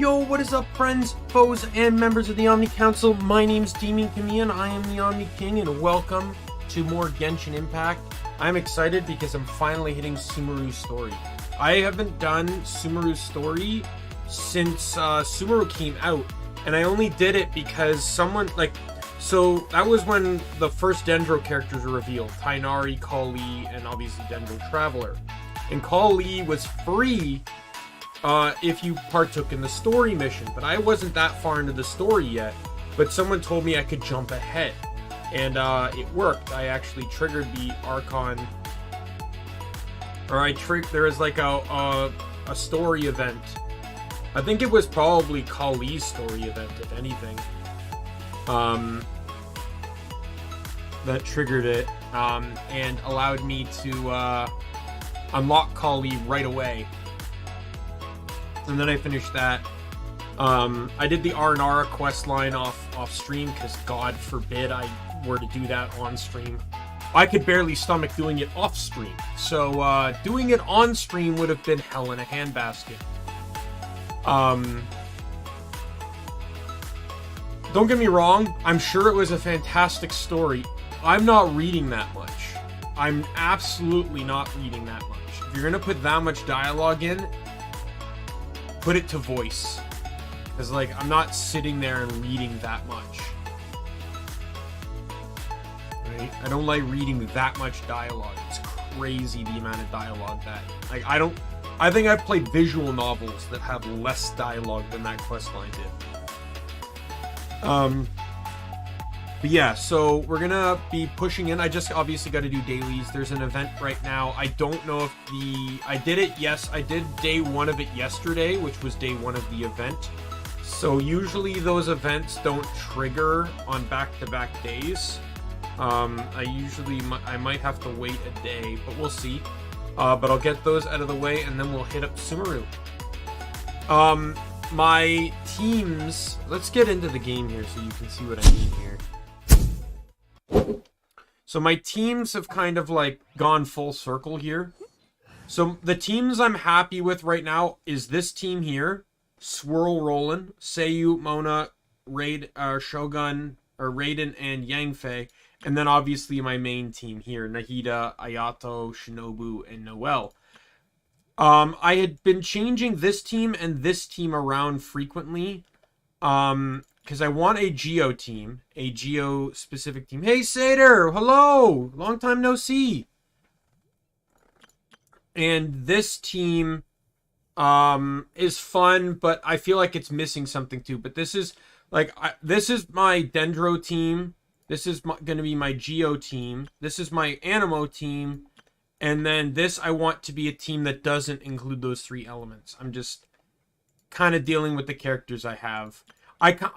Yo, what is up, friends, foes, and members of the Omni Council? My name's Daimien Kamiya and I am the Omni King, and welcome to more Genshin Impact. I'm excited because I'm finally hitting Sumeru's story. I haven't done Sumeru's story since Sumeru came out, and I only did it because someone, so that was when the first Dendro characters were revealed. Tainari, Kali, and obviously Dendro Traveler. And Kali was free if you partook in the story mission, but I wasn't that far into the story yet, but someone told me I could jump ahead, and it worked. I actually triggered the Archon, or there was like a story event. I think it was probably Kali's story event, if anything, that triggered it, and allowed me to unlock Kali right away. And then I finished that. I did the R&R quest line off stream because God forbid I were to do that on stream. I could barely stomach doing it off stream. So doing it on stream would have been hell in a handbasket. Don't get me wrong, I'm sure it was a fantastic story. I'm not reading that much. I'm absolutely not reading that much. If you're gonna put that much dialogue in, put it to voice, because I'm not sitting there and reading that much, right? I don't like reading that much dialogue. It's crazy the amount of dialogue that I think I've played visual novels that have less dialogue than that questline did. But yeah, so we're gonna be pushing in. I just obviously got to do dailies. There's an event right now. I don't know if I did it. Yes, I did day one of it yesterday, which was day one of the event. So usually those events don't trigger on back-to-back days. I might have to wait a day, but we'll see. But I'll get those out of the way, and then we'll hit up Sumeru. My teams. Let's get into the game here so you can see what I mean here. So my teams have kind of gone full circle here. So the teams I'm happy with right now is this team here. Swirl Rollin, Seiyu, Mona, Shogun, or Raiden, and Yangfei. And then obviously my main team here, Nahida, Ayato, Shinobu, and Noelle. I had been changing this team and this team around frequently. Because I want a Geo team, a Geo specific team. Hey, Sater, hello, long time no see. And this team is fun, but I feel like it's missing something too. But this is this is my Dendro team. This is going to be my Geo team. This is my Animo team. And then this, I want to be a team that doesn't include those three elements. I'm just kind of dealing with the characters I have. I kind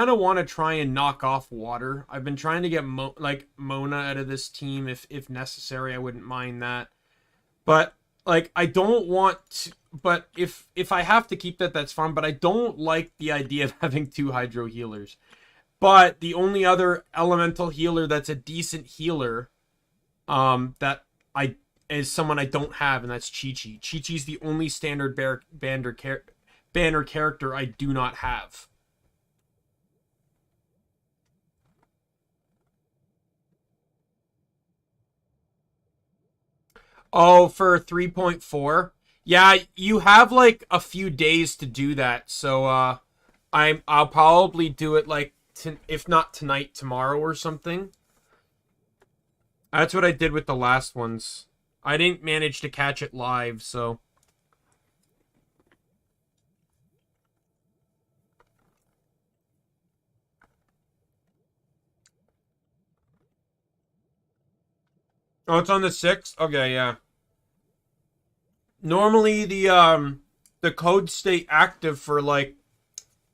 of want to try and knock off Water. I've been trying to get Mona out of this team if necessary. I wouldn't mind that. But I don't want to, but if I have to keep that, that's fine. But I don't like the idea of having two Hydro healers. But the only other elemental healer that's a decent healer that is someone I don't have, and that's Chi-Chi. Chi-Chi's the only standard banner character I do not have. Oh, for 3.4? Yeah, you have a few days to do that. So I'll probably do it if not tonight, tomorrow or something. That's what I did with the last ones. I didn't manage to catch it live, so oh, it's on the 6th? Okay, yeah. Normally the codes stay active for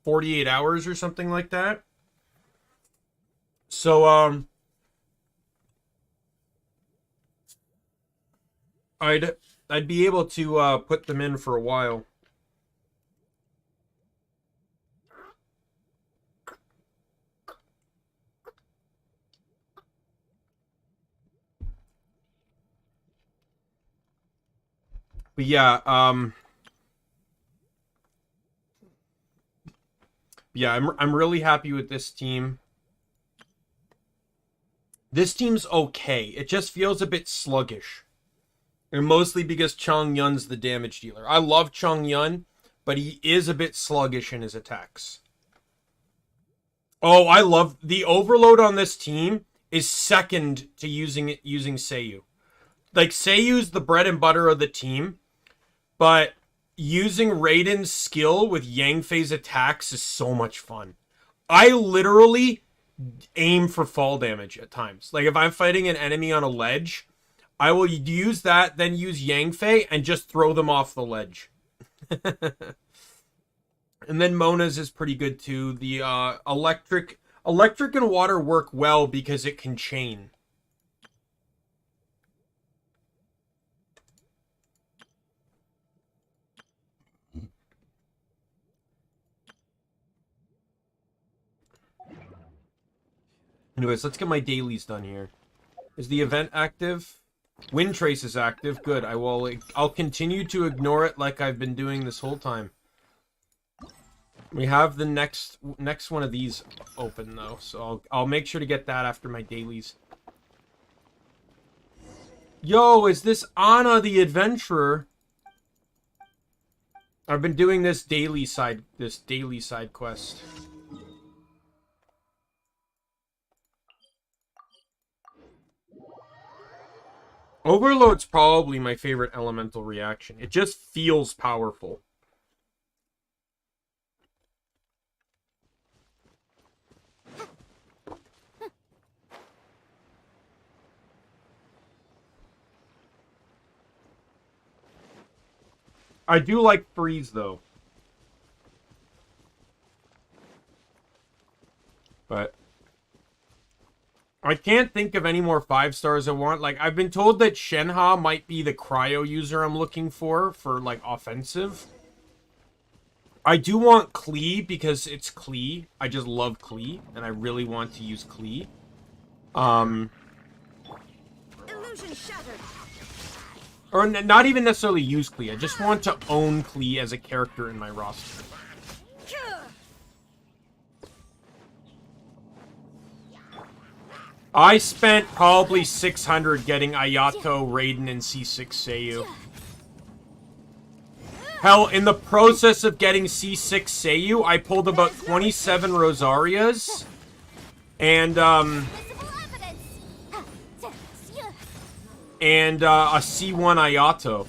48 hours or something like that. So I'd be able to put them in for a while. But yeah, Yeah, I'm really happy with this team. This team's okay. It just feels a bit sluggish. And mostly because Chong Yun's the damage dealer. I love Chong Yun, but he is a bit sluggish in his attacks. Oh, I love the overload on this team is second to using Seiyu. Like, Seiyu's the bread and butter of the team, but using Raiden's skill with Yang Fei's attacks is so much fun. I literally aim for fall damage at times. Like, if I'm fighting an enemy on a ledge, I will use that, then use Yang Fei, and just throw them off the ledge. And then Mona's is pretty good too. The electric and water work well because it can chain. Anyways, let's get my dailies done here. Is the event active? Wind Trace is active. Good. I'll continue to ignore it like I've been doing this whole time. We have the next one of these open though, so I'll make sure to get that after my dailies. Yo, is this Anna the Adventurer? I've been doing this daily side quest. Overload's probably my favorite elemental reaction. It just feels powerful. I do like freeze though. But I can't think of any more 5 stars I want. Like, I've been told that Shenhe might be the cryo user I'm looking for like, offensive. I do want Klee because it's Klee. I just love Klee, and I really want to use Klee. Illusion shattered. Or not even necessarily use Klee. I just want to own Klee as a character in my roster. I spent probably 600 getting Ayato, Raiden, and C6 Seiyu. Hell, in the process of getting C6 Seiyu, I pulled about 27 Rosarias. And, a C1 Ayato.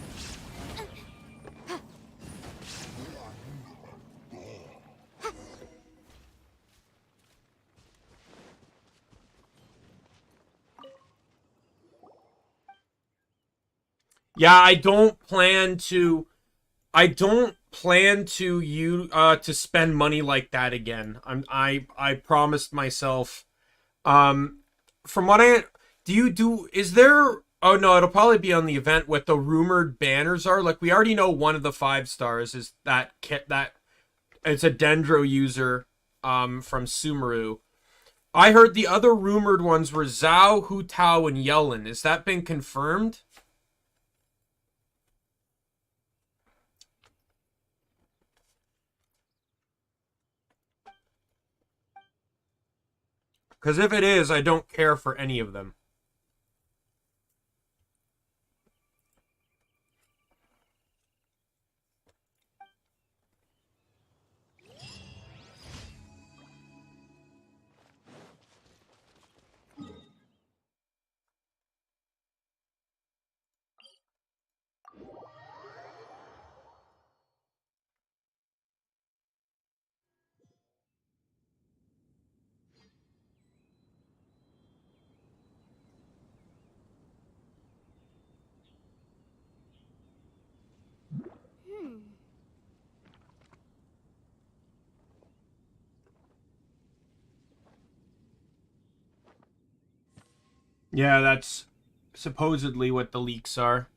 Yeah, I don't plan to spend money like that again. I promised myself. From what is there? Oh no, it'll probably be on the event what the rumored banners are. Like, we already know one of the 5 stars is that it's a Dendro user from Sumeru. I heard the other rumored ones were Zhao, Hu Tao, and Yellen. Has that been confirmed? Because if it is, I don't care for any of them. Yeah, that's supposedly what the leaks are.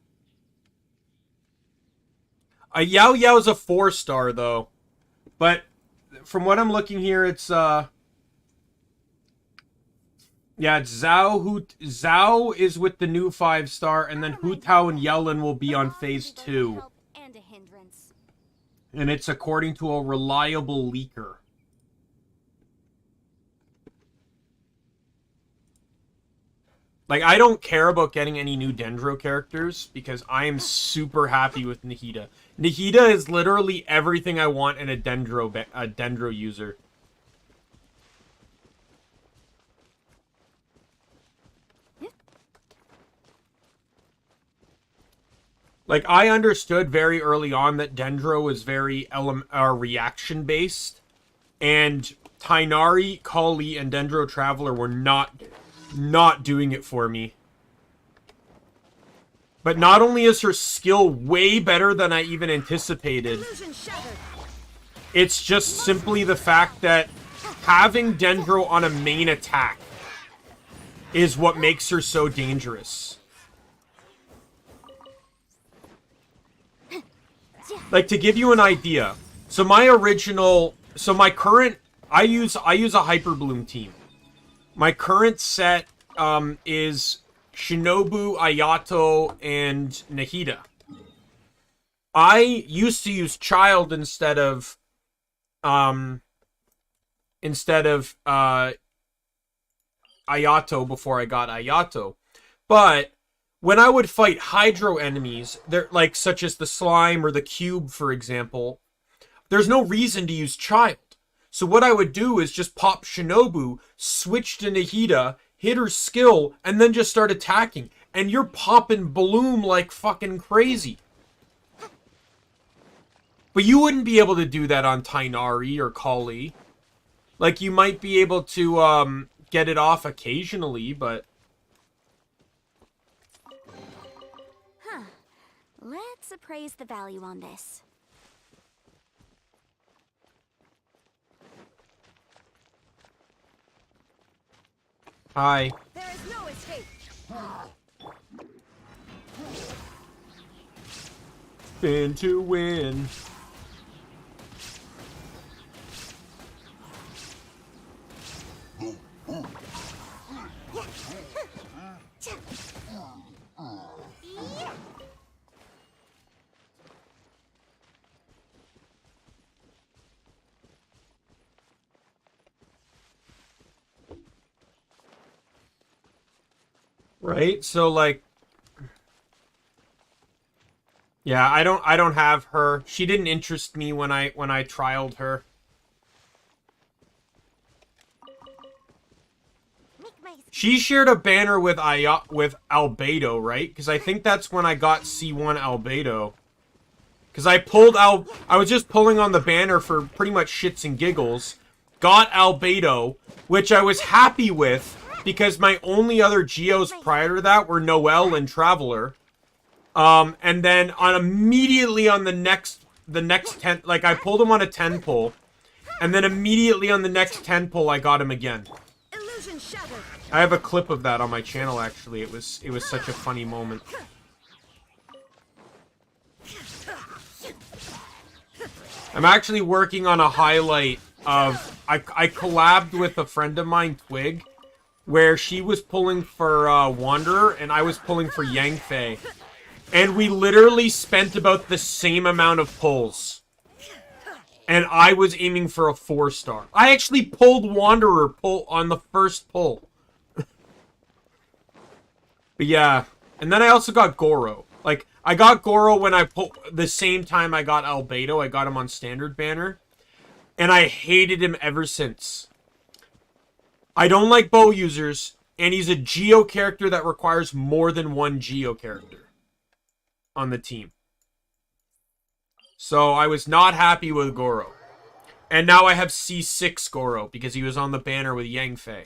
Yao Yao's a 4 star though. But from what I'm looking here, it's yeah, it's Zhao is with the new 5 star, and then Hu Tao and Yellen will be on phase 2. And it's according to a reliable leaker. Like, I don't care about getting any new Dendro characters because I am super happy with Nahida. Nahida is literally everything I want in a Dendro user. Like, I understood very early on that Dendro was very reaction-based, and Tighnari, Kali, and Dendro Traveler were not doing it for me. But not only is her skill way better than I even anticipated, it's just simply the fact that having Dendro on a main attack is what makes her so dangerous. Like, to give you an idea, so my current, I use a Hyper Bloom team. My current set is Shinobu, Ayato, and Nahida. I used to use Child instead of Ayato before I got Ayato. But when I would fight Hydro enemies, they're like such as the slime or the cube, for example, there's no reason to use Child. So what I would do is just pop Shinobu, switch to Nahida, hit her skill, and then just start attacking. And you're popping Bloom like fucking crazy. But you wouldn't be able to do that on Tighnari or Kali. Like, you might be able to get it off occasionally, but... Huh. Let's appraise the value on this. Hi. There is no escape. Spin to win. Right? So like, yeah, I don't have her. She didn't interest me when I trialed her. She shared a banner with Albedo, right? Because I think that's when I got C1 Albedo. Because I was just pulling on the banner for pretty much shits and giggles. Got Albedo, which I was happy with because my only other Geos prior to that were Noelle and Traveler. And then immediately on the next 10, like I pulled him on a 10 pull, and then immediately on the next 10 pull I got him again. Illusion shattered. I have a clip of that on my channel actually. It was such a funny moment. I'm actually working on a highlight of I collabed with a friend of mine, Twig, where she was pulling for Wanderer and I was pulling for Yangfei. And we literally spent about the same amount of pulls. And I was aiming for a 4-star. I actually pulled Wanderer on the first pull. But yeah. And then I also got Goro. Like, I got Goro when I pulled the same time I got Albedo. I got him on standard banner. And I hated him ever since. I don't like bow users. And he's a Geo character that requires more than one Geo character on the team. So I was not happy with Goro. And now I have C6 Goro because he was on the banner with Yangfei.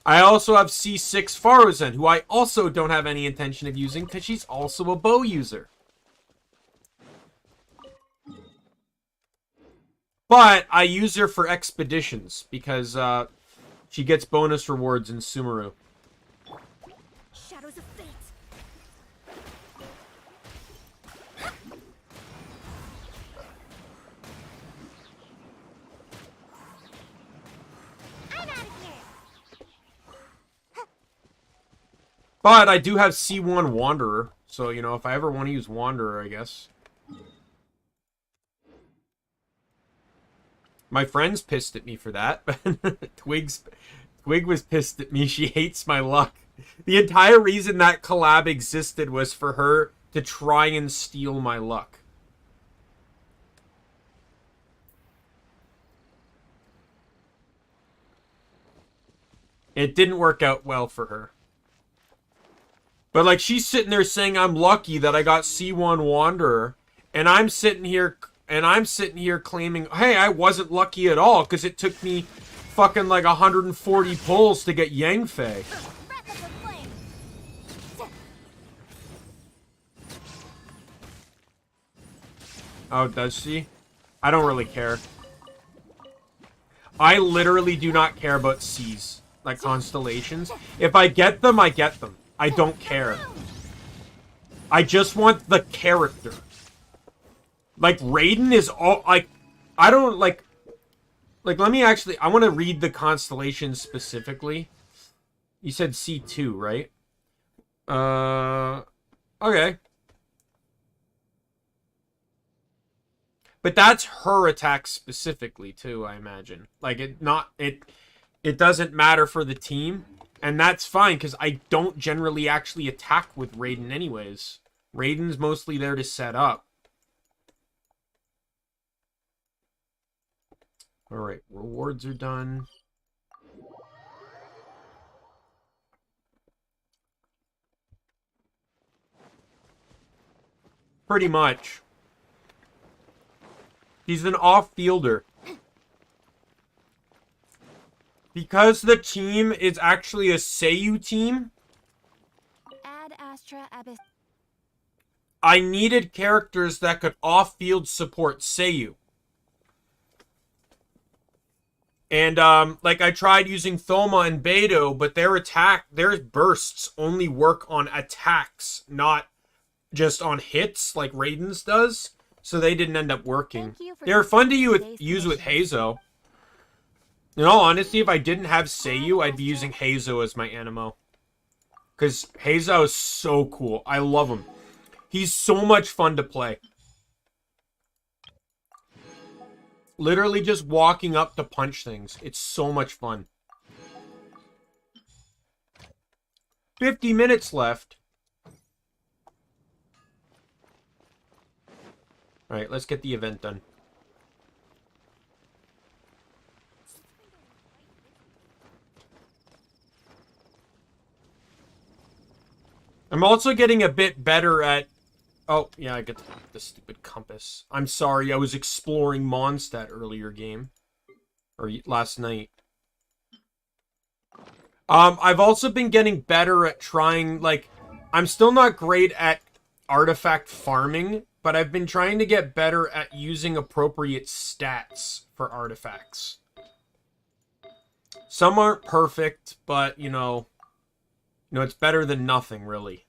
I also have C6 Faruzen, who I also don't have any intention of using because she's also a bow user. But I use her for expeditions because she gets bonus rewards in Sumeru. Shadows of fate. I'm out of here. But I do have C1 Wanderer, so, you know, if I ever want to use Wanderer, I guess. My friend's pissed at me for that. Twig's Twig was pissed at me. She hates my luck. The entire reason that collab existed was for her to try and steal my luck. It didn't work out well for her. But, like, she's sitting there saying I'm lucky that I got C1 Wanderer. And I'm sitting here claiming, hey, I wasn't lucky at all because it took me fucking like 140 pulls to get Yangfei. Oh, does she? I don't really care. I literally do not care about C's, like constellations. If I get them, I get them. I don't care. I just want the character. Like, Raiden is all, like, I don't, like, let me actually, I want to read the constellations specifically. You said C2, right? Okay. But that's her attack specifically, too, I imagine. Like, it doesn't matter for the team. And that's fine, because I don't generally actually attack with Raiden anyways. Raiden's mostly there to set up. Alright, rewards are done. Pretty much. He's an off-fielder. Because the team is actually a Seiyu team, Ad Astra Abyss. I needed characters that could off-field support Seiyu. And, like, I tried using Thoma and Beidou, but their bursts only work on attacks, not just on hits like Raiden's does. So they didn't end up working. They're fun to use with Heizo. In all honesty, if I didn't have Seiyu, I'd be using Heizo as my Anemo. Because Heizo is so cool. I love him. He's so much fun to play. Literally just walking up to punch things. It's so much fun. 50 minutes left. Alright, let's get the event done. I'm also getting a bit better at... Oh, yeah, I get the stupid compass. I'm sorry, I was exploring Mondstadt earlier game. Or last night. I've also been getting better at trying, like... I'm still not great at artifact farming, but I've been trying to get better at using appropriate stats for artifacts. Some aren't perfect, but, you know, it's better than nothing, really.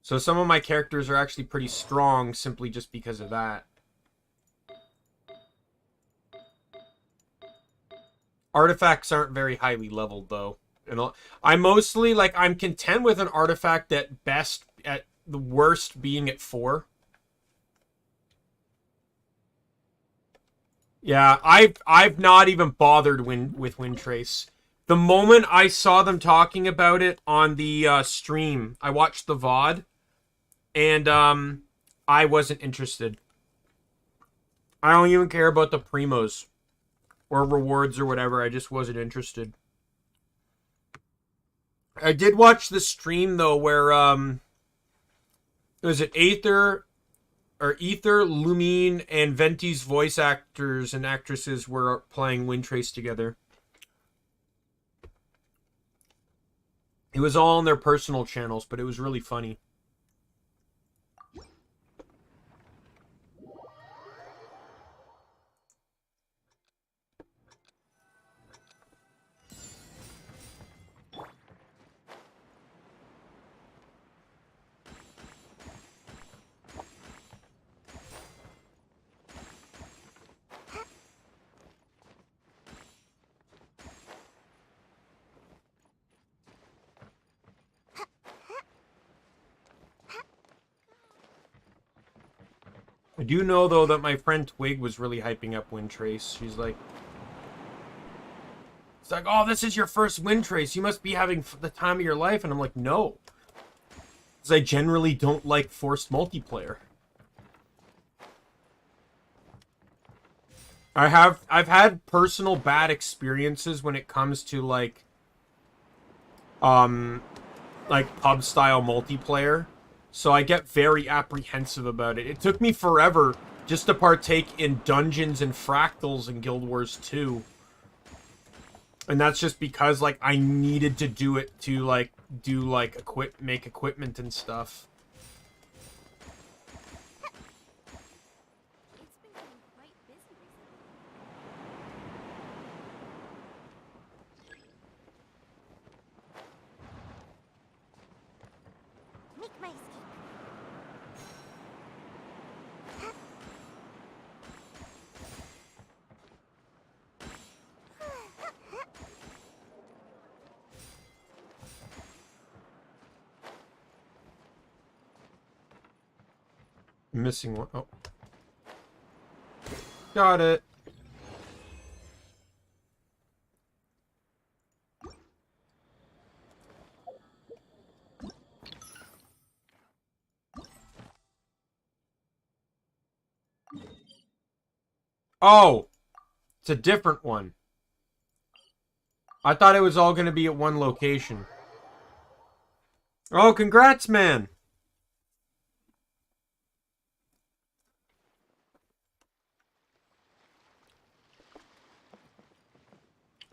So some of my characters are actually pretty strong simply just because of that. Artifacts aren't very highly leveled, though. I mostly, like, I'm content with an artifact at best, at the worst being at 4. Yeah, I've not even bothered with Windtrace. The moment I saw them talking about it on the stream, I watched the VOD, and I wasn't interested. I don't even care about the primos or rewards or whatever. I just wasn't interested. I did watch the stream though, where was it Aether, Lumine, and Venti's voice actors and actresses were playing Windtrace together. It was all on their personal channels, but it was really funny. I do know, though, that my friend Twig was really hyping up Windtrace. She's like... like, oh, this is your first win trace. You must be having the time of your life. And I'm like, no. Because I generally don't like forced multiplayer. I've had personal bad experiences when it comes to like pub style multiplayer. So I get very apprehensive about it. It took me forever just to partake in dungeons and fractals in Guild Wars 2. And that's just because like I needed to do it to like make equipment and stuff. Missing one. Oh. Got it. Oh! It's a different one. I thought it was all going to be at one location. Oh, congrats, man!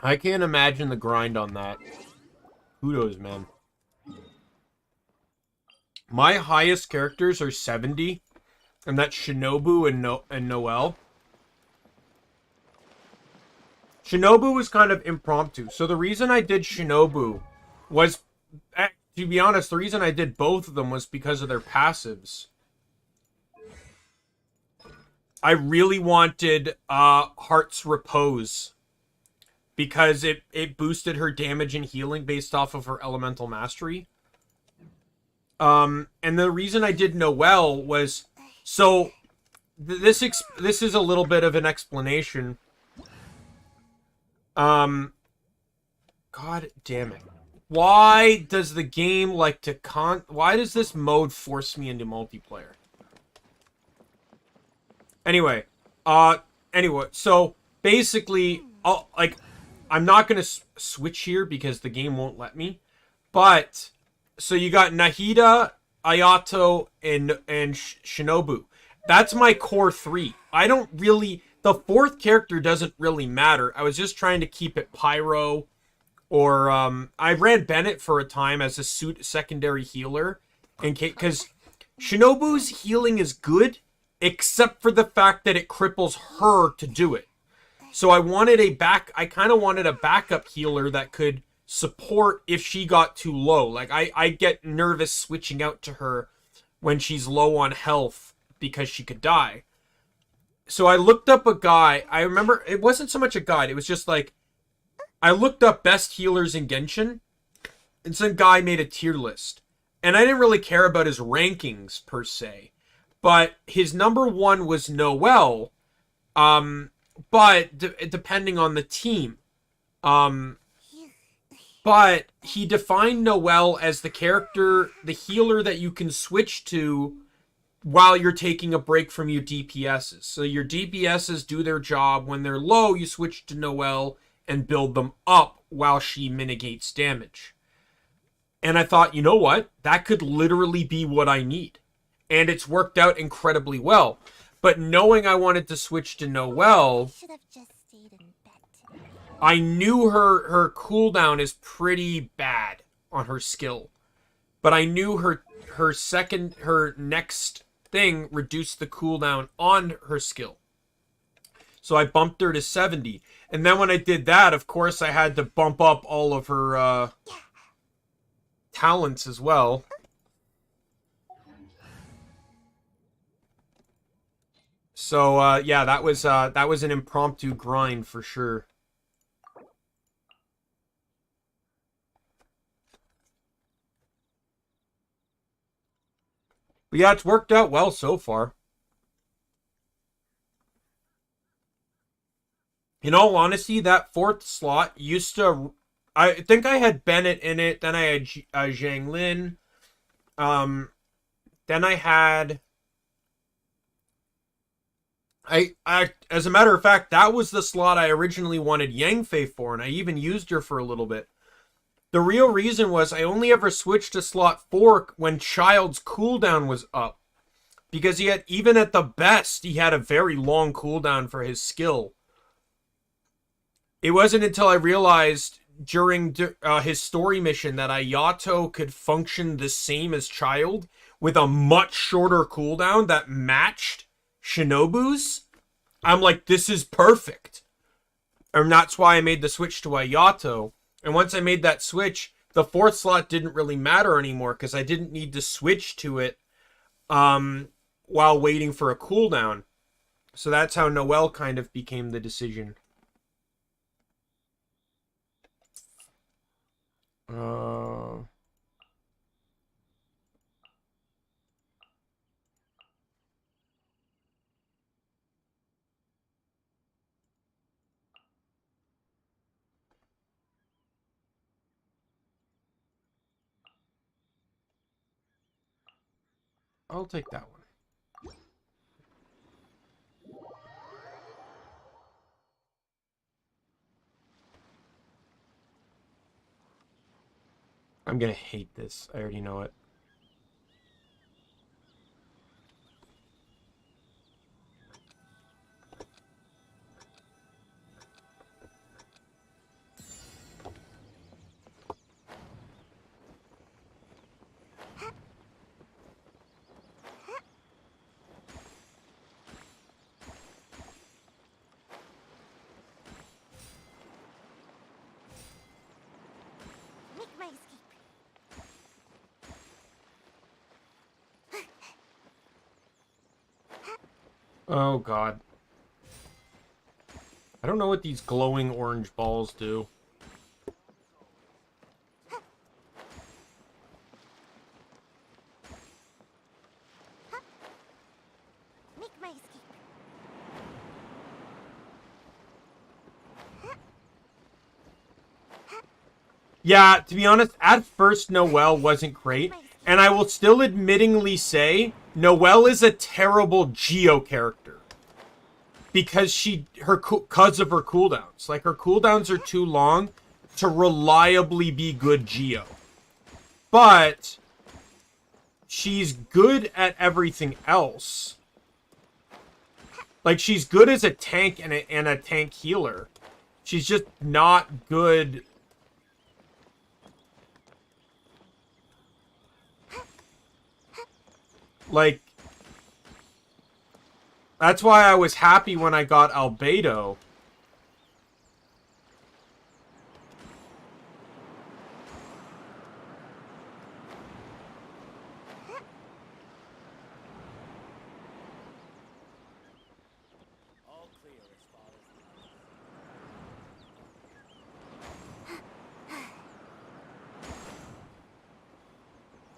I can't imagine the grind on that. Kudos, man. My highest characters are 70, and that's Shinobu and Noelle. Shinobu was kind of impromptu. So the reason I did Shinobu was, to be honest, the reason I did both of them was because of their passives. I really wanted Heart's Repose because it boosted her damage and healing based off of her elemental mastery. And the reason I did Noelle was, so this is a little bit of an explanation. God damn it. Why does the game like to why does this mode force me into multiplayer? Anyway, so basically, I'm not gonna switch here because the game won't let me. But so you got Nahida, Ayato, and Shinobu. That's my core three. I don't really. The fourth character doesn't really matter. I was just trying to keep it Pyro, or I ran Bennett for a time as a secondary healer, because Shinobu's healing is good, except for the fact that it cripples her to do it. So I kind of wanted a backup healer that could support if she got too low. Like I get nervous switching out to her when she's low on health because she could die. So I looked up a guy. I remember it wasn't so much a guide. It was just like, I looked up best healers in Genshin, and some guy made a tier list. And I didn't really care about his rankings, per se. But his number one was Noelle, but depending on the team. But he defined Noelle as the character, the healer that you can switch to while you're taking a break from your DPSs. So your DPSs do their job. When they're low, you switch to Noelle and build them up while she mitigates damage. And I thought, you know what? That could literally be what I need. And it's worked out incredibly well. But knowing I wanted to switch to Noelle, I knew her cooldown is pretty bad on her skill. But I knew her next thing reduced the cooldown on her skill. So I bumped her to 70. And then when I did that, of course, I had to bump up all of her talents as well. So yeah, that was an impromptu grind for sure. But yeah, it's worked out well so far. In all honesty, that fourth slot used to... I think I had Bennett in it, then I had Zhang Lin. Then I had... as a matter of fact, that was the slot I originally wanted Yang Fei for, and I even used her for a little bit. The real reason was I only ever switched to slot 4 when Child's cooldown was up. Because he had, even at the best, he had a very long cooldown for his skill. It wasn't until I realized during his story mission that Ayato could function the same as Child with a much shorter cooldown that matched Shinobu's. I'm like, this is perfect. And that's why I made the switch to Ayato. And once I made that switch, the fourth slot didn't really matter anymore because I didn't need to switch to it while waiting for a cooldown. So that's how Noelle kind of became the decision. I'll take that one. I'm gonna hate this. I already know it. Make my escape. Oh, God. I don't know what these glowing orange balls do. Make my escape. Yeah, to be honest, at first Noelle wasn't great. And I will still admittingly say, Noelle is a terrible Geo character. Because because of her cooldowns. Like, her cooldowns are too long to reliably be good Geo. But she's good at everything else. Like, she's good as a tank and a tank healer. She's just not good. Like, that's why I was happy when I got Albedo.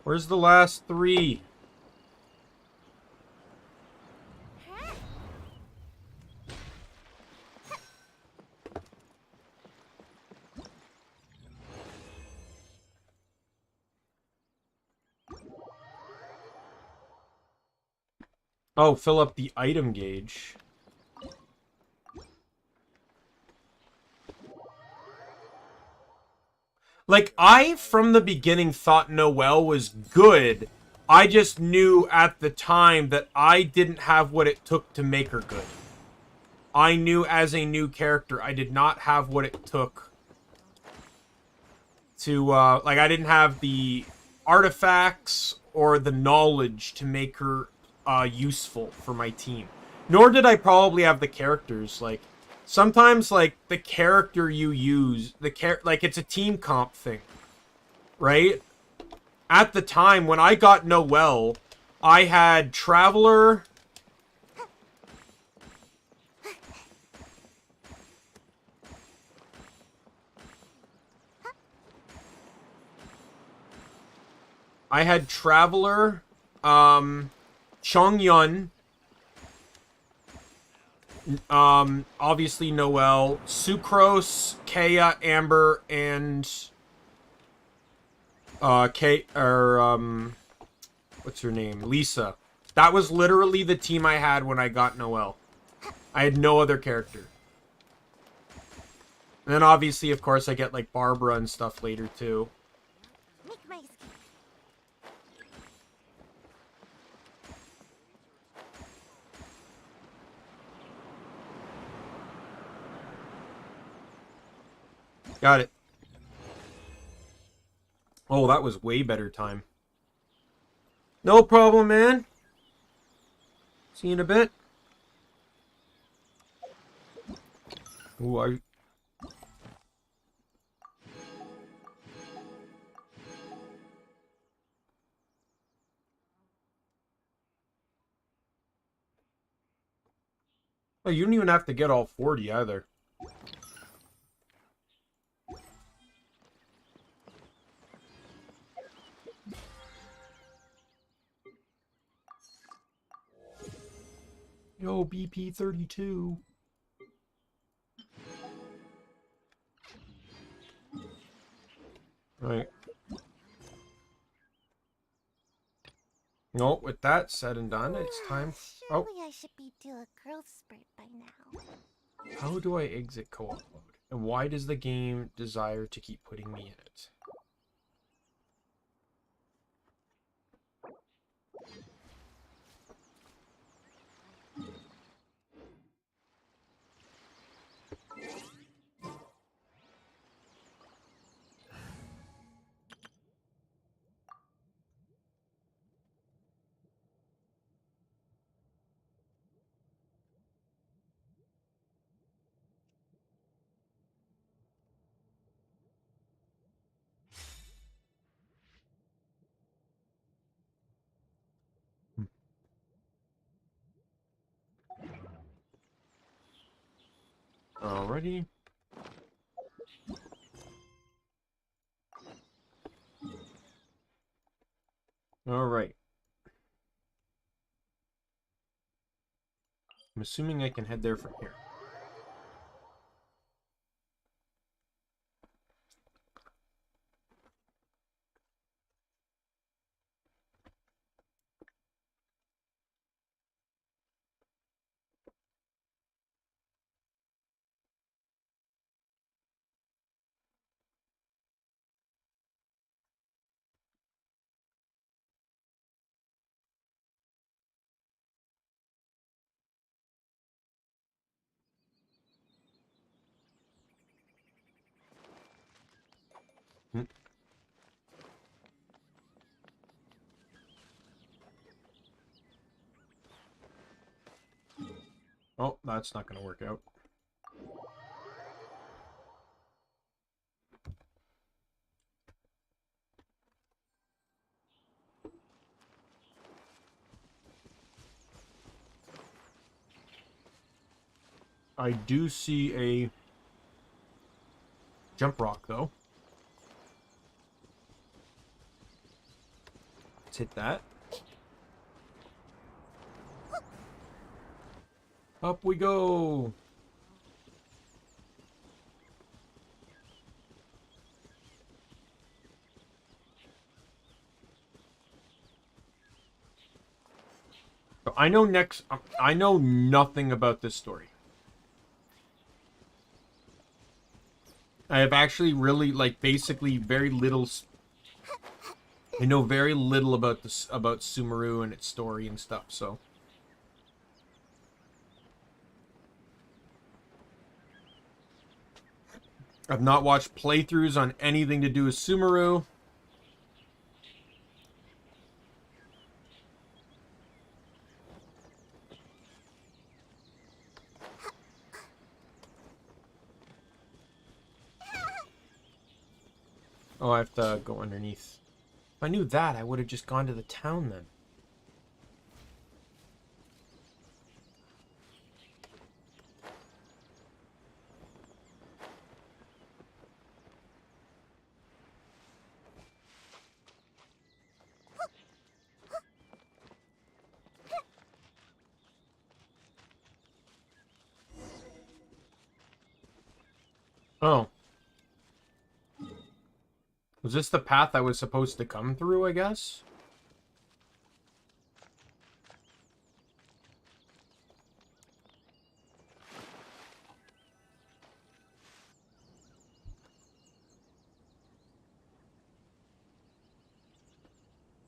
Where's the last 3? Oh, fill up the item gauge. Like, I, from the beginning, thought Noelle was good. I just knew at the time that I didn't have what it took to make her good. I knew as a new character, I did not have what it took to, like, I didn't have the artifacts or the knowledge to make her useful for my team. Nor did I probably have the characters. Like, sometimes, like, the character you use, like, it's a team comp thing, right? At the time, when I got Noelle, I had Traveler, Chongyun, Obviously Noelle, Sucrose, Kaya, Amber, and Kate or what's her name? Lisa. That was literally the team I had when I got Noelle. I had no other character. And then obviously, of course, I get like Barbara and stuff later too. Make my escape. Got it. Oh, that was way better time. No problem, man. See you in a bit. Ooh, oh, you don't even have to get all 40 either. Yo, BP32. Right. No, with that said and done, it's time. Oh, Surely I should be due a growth spurt by now. how do I exit co-op mode? And why does the game desire to keep putting me in it? Alrighty. Alright. I'm assuming I can head there from here. Hmm. Oh, that's not going to work out. I do see a jump rock, though. Let's hit that. Up we go! So I know nothing about this story. I have actually really, like, basically very little. I know very little about this, about Sumeru and its story and stuff, so. I've not watched playthroughs on anything to do with Sumeru. Oh, I have to go underneath. If I knew that, I would have just gone to the town then. Oh. Was this the path I was supposed to come through, I guess?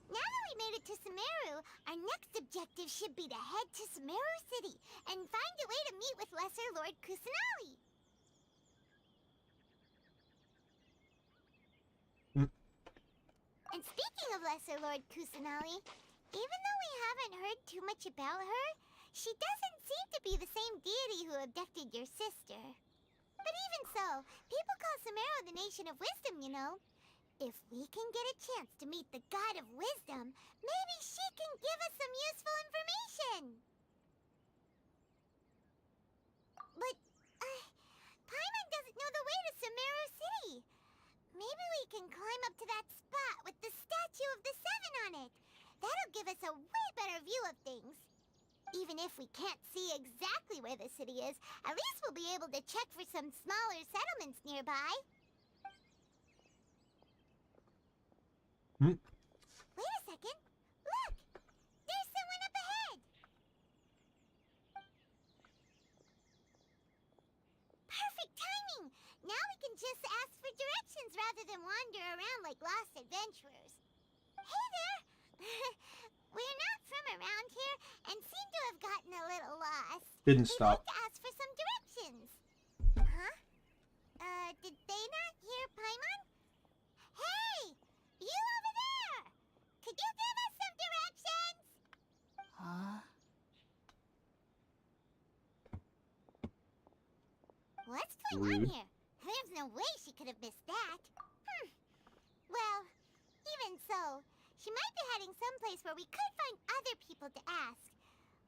Now that we made it to Sumeru, our next objective should be to head to Sumeru City and find a way to meet with Lesser Lord Kusanali. And speaking of Lesser Lord Kusanali, even though we haven't heard too much about her, she doesn't seem to be the same deity who abducted your sister. But even so, people call Sumeru the Nation of Wisdom, you know. If we can get a chance to meet the God of Wisdom, maybe she can give us some useful information. But, Paimon doesn't know the way to Sumeru City. Maybe we can climb up to that spot with the statue of the Seven on it. That'll give us a way better view of things. Even if we can't see exactly where the city is, at least we'll be able to check for some smaller settlements nearby. Wait a second. Look! There's someone up ahead! Perfect timing! Now we can just ask for directions rather than wander around like lost adventurers. Hey there! We're not from around here and seem to have gotten a little lost. Didn't We'd stop. like to ask for some directions. Huh? Did they not hear Paimon? Hey! You over there! Could you give us some directions? Huh? What's going on here? There's no way she could have missed that. Well, even so, she might be heading someplace where we could find other people to ask.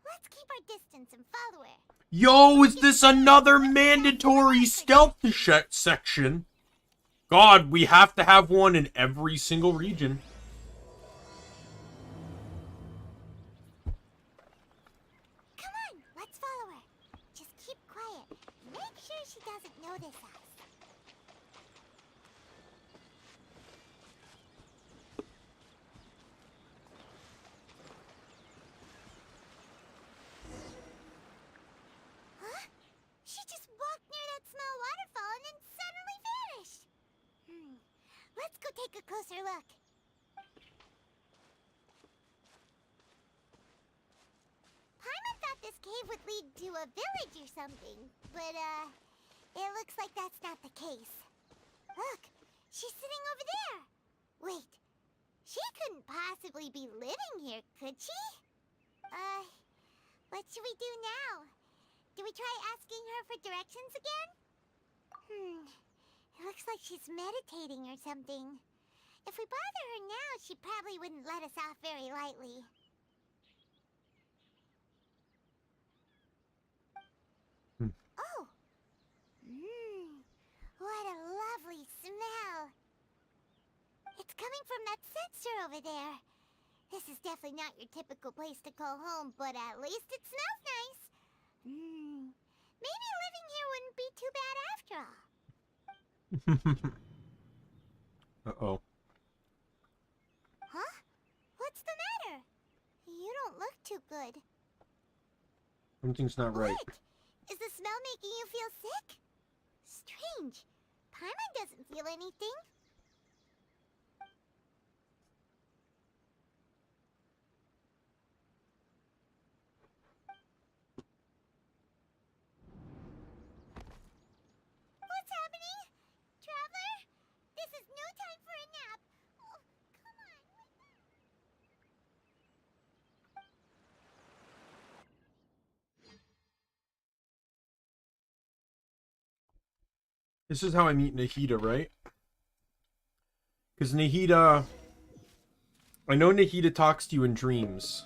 Let's keep our distance and follow her. Yo, is this another mandatory stealth section? God, we have to have one in every single region. Come on, let's follow her. Just keep quiet. Make sure she doesn't notice us. Huh? She just walked near that small waterfall and then suddenly vanished. Let's go take a closer look. Paimon thought this cave would lead to a village or something, but, it looks like that's not the case. Look, she's sitting over there. Wait, she couldn't possibly be living here, could she? What should we do now? Do we try asking her for directions again? It looks like she's meditating or something. If we bother her now, she probably wouldn't let us off very lightly. Oh! What a lovely smell! It's coming from that sensor over there. This is definitely not your typical place to call home, but at least it smells nice. Maybe living here wouldn't be too bad after all. Uh-oh. Huh? What's the matter? You don't look too good. Something's not right. What? Is the smell making you feel sick? Strange. Paimon doesn't feel anything. What's happening? Traveler? This is no time for a nap. Oh, come on. This is how I meet Nahida, right? Because Nahida... I know Nahida talks to you in dreams.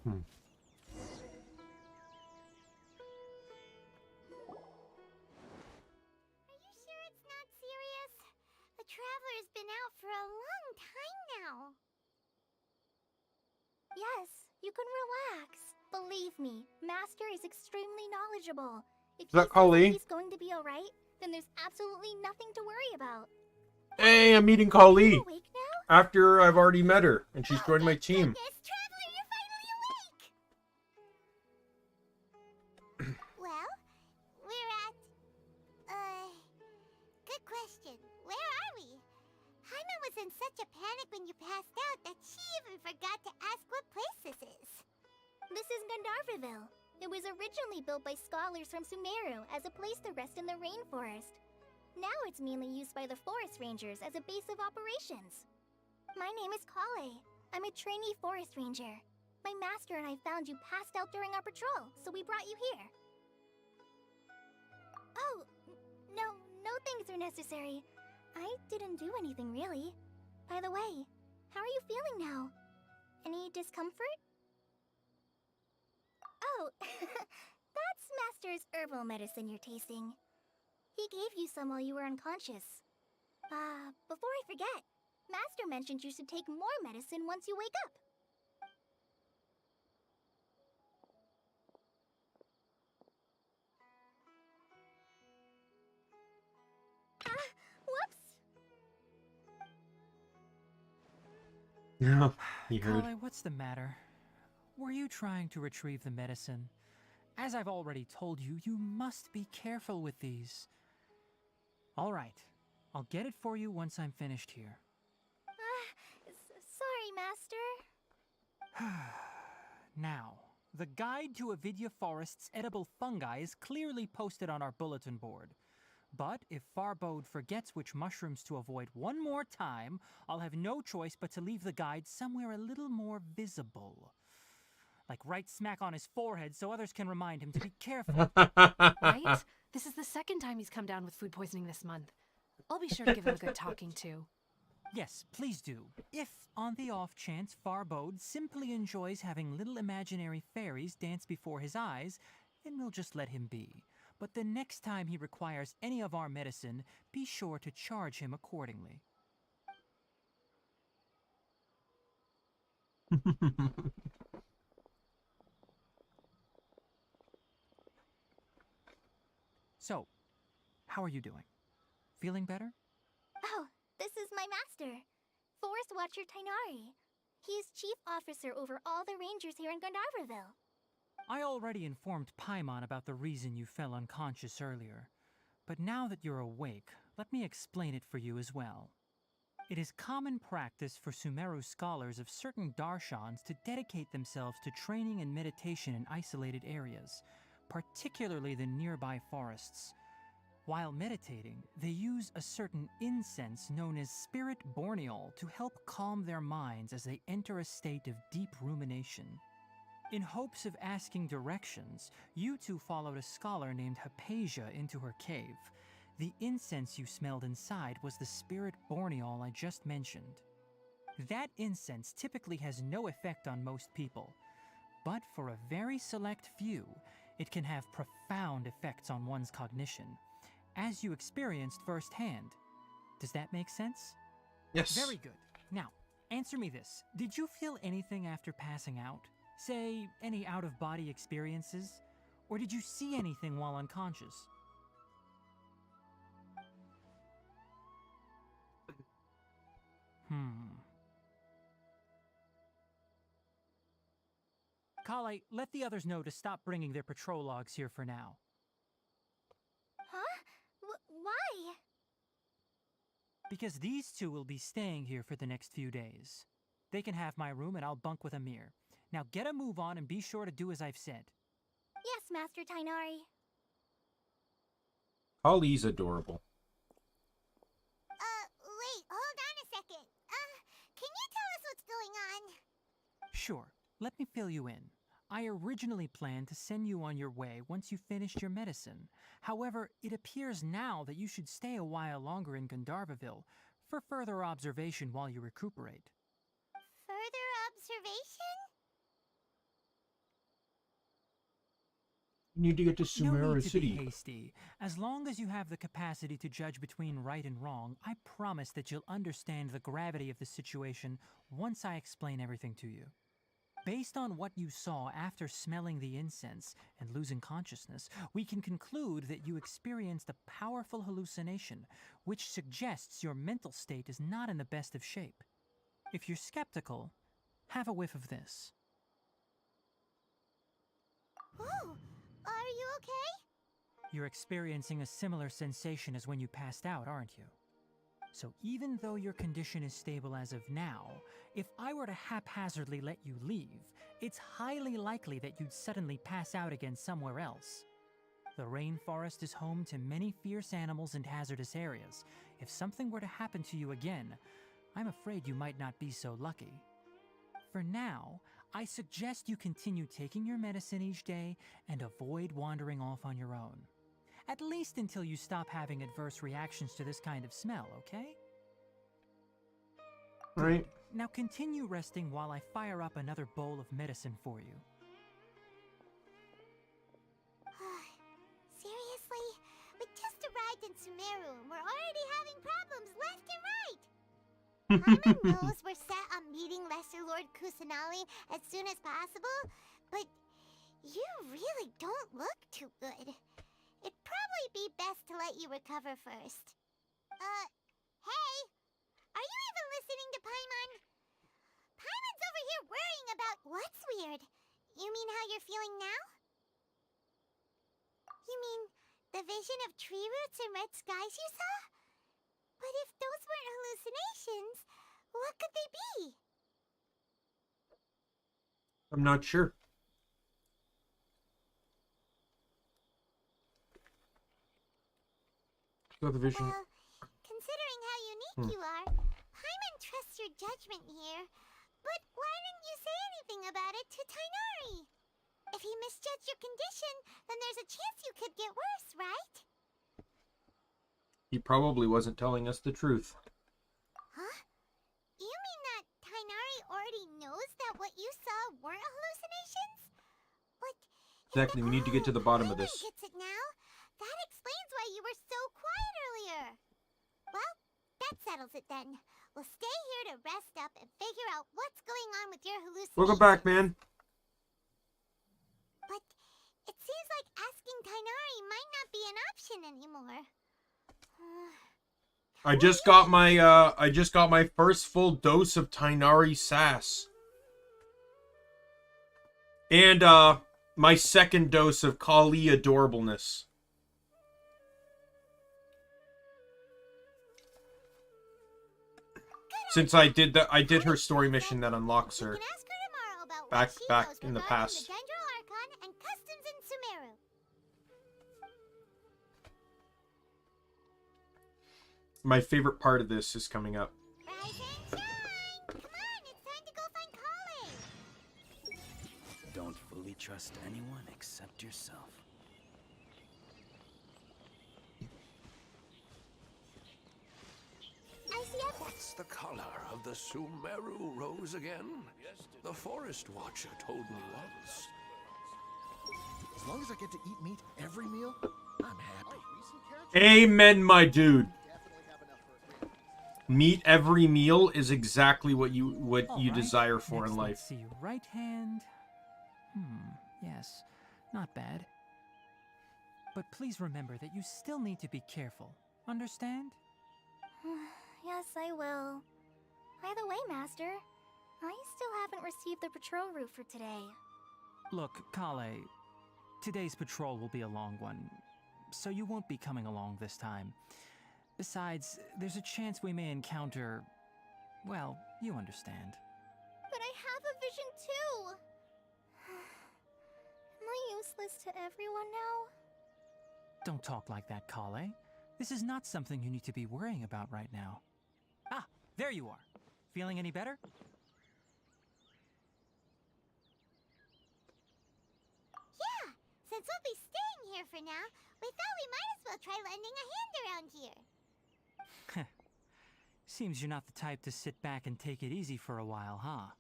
Hmm. Are you sure it's not serious? The Traveler's been out for a long time now. Yes, you can relax. Believe me, Master is extremely knowledgeable. If Is that he says Kali? he's going to be alright, then there's absolutely nothing to worry about. Hey, I'm meeting Are Kali you awake now? after I've already met her, and she's joined my Thank team. goodness, Traveler, you're finally awake! Well, we're at... Good question. Where are we? Hyman was in such a panic when you passed out that she even forgot to ask what place this is. This is Gandharvaville. It was originally built by scholars from Sumeru as a place to rest in the rainforest. Now it's mainly used by the forest rangers as a base of operations. My name is Kale. I'm a trainee forest ranger. My master and I found you passed out during our patrol, so we brought you here. Oh, no things are necessary. I didn't do anything really. By the way, how are you feeling now? Any discomfort? Oh, that's Master's herbal medicine you're tasting. He gave you some while you were unconscious. Before I forget, Master mentioned you should take more medicine once you wake up. Whoops! No, you heard. Kale, what's the matter? Were you trying to retrieve the medicine? As I've already told you, you must be careful with these. All right, I'll get it for you once I'm finished here. Sorry, Master. Now, the guide to Avidya Forest's edible fungi is clearly posted on our bulletin board. But if Farbode forgets which mushrooms to avoid one more time, I'll have no choice but to leave the guide somewhere a little more visible. Like right smack on his forehead so others can remind him to be careful. Right? This is the second time he's come down with food poisoning this month. I'll be sure to give him a good talking to. Yes, please do. If, on the off chance, Farbode simply enjoys having little imaginary fairies dance before his eyes, then we'll just let him be. But the next time he requires any of our medicine, be sure to charge him accordingly. So, how are you doing? Feeling better? Oh, this is my master, Forest Watcher Tainari. He's chief officer over all the rangers here in Gandharvaville. I already informed Paimon about the reason you fell unconscious earlier. But now that you're awake, let me explain it for you as well. It is common practice for Sumeru scholars of certain darshans to dedicate themselves to training and meditation in isolated areas, particularly the nearby forests. While meditating, they use a certain incense known as spirit borneol to help calm their minds as they enter a state of deep rumination. In hopes of asking directions, you two followed a scholar named Hypatia into her cave. The incense you smelled inside was the spirit borneol I just mentioned. That incense typically has no effect on most people, but for a very select few, it can have profound effects on one's cognition, as you experienced firsthand. Does that make sense? Yes. Very good. Now, answer me this. Did you feel anything after passing out? Say, any out-of-body experiences? Or did you see anything while unconscious? Kale, let the others know to stop bringing their patrol logs here for now. Huh? Why? Because these two will be staying here for the next few days. They can have my room and I'll bunk with Amir. Now get a move on and be sure to do as I've said. Yes, Master Tainari. Holly's adorable. Wait, hold on a second. Can you tell us what's going on? Sure, let me fill you in. I originally planned to send you on your way once you finished your medicine. However, it appears now that you should stay a while longer in Gandharvaville for further observation while you recuperate. Further observation? You need to get to No Sumeru need to City. be hasty. As long as you have the capacity to judge between right and wrong, I promise that you'll understand the gravity of the situation once I explain everything to you. Based on what you saw after smelling the incense and losing consciousness, we can conclude that you experienced a powerful hallucination, which suggests your mental state is not in the best of shape. If you're skeptical, have a whiff of this. Oh, are you okay? You're experiencing a similar sensation as when you passed out, aren't you? So even though your condition is stable as of now, if I were to haphazardly let you leave, it's highly likely that you'd suddenly pass out again somewhere else. The rainforest is home to many fierce animals and hazardous areas. If something were to happen to you again, I'm afraid you might not be so lucky. For now, I suggest you continue taking your medicine each day and avoid wandering off on your own. At least until you stop having adverse reactions to this kind of smell, okay? Right. Now continue resting while I fire up another bowl of medicine for you. Seriously? We just arrived in Sumeru and we're already having problems left and right! Paimon knows we're set on meeting Lesser Lord Kusanali as soon as possible, but you really don't look too good. It'd probably be best to let you recover first. Hey! Are you even listening to Paimon? Paimon's over here worrying about what's weird. You mean how you're feeling now? You mean the vision of tree roots and red skies you saw? But if those weren't hallucinations, what could they be? I'm not sure. Got the vision. Well, considering how unique you are, Paimon trusts your judgment here. But why didn't you say anything about it to Tainari? If he misjudged your condition, then there's a chance you could get worse, right? He probably wasn't telling us the truth. Huh? You mean that Tainari already knows that what you saw weren't hallucinations? But Exactly, we need to get to the bottom of Paimon this. gets it now. That explains why you were so quiet earlier. Well, that settles it then. We'll stay here to rest up and figure out what's going on with your hallucinations. Welcome back, man. But it seems like asking Tainari might not be an option anymore. I just got my first full dose of Tainari sass. And my second dose of Kali adorableness. Since I did her story mission that unlocks You her can ask her tomorrow about back what she knows in the regarding past. the Dendro Archon and customs in Sumeru. My favorite part of this is coming up. Rise and shine! Come on, it's time to go find Kale! Don't fully trust anyone except yourself. What's the color of the Sumeru rose again? The Forest Watcher told me once. As long as I get to eat meat every meal, I'm happy. Amen, my dude. Meat every meal is exactly what you Alright, desire for next in let's life. see, right hand. Yes, not bad. But please remember that you still need to be careful. Understand? Yes, I will. By the way, Master, I still haven't received the patrol route for today. Look, Kale, today's patrol will be a long one, so you won't be coming along this time. Besides, there's a chance we may encounter... well, you understand. But I have a vision too! Am I useless to everyone now? Don't talk like that, Kale. This is not something you need to be worrying about right now. Ah, there you are. Feeling any better? Yeah, since we'll be staying here for now, we thought we might as well try lending a hand around here. Seems you're not the type to sit back and take it easy for a while, huh?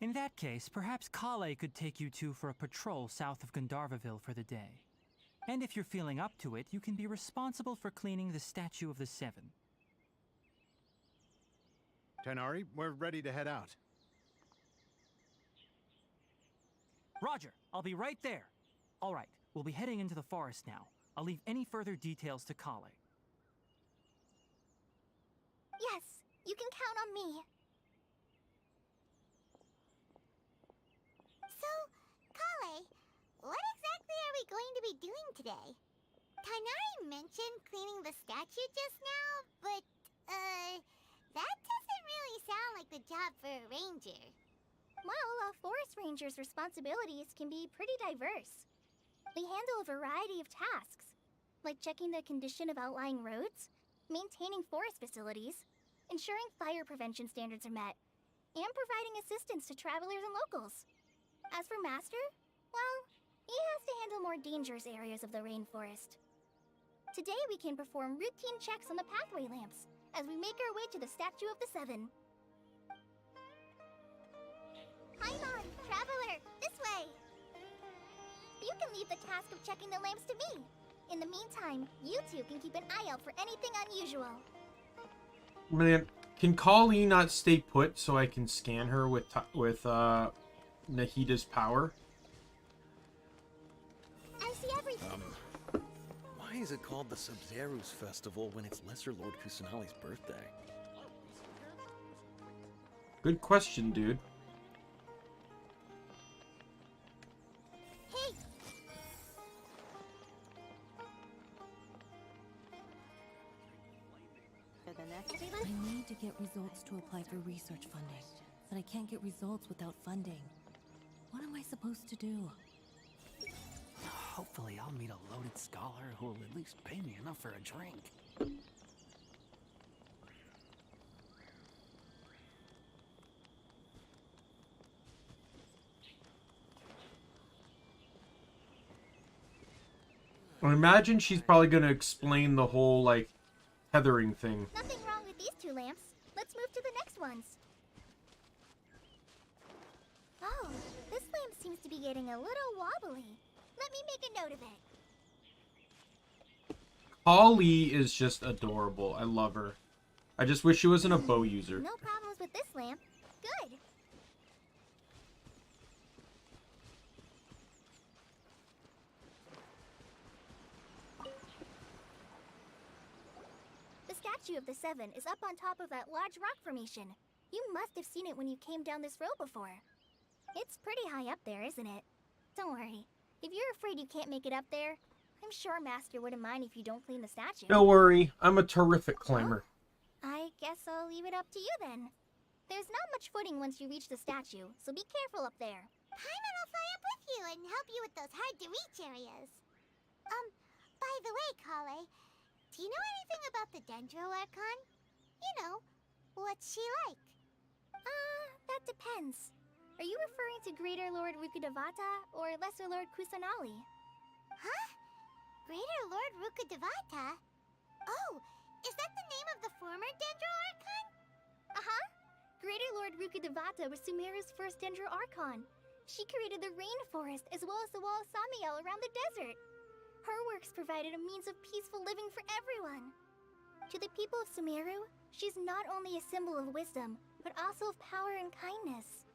In that case, perhaps Kale could take you two for a patrol south of Gandharvaville for the day. And if you're feeling up to it, you can be responsible for cleaning the Statue of the Seven. Tighnari, we're ready to head out. Roger, I'll be right there. All right, we'll be heading into the forest now. I'll leave any further details to Kale. Yes, you can count on me. So, Kale, what exactly are we going to be doing today? Tighnari mentioned cleaning the statue just now, but, that doesn't really sound like the job for a ranger. Well, a forest ranger's responsibilities can be pretty diverse. They handle a variety of tasks, like checking the condition of outlying roads, maintaining forest facilities, ensuring fire prevention standards are met, and providing assistance to travelers and locals. As for Master, well, he has to handle more dangerous areas of the rainforest. Today we can perform routine checks on the pathway lamps as we make our way to the Statue of the Seven. Paimon, traveler, this way! You can leave the task of checking the lamps to me. In the meantime, you two can keep an eye out for anything unusual. Man, can Kali not stay put so I can scan her with Nahida's power? I see everything. Why is it called the Sub-Zero's Festival when it's Lesser Lord Kusanali's birthday? Good question, dude. Hey! I need to get results to apply for research funding, but I can't get results without funding. What am I supposed to do? Hopefully I'll meet a loaded scholar who will at least pay me enough for a drink. I imagine she's probably gonna explain the whole, like, tethering thing. Nothing wrong with these two lamps. Let's move to the next ones. Oh, this lamp seems to be getting a little wobbly. Let me make a note of it. Kali is just adorable. I love her. I just wish she wasn't a bow user. No problems with this lamp. Good. The Statue of the Seven is up on top of that large rock formation. You must have seen it when you came down this road before. It's pretty high up there, isn't it? Don't worry. If you're afraid you can't make it up there, I'm sure Master wouldn't mind if you don't clean the statue. Don't worry, I'm a terrific climber. I guess I'll leave it up to you then. There's not much footing once you reach the statue, so be careful up there. Paimon will fly up with you and help you with those hard-to-reach areas. By the way, Kale, do you know anything about the Dendro Archon? You know, what's she like? That depends. Are you referring to Greater Lord Rukkhadevata or Lesser Lord Kusanali? Huh? Greater Lord Rukkhadevata? Oh, is that the name of the former Dendro Archon? Uh-huh. Greater Lord Rukkhadevata was Sumeru's first Dendro Archon. She created the rainforest as well as the wall of Samiel around the desert. Her works provided a means of peaceful living for everyone. To the people of Sumeru, she's not only a symbol of wisdom, but also of power and kindness.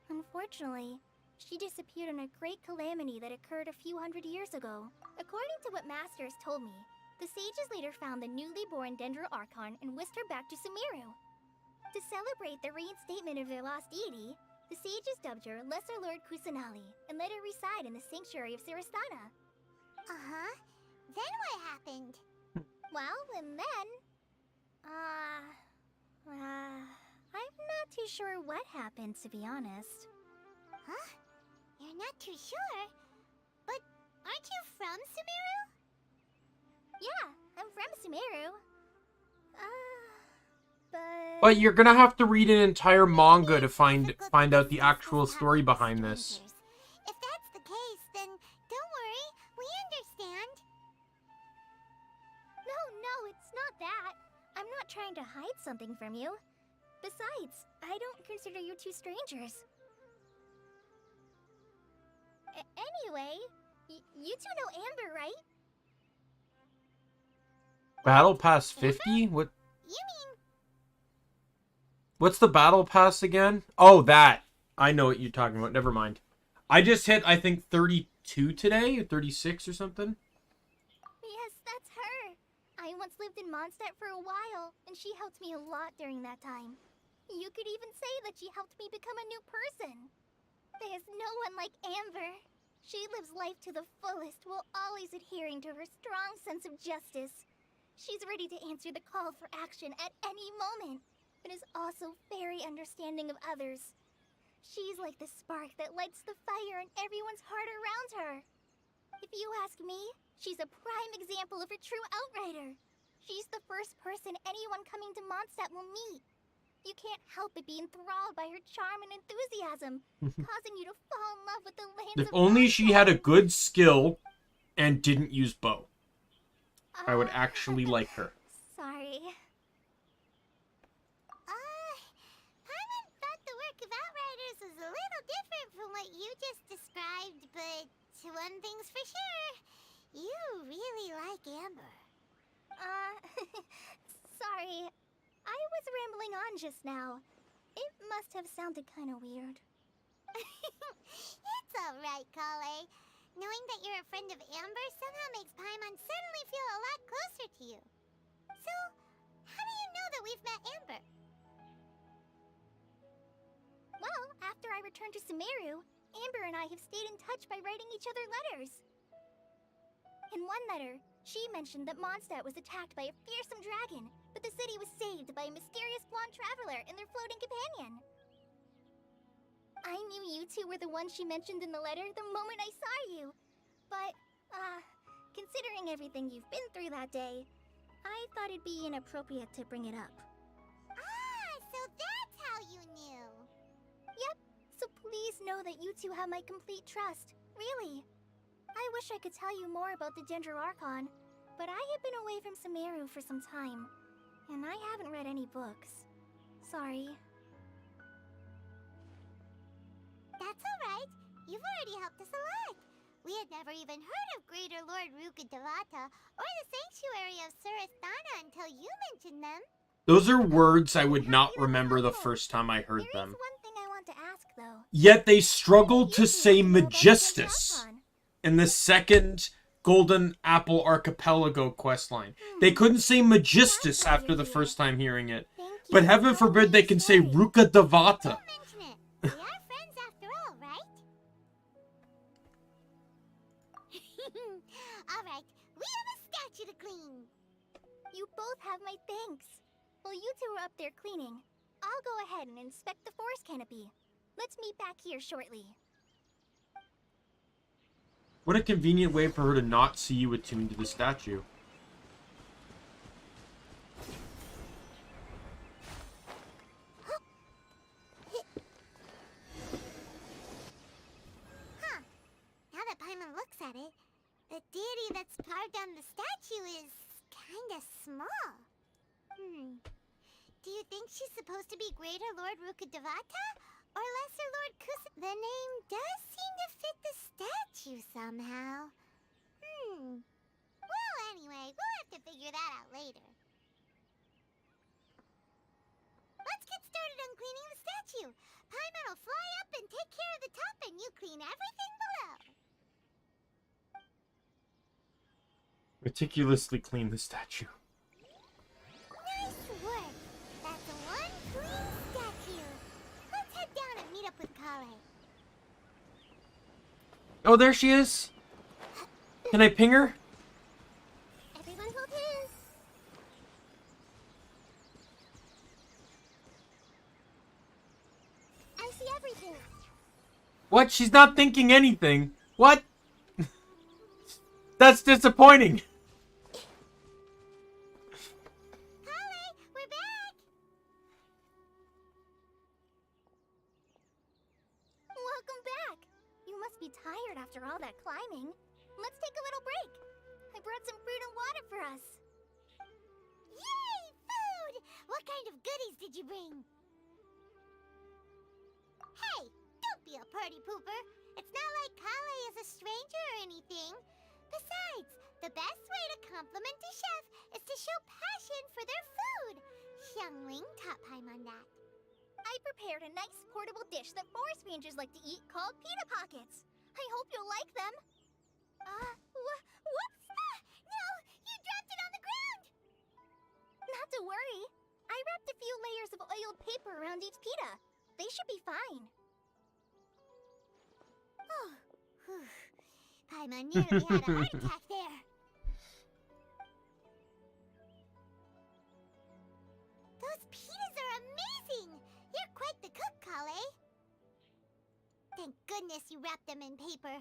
Unfortunately, she disappeared in a great calamity that occurred a few hundred years ago. According to what Master has told me, the sages later found the newly born Dendro Archon and whisked her back to Sumeru. To celebrate the reinstatement of their lost deity, the sages dubbed her Lesser Lord Kusanali and let her reside in the sanctuary of Sarasthana. Uh-huh. Then what happened? Well, and then... I'm not too sure what happened, to be honest. Huh? You're not too sure? But aren't you from Sumeru? Yeah, I'm from Sumeru. But... But you're gonna have to read an entire manga to find out the actual story behind this. If that's the case, then don't worry, we understand. No, it's not that. I'm not trying to hide something from you. Besides, I don't consider you two strangers. Anyway, you two know Amber, right? Battle Pass 50? What? You mean... What's the Battle Pass again? Oh, that. I know what you're talking about. Never mind. I just hit, I think, 32 today, or 36 or something. Yes, that's her. I once lived in Mondstadt for a while, and she helped me a lot during that time. You could even say that she helped me become a new person. There's no one like Amber. She lives life to the fullest while always adhering to her strong sense of justice. She's ready to answer the call for action at any moment, but is also very understanding of others. She's like the spark that lights the fire in everyone's heart around her. If you ask me, she's a prime example of a true outrider. She's the first person anyone coming to Mondstadt will meet. You can't help but be enthralled by her charm and enthusiasm, causing you to fall in love with the lands If only she had a good skill and didn't use bow, I would actually like her. Sorry. Paimon thought the work of Outriders was a little different from what you just described, but one thing's for sure, you really like Amber. Sorry. I was rambling on just now. It must have sounded kind of weird. It's alright, Kale. Knowing that you're a friend of Amber somehow makes Paimon suddenly feel a lot closer to you. So, how do you know that we've met Amber? Well, after I returned to Sumeru, Amber and I have stayed in touch by writing each other letters. In one letter, she mentioned that Mondstadt was attacked by a fearsome dragon, but the city was saved by a mysterious blonde traveler and their floating companion. I knew you two were the ones she mentioned in the letter the moment I saw you. But, considering everything you've been through that day, I thought it'd be inappropriate to bring it up. Ah, so that's how you knew. Yep, so please know that you two have my complete trust, really. I wish I could tell you more about the Dendro Archon, but I have been away from Sumeru for some time, and I haven't read any books. Sorry. That's alright. You've already helped us a lot. We had never even heard of Greater Lord Rukkhadevata or the Sanctuary of Surasthana until you mentioned them. Those are words I would not remember the first time I heard them. There is one thing I want to ask, though. Yet they struggled to say Magistus in the second Golden Apple Archipelago questline. They couldn't say Magistus after the first time hearing it. But heaven forbid they can say Rukkhadevata. Don't mention it. We are friends after all, right? Alright, we have a statue to clean. You both have my thanks. While you two are up there cleaning, I'll go ahead and inspect the forest canopy. Let's meet back here shortly. What a convenient way for her to not see you attuned to the statue. Huh. Now that Paimon looks at it, the deity that's carved on the statue is kinda small. Do you think she's supposed to be Greater Lord Rukkhadevata? Or Lesser Lord The name does seem to fit the statue somehow. Well, anyway, we'll have to figure that out later. Let's get started on cleaning the statue. Paimon will fly up and take care of the top, and you clean everything below. Meticulously clean the statue. Nice work. That's one clean statue. Let's head down and meet up with Kale. Oh, there she is. Can I ping her? Everyone hold hands. I see everything. What? She's not thinking anything. What? That's disappointing. must be tired after all that climbing. Let's take a little break. I brought some fruit and water for us. Yay! Food! What kind of goodies did you bring? Hey! Don't be a party pooper. It's not like Kale is a stranger or anything. Besides, the best way to compliment a chef is to show passion for their food. Xiangling taught Paimon that. I prepared a nice portable dish that forest rangers like to eat called pita pockets. I hope you'll like them. Whoops! No! You dropped it on the ground! Not to worry. I wrapped a few layers of oiled paper around each pita. They should be fine. Oh, whew. Paimon nearly had a heart attack there. Those pitas are amazing! You're quite the cook, Kale. Thank goodness you wrapped them in paper.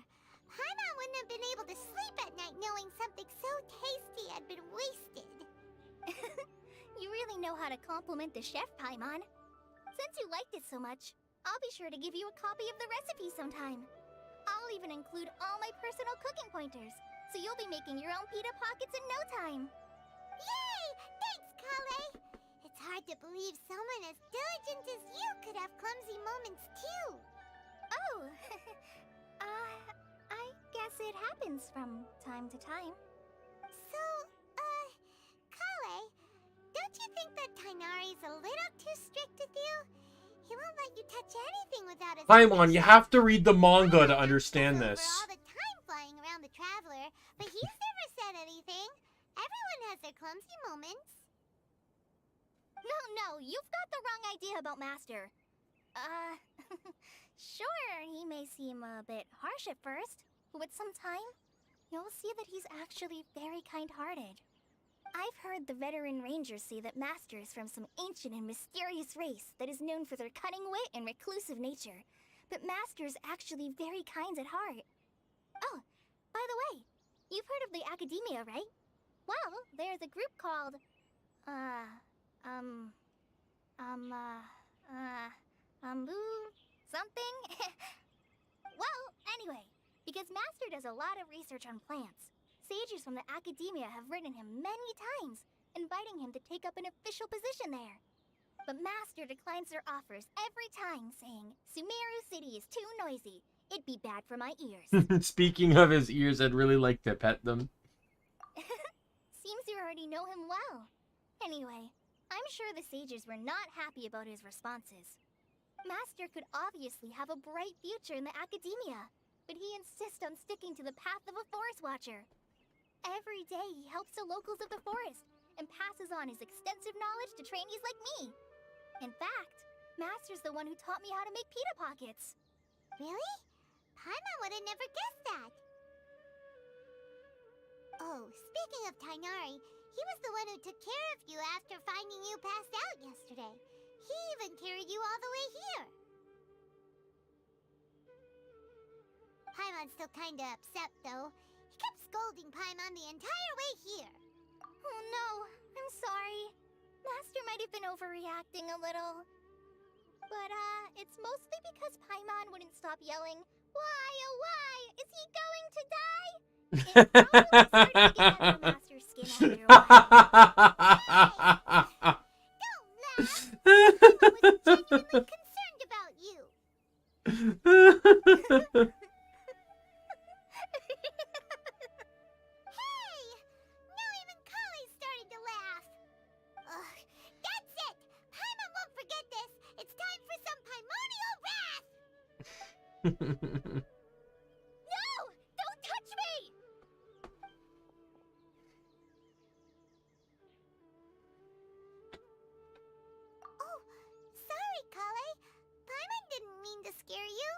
Paimon wouldn't have been able to sleep at night knowing something so tasty had been wasted. You really know how to compliment the chef, Paimon. Since you liked it so much, I'll be sure to give you a copy of the recipe sometime. I'll even include all my personal cooking pointers, so you'll be making your own pita pockets in no time. Yay! Thanks, Kale! It's hard to believe someone as diligent as you could have clumsy moments too. Oh, I guess it happens from time to time. So, Kale, don't you think that Tainari's a little too strict with you? He won't let you touch anything without his Paimon, you permission. have to read the manga to understand Over this. all the time flying around the Traveler, but he's never said anything. Everyone has their clumsy moments. No, you've got the wrong idea about Master. Sure, he may seem a bit harsh at first, but with some time, you'll see that he's actually very kind-hearted. I've heard the veteran rangers say that Master is from some ancient and mysterious race that is known for their cunning wit and reclusive nature, but Master is actually very kind at heart. Oh, by the way, you've heard of the Academia, right? Well, there's a group called, something? Well, anyway, because Master does a lot of research on plants, sages from the Academia have written him many times, inviting him to take up an official position there. But Master declines their offers every time, saying, Sumeru City is too noisy. It'd be bad for my ears. Speaking of his ears, I'd really like to pet them. Seems you already know him well. Anyway, I'm sure the sages were not happy about his responses. Master could obviously have a bright future in the Academia, but he insists on sticking to the path of a forest watcher. Every day he helps the locals of the forest and passes on his extensive knowledge to trainees like me. In fact, Master's the one who taught me how to make pita pockets. Really? Paimon would have never guessed that. Oh, speaking of Tainari, he was the one who took care of you after finding you passed out yesterday. He even carried you all the way here. Paimon's still kinda upset, though. He kept scolding Paimon the entire way here. Oh no, I'm sorry. Master might have been overreacting a little. But, it's mostly because Paimon wouldn't stop yelling, Why, oh why, is he going to die? It probably started to get under Master's skin after a while. Don't laugh! Paimon was genuinely concerned about you. Hey! Now even Kale's starting to laugh. Ugh, that's it! Paimon won't forget this! It's time for some Paimonial wrath! No! Don't touch me! Oh, sorry, Kale. Paimon didn't mean to scare you.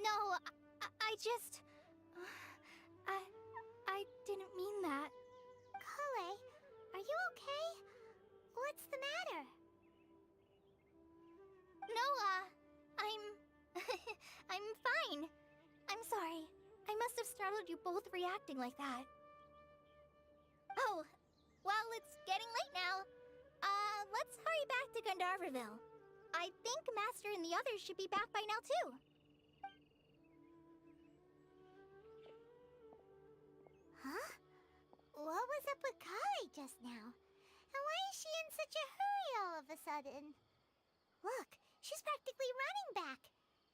No, I just... I didn't mean that. Kale, are you okay? What's the matter? No, I'm fine. I'm sorry. I must have startled you both reacting like that. Oh, well, it's getting late now. Let's hurry back to Gandharvaville. I think Master and the others should be back by now too. Huh? What was up with Kali just now? And why is she in such a hurry all of a sudden? Look, she's practically running back.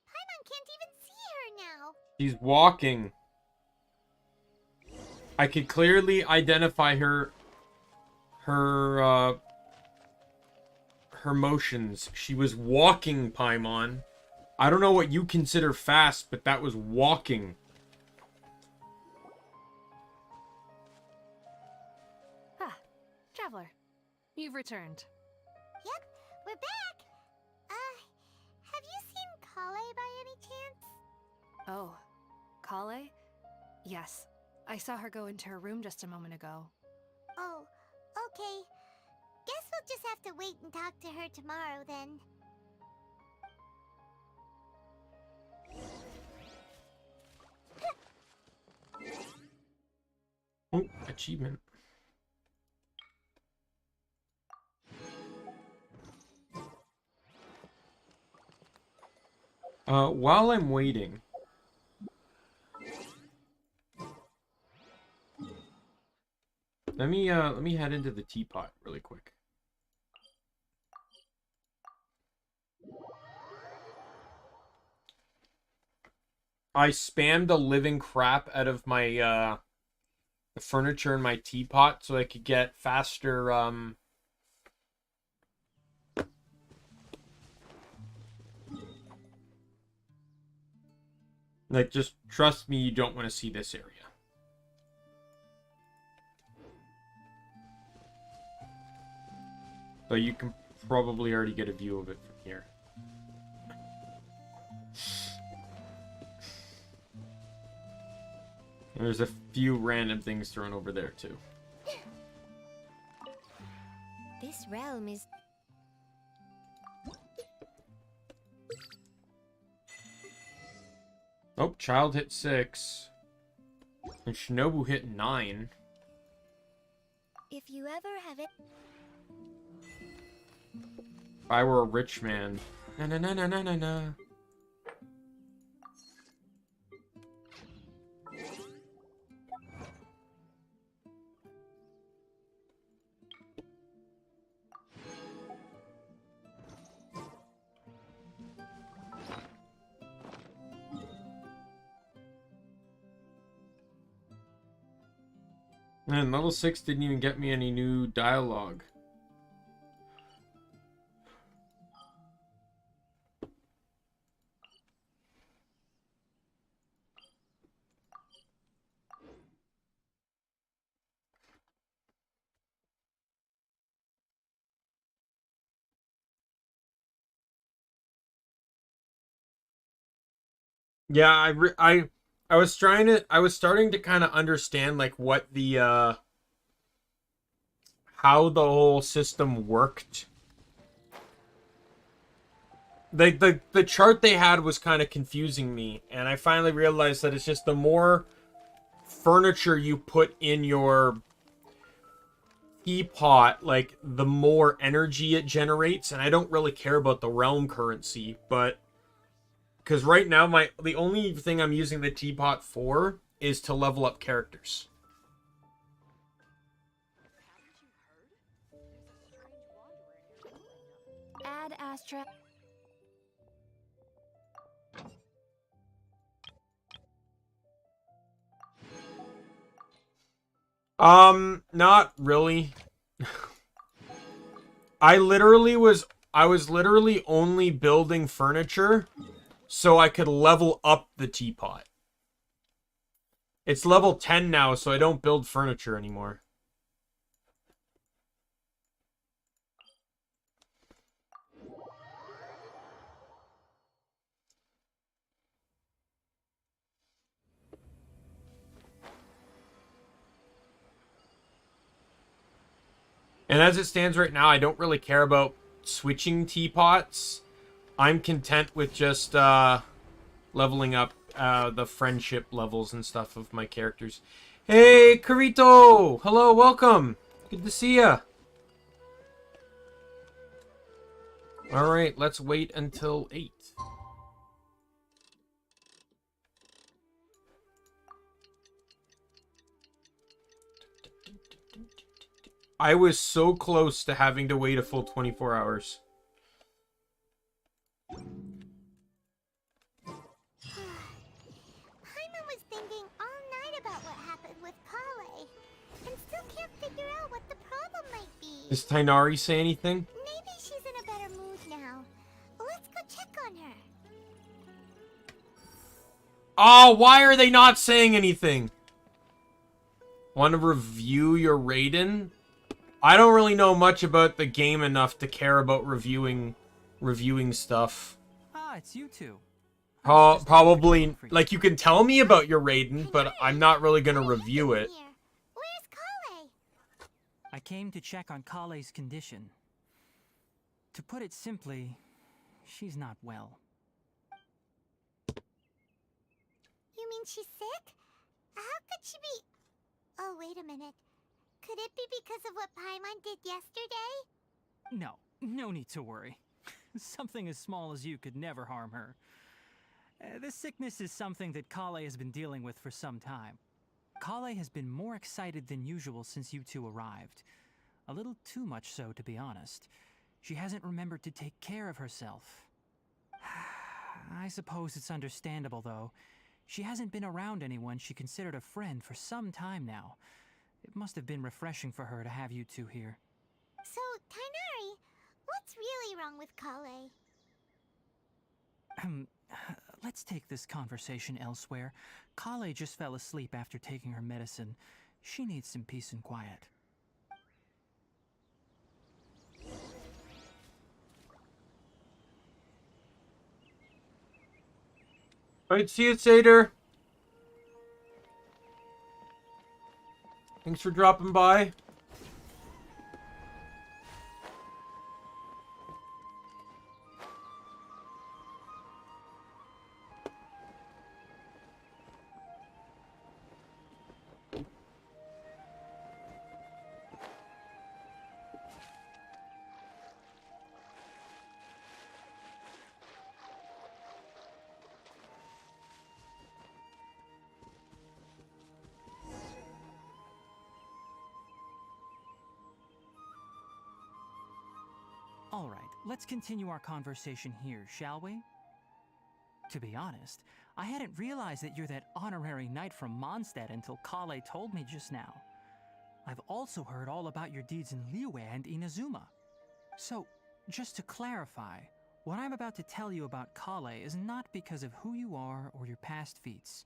Paimon can't even see her now. She's walking. I could clearly identify her motions. She was walking, Paimon. I don't know what you consider fast, but that was walking. Ah, Traveler. You've returned. Yep, we're back. Have you seen Kale by any chance? Oh, Kale? Yes. I saw her go into her room just a moment ago. Oh, okay. Guess we'll just have to wait and talk to her tomorrow then. Oh, achievement. While I'm waiting, let me head into the teapot really quick. I spammed the living crap out of my the furniture in my teapot so I could get faster like, just trust me, you don't want to see this area. So you can probably already get a view of it from here. There's a few random things thrown over there too. This realm is... Oh, child hit 6. And Shinobu hit 9. If you ever have it... If I were a rich man. Na na na na na na na. Man, level 6 didn't even get me any new dialogue. Yeah, I was starting to kind of understand like what the how the whole system worked. The chart they had was kind of confusing me, and I finally realized that it's just the more furniture you put in your teapot, like the more energy it generates, and I don't really care about the realm currency, but because right now the only thing I'm using the teapot for is to level up characters. Add Astra. Not really. I was literally only building furniture so I could level up the teapot. It's level 10 now, so I don't build furniture anymore. And as it stands right now, I don't really care about switching teapots. I'm content with just leveling up the friendship levels and stuff of my characters. Hey, Karito! Hello, welcome! Good to see ya! All right, let's wait until 8. I was so close to having to wait a full 24 hours. Paimon was thinking all night about what happened with Kale, and still can't figure out what the problem might be. Does Tainari say anything? Maybe she's in a better mood now. Let's go check on her. Oh, why are they not saying anything? Want to review your Raiden? I don't really know much about the game enough to care about reviewing stuff. Ah, it's you two. Probably, like, you can tell me about your Raiden, but I'm not really gonna review it. Here. Where's Kale? I came to check on Kale's condition. To put it simply, she's not well. You mean she's sick? How could she be... Oh, wait a minute. Could it be because of what Paimon did yesterday? No need to worry. Something as small as you could never harm her. This sickness is something that Kale has been dealing with for some time. Kale has been more excited than usual since you two arrived. A little too much so, to be honest. She hasn't remembered to take care of herself. I suppose it's understandable, though. She hasn't been around anyone she considered a friend for some time now. It must have been refreshing for her to have you two here. So, Tainari, what's really wrong with Kale? Let's take this conversation elsewhere. Kale just fell asleep after taking her medicine. She needs some peace and quiet. Alright, see you, Seder. Thanks for dropping by. All right, let's continue our conversation here, shall we? To be honest, I hadn't realized that you're that honorary knight from Mondstadt until Kale told me just now. I've also heard all about your deeds in Liyue and Inazuma. So, just to clarify, what I'm about to tell you about Kale is not because of who you are or your past feats.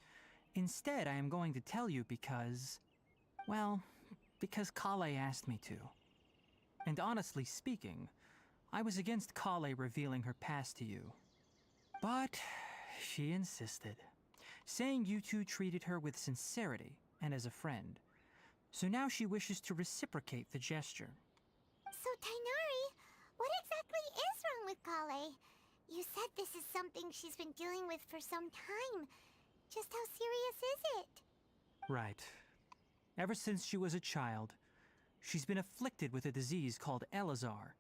Instead, I am going to tell you because... well, because Kale asked me to. And honestly speaking, I was against Kale revealing her past to you. But she insisted, saying you two treated her with sincerity and as a friend. So now she wishes to reciprocate the gesture. So, Tainari, what exactly is wrong with Kale? You said this is something she's been dealing with for some time. Just how serious is it? Right. Ever since she was a child, she's been afflicted with a disease called Elazar.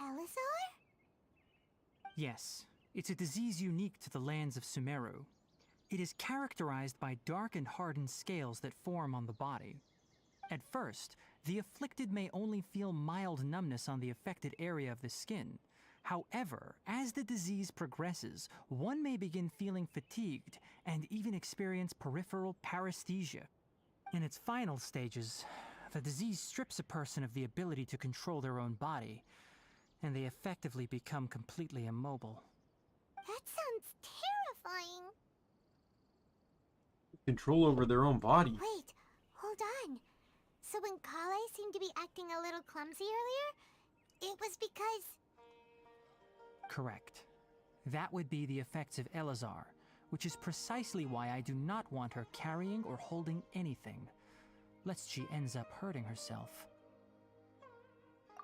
Elazar? Yes, it's a disease unique to the lands of Sumeru. It is characterized by dark and hardened scales that form on the body. At first, the afflicted may only feel mild numbness on the affected area of the skin. However, as the disease progresses, one may begin feeling fatigued and even experience peripheral paresthesia. In its final stages, the disease strips a person of the ability to control their own body, and they effectively become completely immobile. That sounds terrifying. Control over their own body. Wait, hold on. So when Kale seemed to be acting a little clumsy earlier, it was because... Correct. That would be the effects of Elazar, which is precisely why I do not want her carrying or holding anything, lest she ends up hurting herself.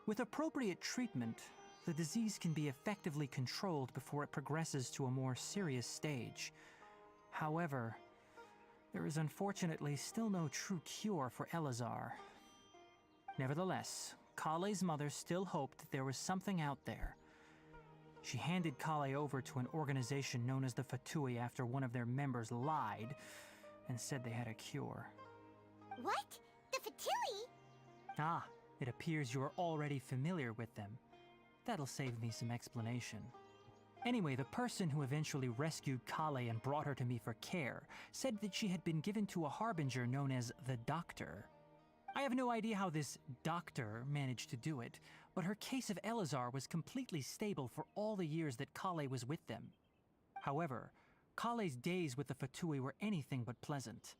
With appropriate treatment, the disease can be effectively controlled before it progresses to a more serious stage. However, there is unfortunately still no true cure for Elazar. Nevertheless, Kale's mother still hoped that there was something out there. She handed Kale over to an organization known as the Fatui after one of their members lied and said they had a cure. What? The Fatui? Ah, it appears you're already familiar with them. That'll save me some explanation. Anyway, the person who eventually rescued Kale and brought her to me for care said that she had been given to a harbinger known as the Doctor. I have no idea how this doctor managed to do it, but her case of Elazar was completely stable for all the years that Kale was with them. However, Kale's days with the Fatui were anything but pleasant.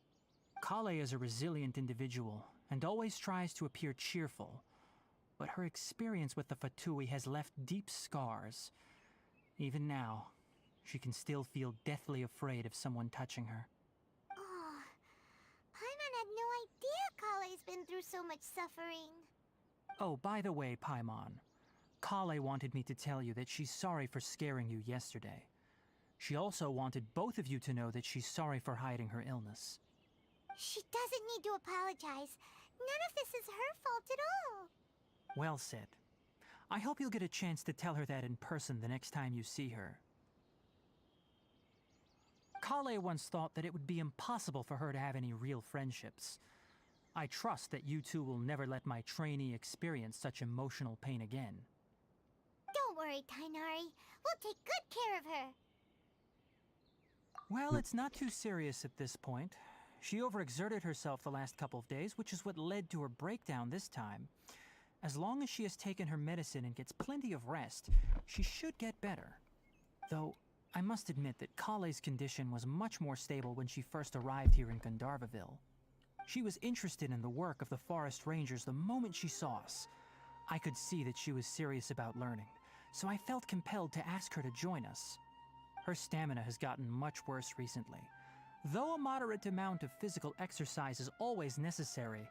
Kale is a resilient individual and always tries to appear cheerful, but her experience with the Fatui has left deep scars. Even now, she can still feel deathly afraid of someone touching her. Oh, Paimon had no idea Kale's been through so much suffering. Oh, by the way, Paimon, Kale wanted me to tell you that she's sorry for scaring you yesterday. She also wanted both of you to know that she's sorry for hiding her illness. She doesn't need to apologize. None of this is her fault at all. Well said. I hope you'll get a chance to tell her that in person the next time you see her. Kale once thought that it would be impossible for her to have any real friendships. I trust that you two will never let my trainee experience such emotional pain again. Don't worry, Tainari. We'll take good care of her. Well, it's not too serious at this point. She overexerted herself the last couple of days, which is what led to her breakdown this time. As long as she has taken her medicine and gets plenty of rest, she should get better. Though, I must admit that Kale's condition was much more stable when she first arrived here in Gandharvaville. She was interested in the work of the forest rangers the moment she saw us. I could see that she was serious about learning, so I felt compelled to ask her to join us. Her stamina has gotten much worse recently. Though a moderate amount of physical exercise is always necessary,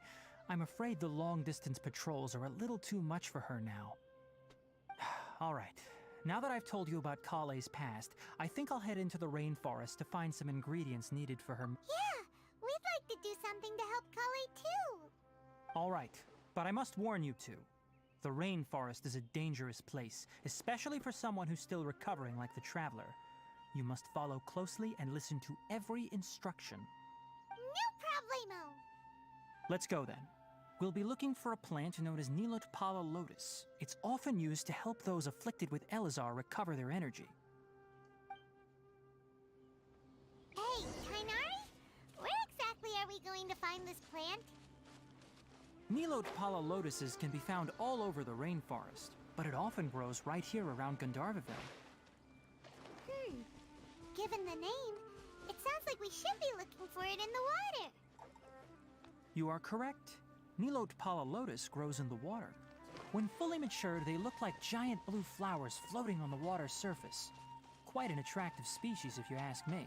I'm afraid the long-distance patrols are a little too much for her now. All right, now that I've told you about Kale's past, I think I'll head into the rainforest to find some ingredients needed for her. Yeah, we'd like to do something to help Kale too. All right, but I must warn you two. The rainforest is a dangerous place, especially for someone who's still recovering like the Traveler. You must follow closely and listen to every instruction. No problemo. Let's go then. We'll be looking for a plant known as Nilotpala lotus. It's often used to help those afflicted with Elazar recover their energy. Hey, Tainari? Where exactly are we going to find this plant? Nilotpala lotuses can be found all over the rainforest, but it often grows right here around Gandharvaville. Given the name, it sounds like we should be looking for it in the water. You are correct. Nilotpala lotus grows in the water. When fully matured, they look like giant blue flowers floating on the water's surface. Quite an attractive species if you ask me.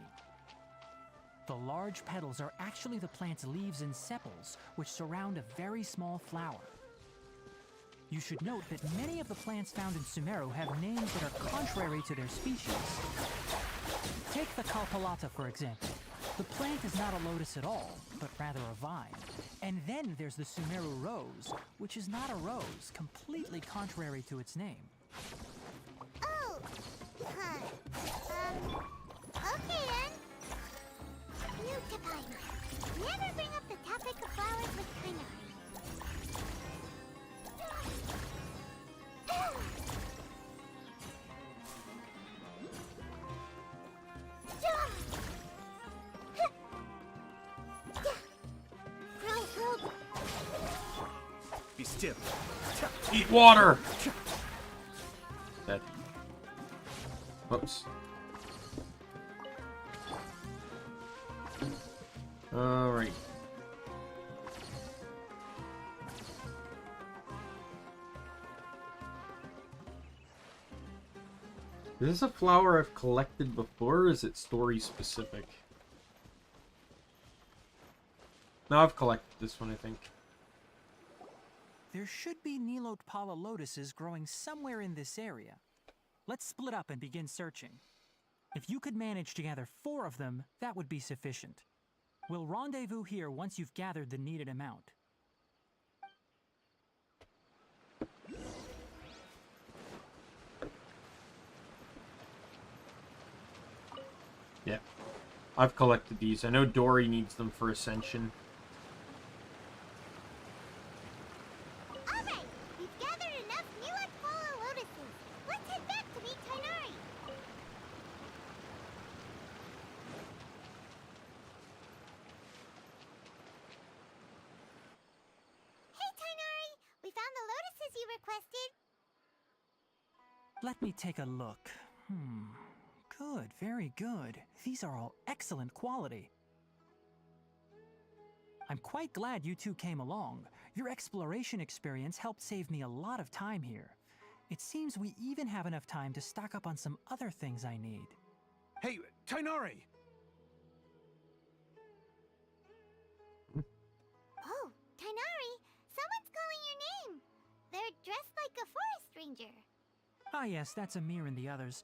The large petals are actually the plant's leaves and sepals, which surround a very small flower. You should note that many of the plants found in Sumeru have names that are contrary to their species. Take the Kalpalata, for example. The plant is not a lotus at all, but rather a vine. And then there's the Sumeru rose, which is not a rose, completely contrary to its name. Oh, okay then. New to Paimon. Never bring up the topic of flowers with Tainari. Be still. Eat water! That. Whoops. Alright. Is this a flower I've collected before, or is it story specific? No, I've collected this one, I think. There should be Nilotpala lotuses growing somewhere in this area. Let's split up and begin searching. If you could manage to gather 4 of them, that would be sufficient. We'll rendezvous here once you've gathered the needed amount. Yeah. I've collected these. I know Dory needs them for Ascension. Alright, we've gathered enough Mulatfala lotuses. Let's head back to meet Tainari. Hey Tainari, we found the lotuses you requested. Let me take a look. Good, very good. These are all excellent quality. I'm quite glad you two came along. Your exploration experience helped save me a lot of time here. It seems we even have enough time to stock up on some other things I need. Hey, Tainari! Oh, Tainari, someone's calling your name. They're dressed like a forest ranger. Ah yes, that's Amir and the others.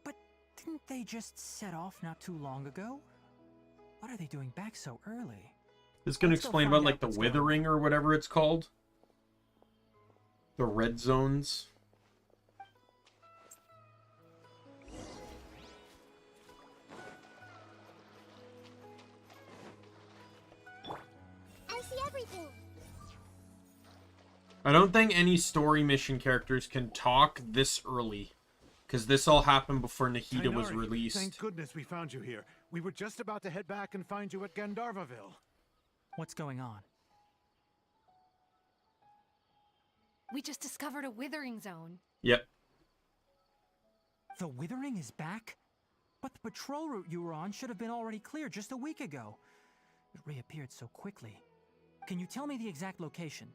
But didn't they just set off not too long ago? What are they doing back so early? This is going to Let's go explain find about, like, out the what's going withering or whatever it's called. The red zones. I see everything. I don't think any story mission characters can talk this early. Because this all happened before Nahida was Tainari, released. Thank goodness we found you here. We were just about to head back and find you at Gandharvaville. What's going on? We just discovered a withering zone. Yep. The withering is back? But the patrol route you were on should have been already clear just a week ago. It reappeared so quickly. Can you tell me the exact location?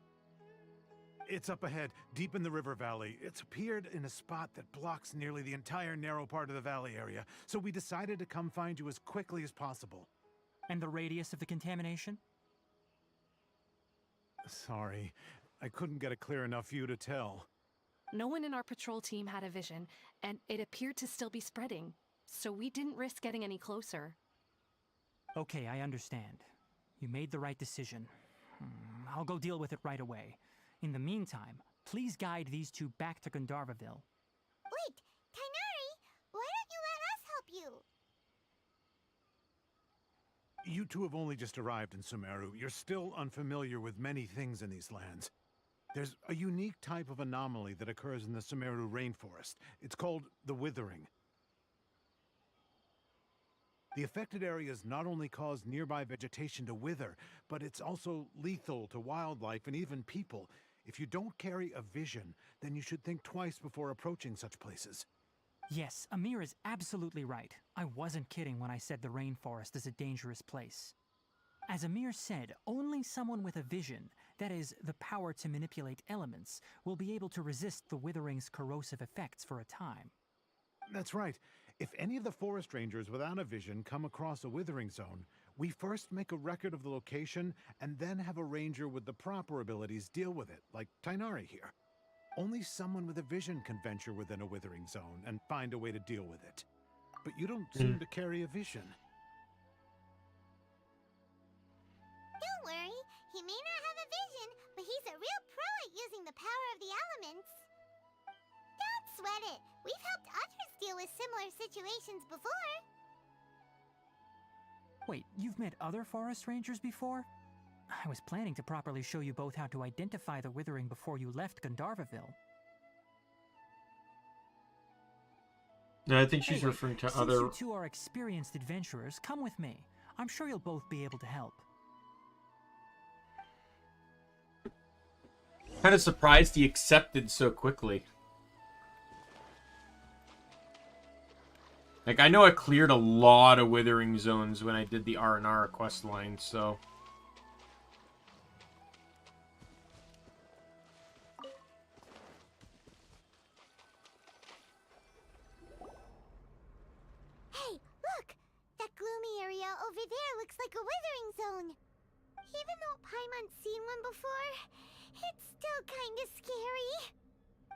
It's up ahead, deep in the river valley. It's appeared in a spot that blocks nearly the entire narrow part of the valley area, so we decided to come find you as quickly as possible. And the radius of the contamination? Sorry, I couldn't get a clear enough view to tell. No one in our patrol team had a vision, and it appeared to still be spreading, so we didn't risk getting any closer. Okay, I understand. You made the right decision. I'll go deal with it right away. In the meantime, please guide these two back to Gandharvaville. Wait, Tainari, why don't you let us help you? You two have only just arrived in Sumeru. You're still unfamiliar with many things in these lands. There's a unique type of anomaly that occurs in the Sumeru rainforest. It's called the withering. The affected areas not only cause nearby vegetation to wither, but it's also lethal to wildlife and even people. If you don't carry a vision, then you should think twice before approaching such places. Yes, Amir is absolutely right. I wasn't kidding when I said the rainforest is a dangerous place. As Amir said, only someone with a vision, that is, the power to manipulate elements, will be able to resist the withering's corrosive effects for a time. That's right. If any of the forest rangers without a vision come across a withering zone, we first make a record of the location and then have a ranger with the proper abilities deal with it, like Tainari here. Only someone with a vision can venture within a withering zone and find a way to deal with it. But you don't seem to carry a vision. Don't worry, he may not have a vision, but he's a real pro at using the power of the elements. Don't sweat it. We've helped others deal with similar situations before. Wait, you've met other forest rangers before? I was planning to properly show you both how to identify the withering before you left Gandharvaville. No, I think she's Anyway, referring to since other... you two are experienced adventurers, come with me. I'm sure you'll both be able to help. Kind of surprised he accepted so quickly. Like, I know I cleared a lot of withering zones when I did the R&R quest line, so... Hey, look! That gloomy area over there looks like a withering zone. Even though Paimon's seen one before, it's still kinda scary.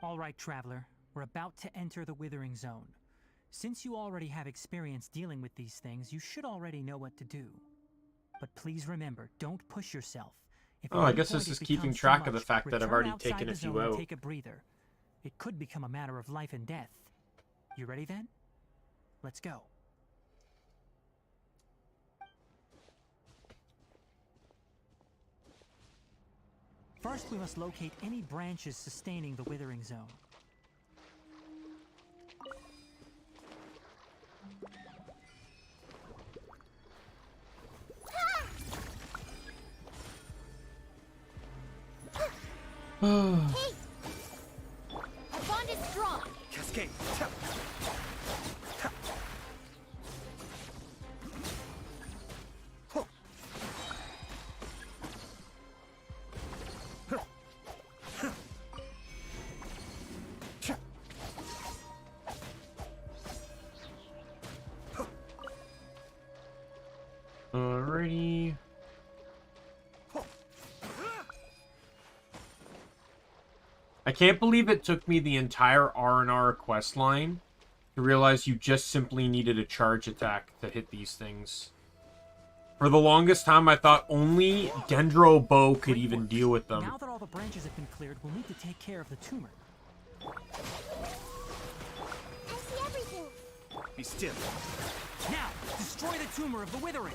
All right, Traveler. We're about to enter the withering zone. Since you already have experience dealing with these things, you should already know what to do. But please remember, don't push yourself. If Oh, at I any guess point this it is keeping becomes too track of the much, fact that I've return already outside taken the a few zone and out. take a breather. It could become a matter of life and death. You ready then? Let's go. First, we must locate any branches sustaining the Withering Zone. Hey! Our bond is strong! Cascade! Alrighty. I can't believe it took me the entire R&R quest line to realize you just simply needed a charge attack to hit these things. For the longest time, I thought only Dendro Bow could even deal with them. Now that all the branches have been cleared, we'll need to take care of the tumor. I see everything! Be still. Now, destroy the tumor of the Withering!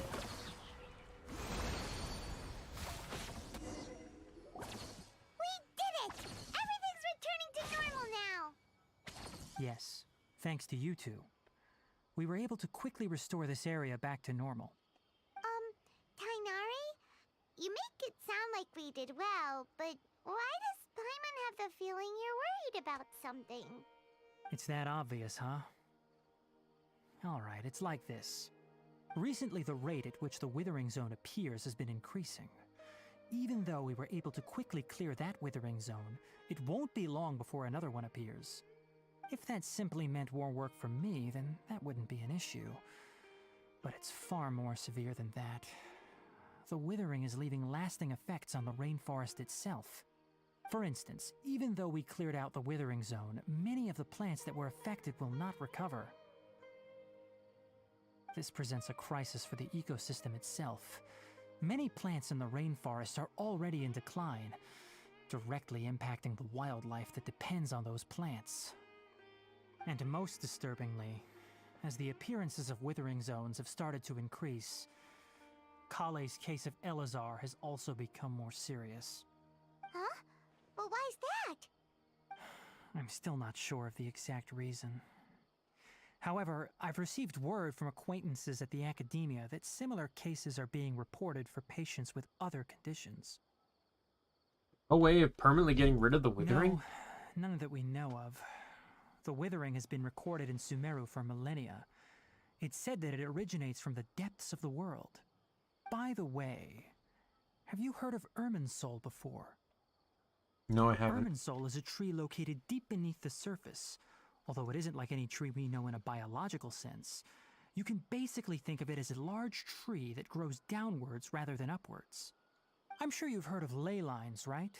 We did it! Everything's returning to normal now! Yes, thanks to you two. We were able to quickly restore this area back to normal. Tainari? You make it sound like we did well, but why does Paimon have the feeling you're worried about something? It's that obvious, huh? Alright, it's like this. Recently, the rate at which the Withering Zone appears has been increasing. Even though we were able to quickly clear that Withering Zone, it won't be long before another one appears. If that simply meant more work for me, then that wouldn't be an issue. But it's far more severe than that. The Withering is leaving lasting effects on the rainforest itself. For instance, even though we cleared out the Withering Zone, many of the plants that were affected will not recover. This presents a crisis for the ecosystem itself. Many plants in the rainforest are already in decline, directly impacting the wildlife that depends on those plants. And most disturbingly, as the appearances of Withering Zones have started to increase, Kale's case of Elazar has also become more serious. Huh? But why's that? I'm still not sure of the exact reason. However, I've received word from acquaintances at the academia that similar cases are being reported for patients with other conditions. A way of permanently getting rid of the Withering? No, none that we know of. The Withering has been recorded in Sumeru for millennia. It's said that it originates from the depths of the world. By the way, have you heard of Irminsul before? No, I haven't. Irminsul is a tree located deep beneath the surface. Although it isn't like any tree we know in a biological sense, you can basically think of it as a large tree that grows downwards rather than upwards. I'm sure you've heard of ley lines, right?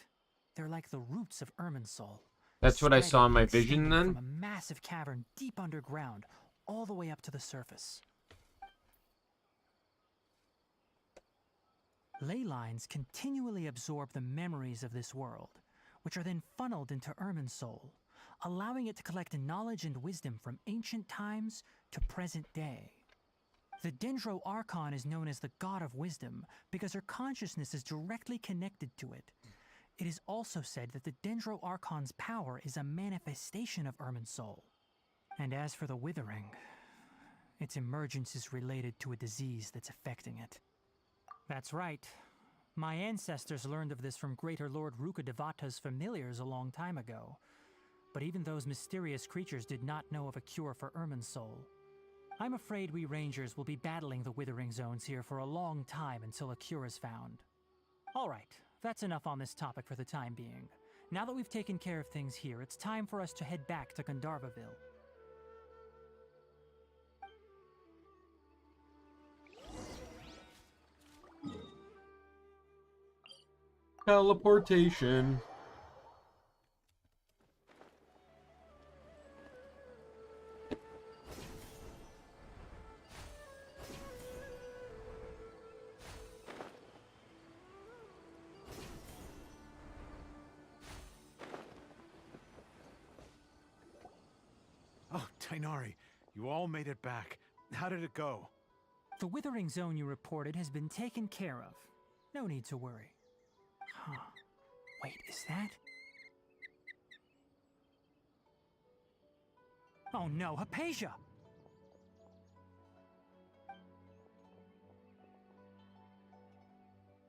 They're like the roots of Irminsul. That's what I saw in my vision extending then? From a massive cavern deep underground, all the way up to the surface. Ley lines continually absorb the memories of this world, which are then funneled into Irminsul, allowing it to collect knowledge and wisdom from ancient times to present day. The Dendro Archon is known as the God of Wisdom because her consciousness is directly connected to it. It is also said that the Dendro Archon's power is a manifestation of Irminsul. And as for the Withering, its emergence is related to a disease that's affecting it. That's right. My ancestors learned of this from Greater Lord Rukkhadevata's familiars a long time ago. But even those mysterious creatures did not know of a cure for Irminsul. I'm afraid we Rangers will be battling the Withering Zones here for a long time until a cure is found. Alright, that's enough on this topic for the time being. Now that we've taken care of things here, it's time for us to head back to Gandharvaville. Teleportation. Oh, Tainari, you all made it back. How did it go? The Withering Zone you reported has been taken care of. No need to worry. Huh. Wait, is that? Oh no, Hypatia!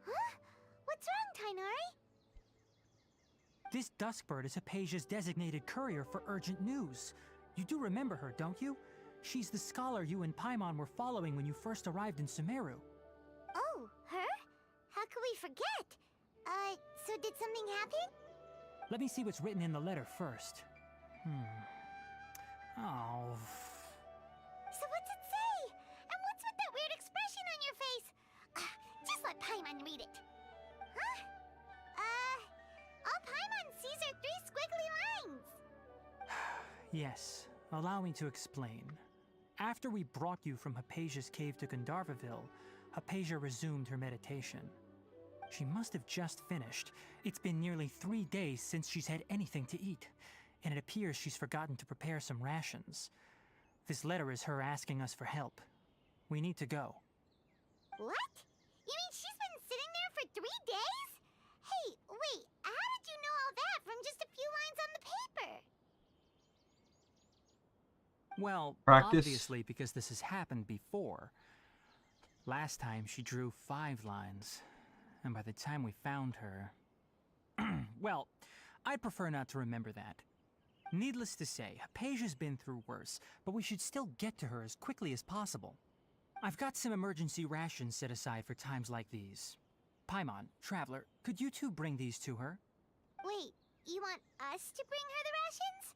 Huh? What's wrong, Tainari? This Duskbird is Hypatia's designated courier for urgent news. You do remember her, don't you? She's the scholar you and Paimon were following when you first arrived in Sumeru. Oh, her? How could we forget? So did something happen? Let me see what's written in the letter first. Oh. So what's it say? And what's with that weird expression on your face? Just let Paimon read it. Huh? All Paimon sees are 3 squiggly lines. Yes, allow me to explain. After we brought you from Hypatia's cave to Gandharvaville, Hypatia resumed her meditation. She must have just finished. It's been nearly 3 days since she's had anything to eat, and it appears she's forgotten to prepare some rations. This letter is her asking us for help. We need to go. What? You mean she's been sitting there for 3 days? Hey, wait, how did you know all that from just a few lines on the paper? Well, Practice. obviously because this has happened before. Last time she drew 5 lines, and by the time we found her... well, I'd prefer not to remember that. Needless to say, Hypatia's been through worse, but we should still get to her as quickly as possible. I've got some emergency rations set aside for times like these. Paimon, Traveler, could you two bring these to her? Wait, you want us to bring her the rations?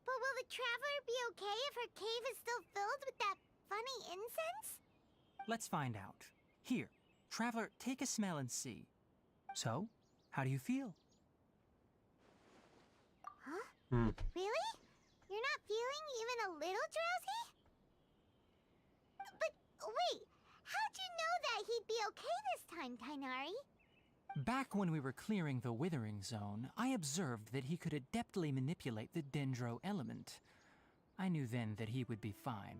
But will the Traveler be okay if her cave is still filled with that funny incense? Let's find out. Here, Traveler, take a smell and see. So, how do you feel? Huh? Really? You're not feeling even a little drowsy? But wait, how'd you know that he'd be okay this time, Tainari? Back when we were clearing the Withering Zone, I observed that he could adeptly manipulate the Dendro element. I knew then that he would be fine.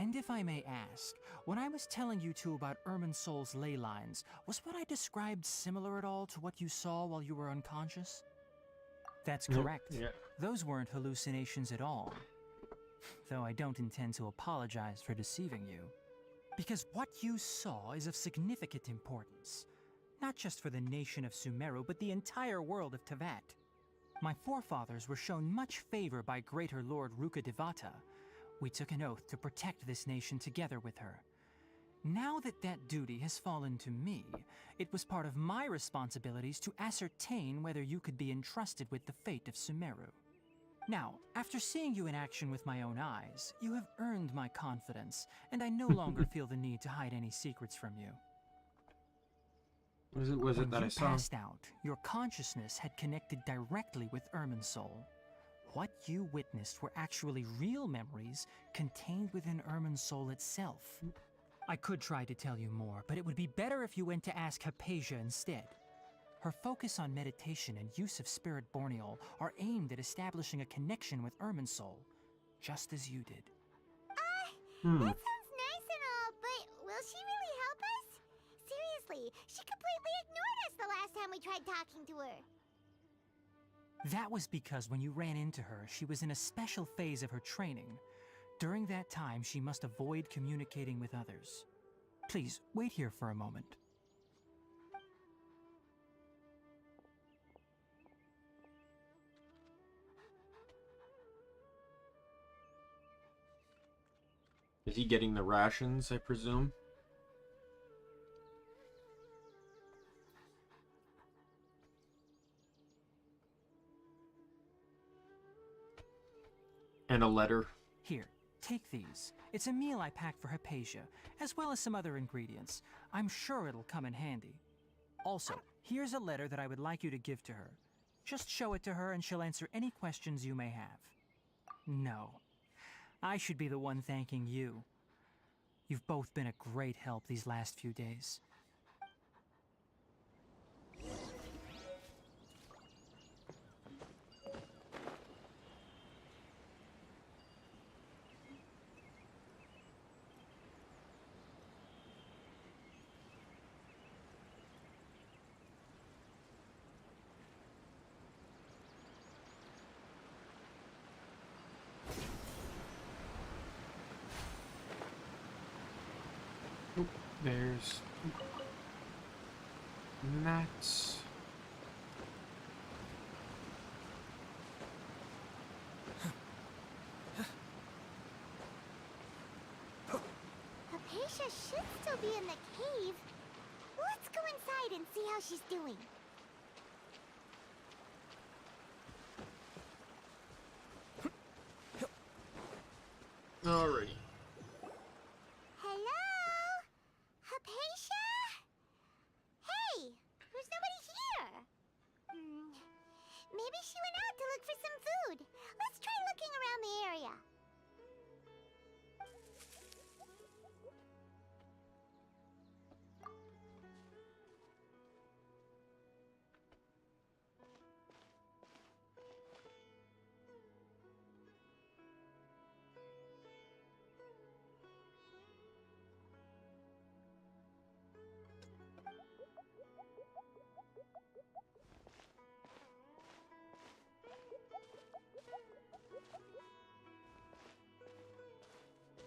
And if I may ask, when I was telling you two about Irminsol's ley lines, was what I described similar at all to what you saw while you were unconscious? That's correct. Yeah. Those weren't hallucinations at all. Though I don't intend to apologize for deceiving you. Because what you saw is of significant importance. Not just for the nation of Sumeru, but the entire world of Tevat. My forefathers were shown much favor by Greater Lord Rukkhadevata. We took an oath to protect this nation together with her. Now that that duty has fallen to me, it was part of my responsibilities to ascertain whether you could be entrusted with the fate of Sumeru. Now, after seeing you in action with my own eyes, you have earned my confidence, and I no longer feel the need to hide any secrets from you. Was it When that you I saw? passed out, your consciousness had connected directly with Irminsul. What you witnessed were actually real memories contained within Irminsul itself. I could try to tell you more, but it would be better if you went to ask Hypatia instead. Her focus on meditation and use of Spirit Borneol are aimed at establishing a connection with Irminsul, just as you did. That sounds nice and all, but will she really help us? Seriously, she completely ignored us the last time we tried talking to her. That was because when you ran into her, she was in a special phase of her training. During that time, she must avoid communicating with others. Please, wait here for a moment. Is he getting the rations, I presume? And a letter. Here, take these. It's a meal I packed for Hypatia, as well as some other ingredients. I'm sure it'll come in handy. Also, here's a letter that I would like you to give to her. Just show it to her and she'll answer any questions you may have. No. I should be the one thanking you. You've both been a great help these last few days. There's Matt. Hypatia should still be in the cave. Let's go inside and see how she's doing. Alrighty. Hello? Hypatia? Hey, there's nobody here. Maybe she went out to look for some food. Let's try looking around the area.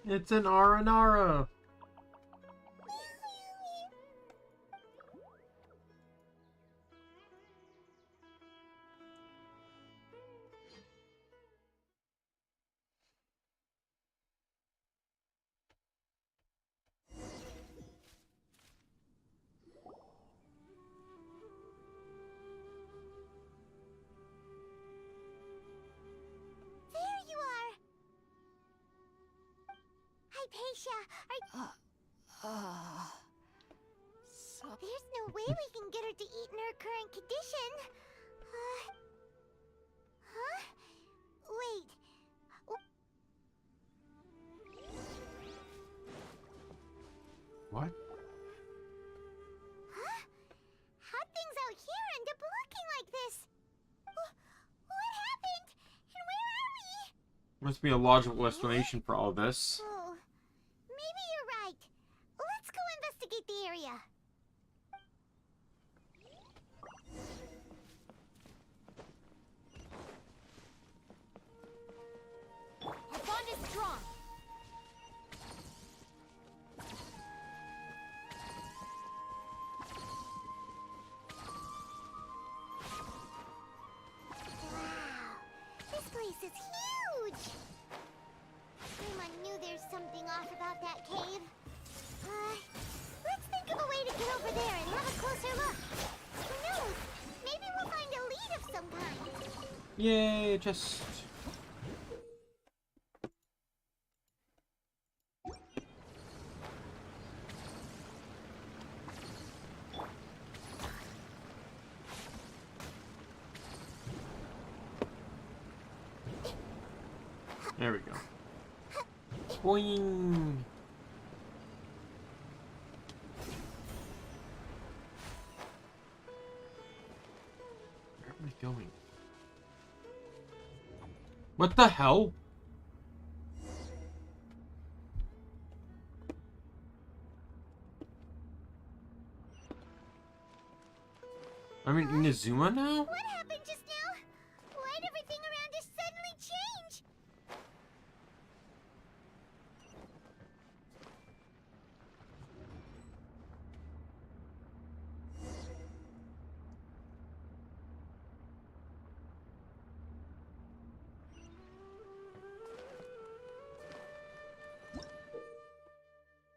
It's an Aranara. There you are. Hypatia, there's no way we can get her to eat in her current condition. Huh? Wait. What? Huh? How'd things out here end up looking like this? What happened? And where are we? Must be a logical explanation for all this. Oh, maybe you're right. Let's go investigate the area. Our bond is strong. Wow, this place is huge. Paimon knew there's something off about that cave. Let's think of a way to get over there and have a closer look. Who knows? Maybe we'll find a lead of some kind. Yay, just... There we go. Boing! Where am I going? What the hell? I'm in Inazuma now? What happened just now? Why'd everything around us suddenly change?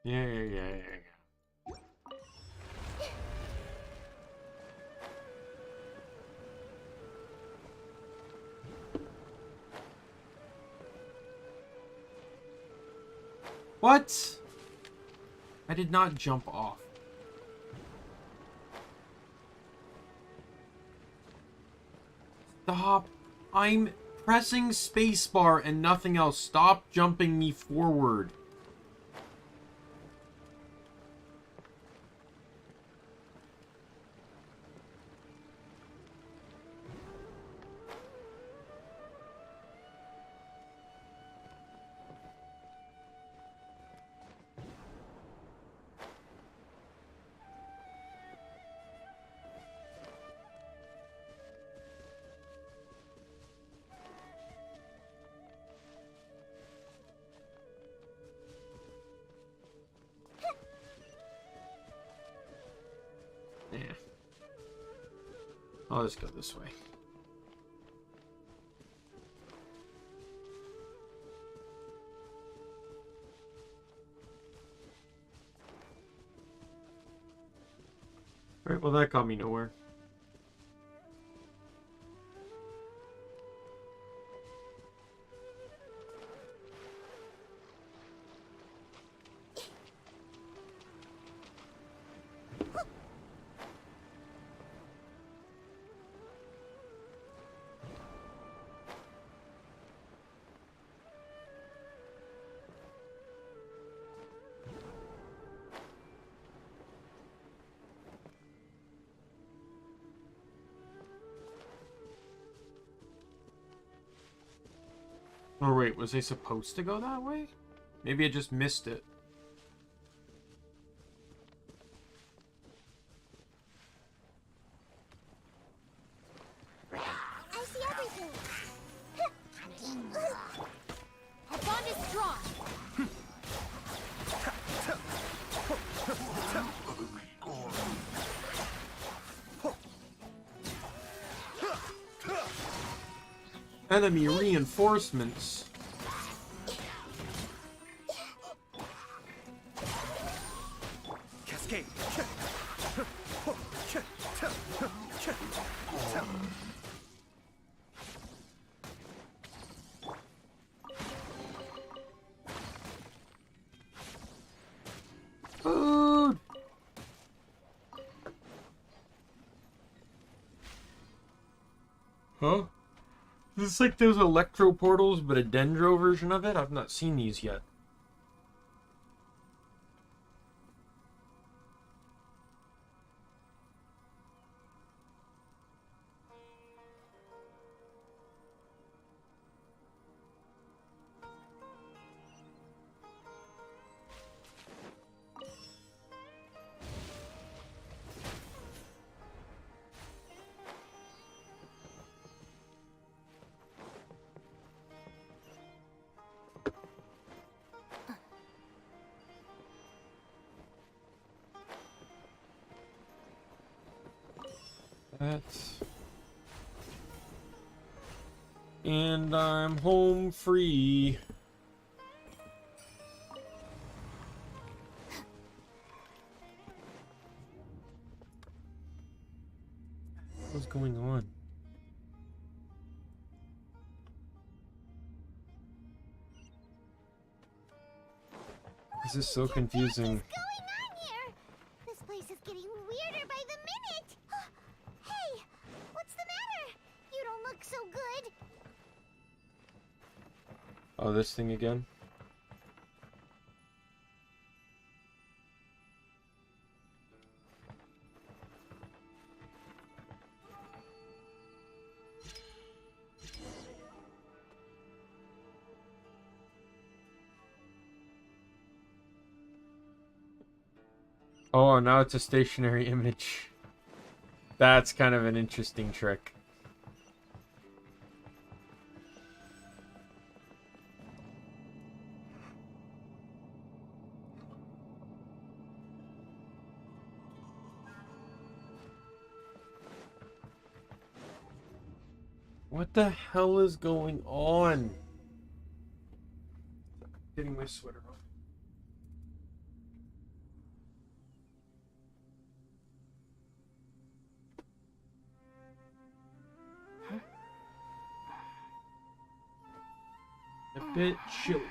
Yeah. What? I did not jump off. Stop. I'm pressing spacebar and nothing else. Stop jumping me forward. I'll just go this way. Alright, well that got me nowhere. Oh wait, was I supposed to go that way? Maybe I just missed it. I see everything. Our bond is strong. Enemy reinforcements. Cascade. Food. Huh? Is this like those electro portals, but a dendro version of it? I've not seen these yet. That's... And I'm home free. What's going on? This is so confusing. What is going on here? This place is getting weirder by the minute. Hey, what's the matter? You don't look so good. Oh, this thing again? Oh, now it's a stationary image. That's kind of an interesting trick. What the hell is going on? Getting my sweater on. A bit chilly.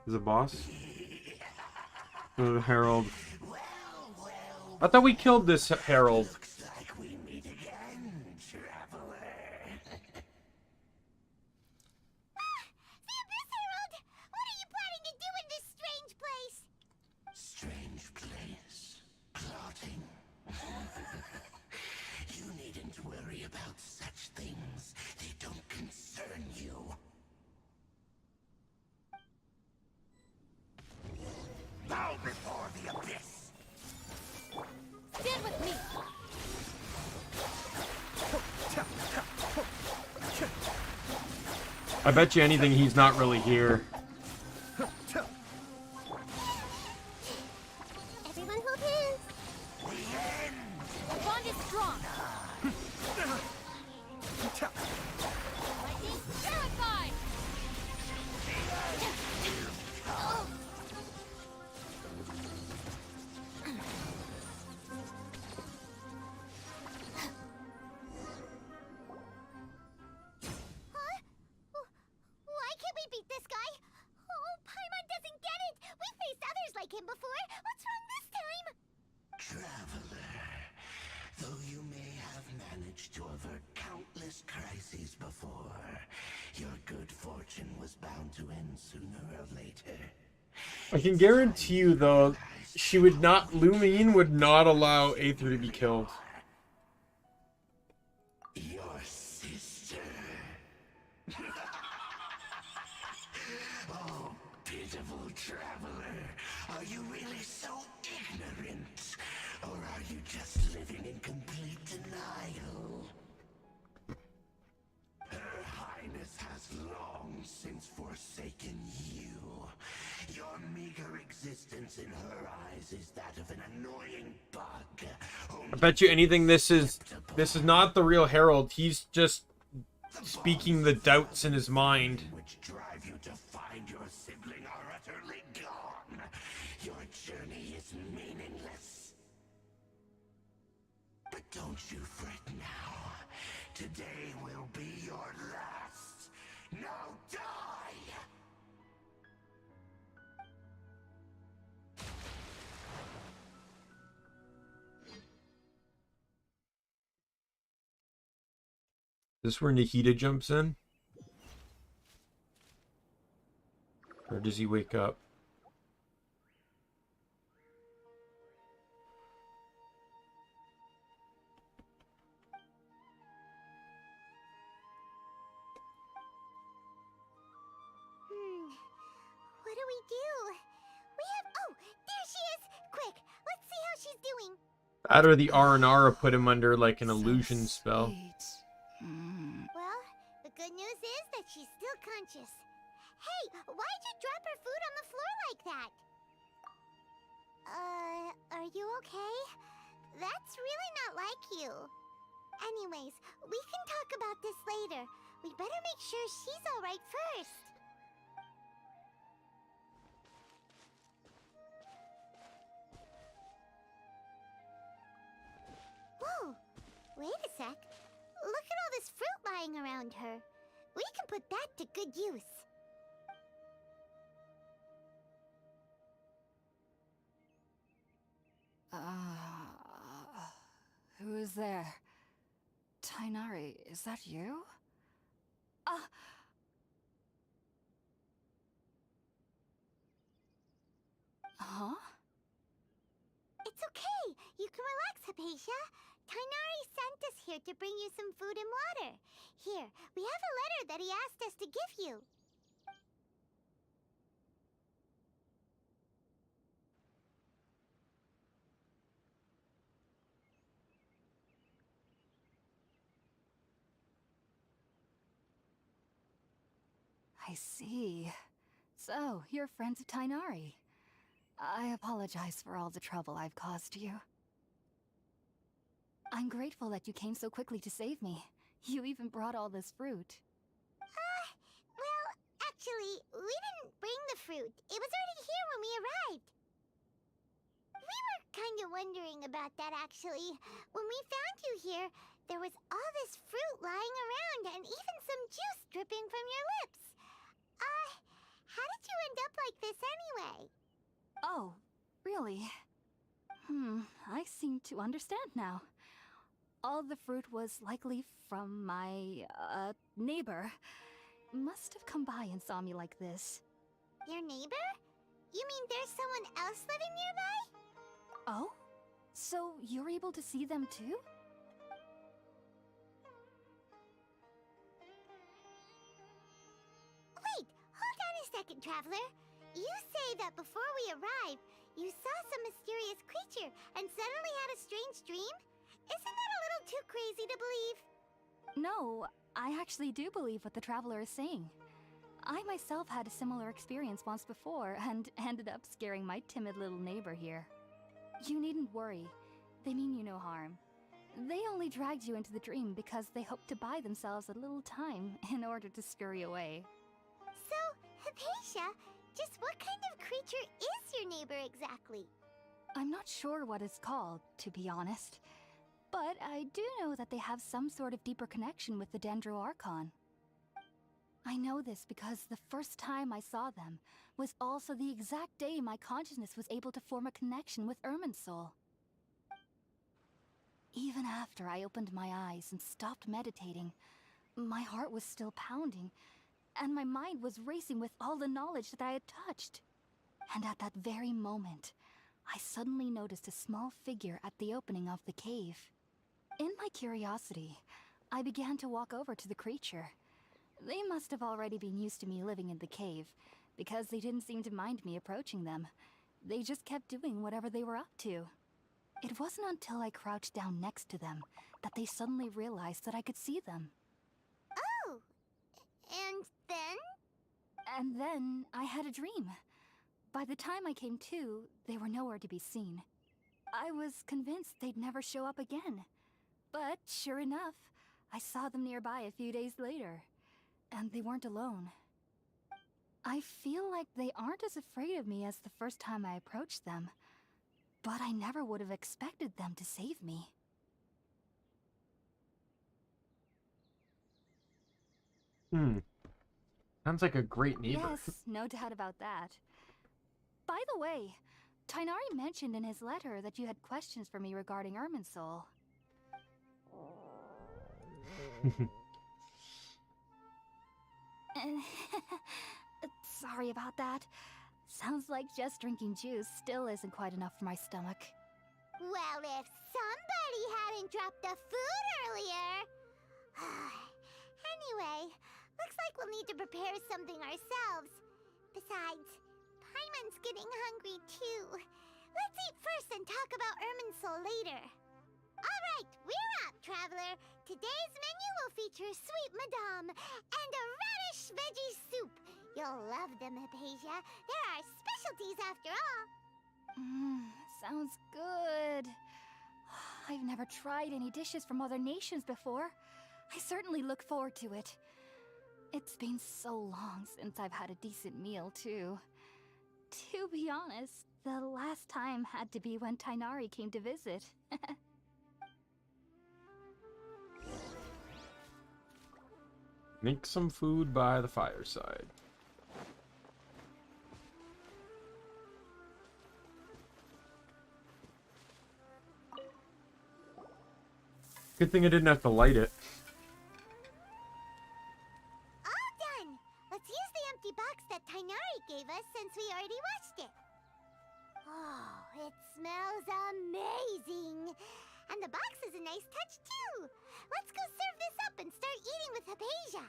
Is it boss? Or the Herald? I thought we killed this Herald. Looks like we meet again, traveler. The Abyss Herald! What are you planning to do in this strange place? Strange place. Plotting. You needn't worry about such things. They don't concern you. I bet you anything he's not really here. Everyone hold hands. The bond is strong. Lightning terrified. Why can't we beat this guy? Oh, Paimon doesn't get it! We faced others like him before! What's wrong this time? Traveler, though you may have managed to avert countless crises before, your good fortune was bound to end sooner or later. I can guarantee you, though, she would not. Lumine would not allow Aether to be killed. Your sister. Oh, pitiful traveler. Are you really so ignorant? Or are you just living in complete denial? Her Highness has long since forsaken you. Your meager existence in her eyes is that of an annoying bug. I bet you anything this is not the real Herald. He's just speaking the doubts in his mind. Which drive you to find your sibling are utterly gone. Your journey is meaningless. But don't you fret now. Today will be your last. Now die! Is this where Nahida jumps in? Or does he wake up? What do we do? We have... Oh, there she is! Quick, let's see how she's doing. That or the Aranara put him under like an illusion spell. Well, the good news is that she's still conscious. Hey, why'd you drop her food on the floor like that? Are you okay? That's really not like you. Anyways, we can talk about this later. We better make sure she's alright first. Whoa! Wait a sec. Look at all this fruit lying around her. We can put that to good use. Who is there? Tainari, is that you? Huh? It's okay. You can relax, Hypatia. Tainari sent us here to bring you some food and water. Here, we have a letter that he asked us to give you. I see. So, you're friends of Tainari. I apologize for all the trouble I've caused you. I'm grateful that you came so quickly to save me. You even brought all this fruit. Well, actually, we didn't bring the fruit. It was already here when we arrived. We were kind of wondering about that, actually. When we found you here, there was all this fruit lying around and even some juice dripping from your lips. How did you end up like this anyway? Oh, really? I seem to understand now. All the fruit was likely from my, neighbor. Must have come by and saw me like this. Your neighbor? You mean there's someone else living nearby? Oh? So you're able to see them too? Wait, hold on a second, Traveler. You say that before we arrived, you saw some mysterious creature and suddenly had a strange dream? Isn't that a little too crazy to believe? No, I actually do believe what the Traveler is saying. I myself had a similar experience once before and ended up scaring my timid little neighbor here. You needn't worry. They mean you no harm. They only dragged you into the dream because they hoped to buy themselves a little time in order to scurry away. So, Hypatia, just what kind of creature is your neighbor exactly? I'm not sure what it's called, to be honest. But I do know that they have some sort of deeper connection with the Dendro Archon. I know this because the first time I saw them was also the exact day my consciousness was able to form a connection with Irminsul. Even after I opened my eyes and stopped meditating, my heart was still pounding, and my mind was racing with all the knowledge that I had touched. And at that very moment, I suddenly noticed a small figure at the opening of the cave. In my curiosity, I began to walk over to the creature. They must have already been used to me living in the cave, because they didn't seem to mind me approaching them. They just kept doing whatever they were up to. It wasn't until I crouched down next to them that they suddenly realized that I could see them. Oh! And then? And then I had a dream. By the time I came to, they were nowhere to be seen. I was convinced they'd never show up again. But sure enough, I saw them nearby a few days later. And they weren't alone. I feel like they aren't as afraid of me as the first time I approached them. But I never would have expected them to save me. Sounds like a great neighbor. Yes, no doubt about that. By the way, Tainari mentioned in his letter that you had questions for me regarding Irminsul. Sorry about that. Sounds like just drinking juice still isn't quite enough for my stomach. Well, if somebody hadn't dropped the food earlier... Anyway, looks like we'll need to prepare something ourselves. Besides, Paimon's getting hungry too. Let's eat first and talk about Irminsul later. Alright, we're up, traveler. Today's menu will feature sweet madame and a radish veggie soup. You'll love them, Hypatia. They're our specialties after all. Sounds good. I've never tried any dishes from other nations before. I certainly look forward to it. It's been so long since I've had a decent meal, too. To be honest, the last time had to be when Tainari came to visit. Make some food by the fireside. Good thing I didn't have to light it. All done! Let's use the empty box that Tainari gave us since we already washed it. Oh, it smells amazing! And the box is a nice touch too! Let's go serve this up and start eating with Hypatia!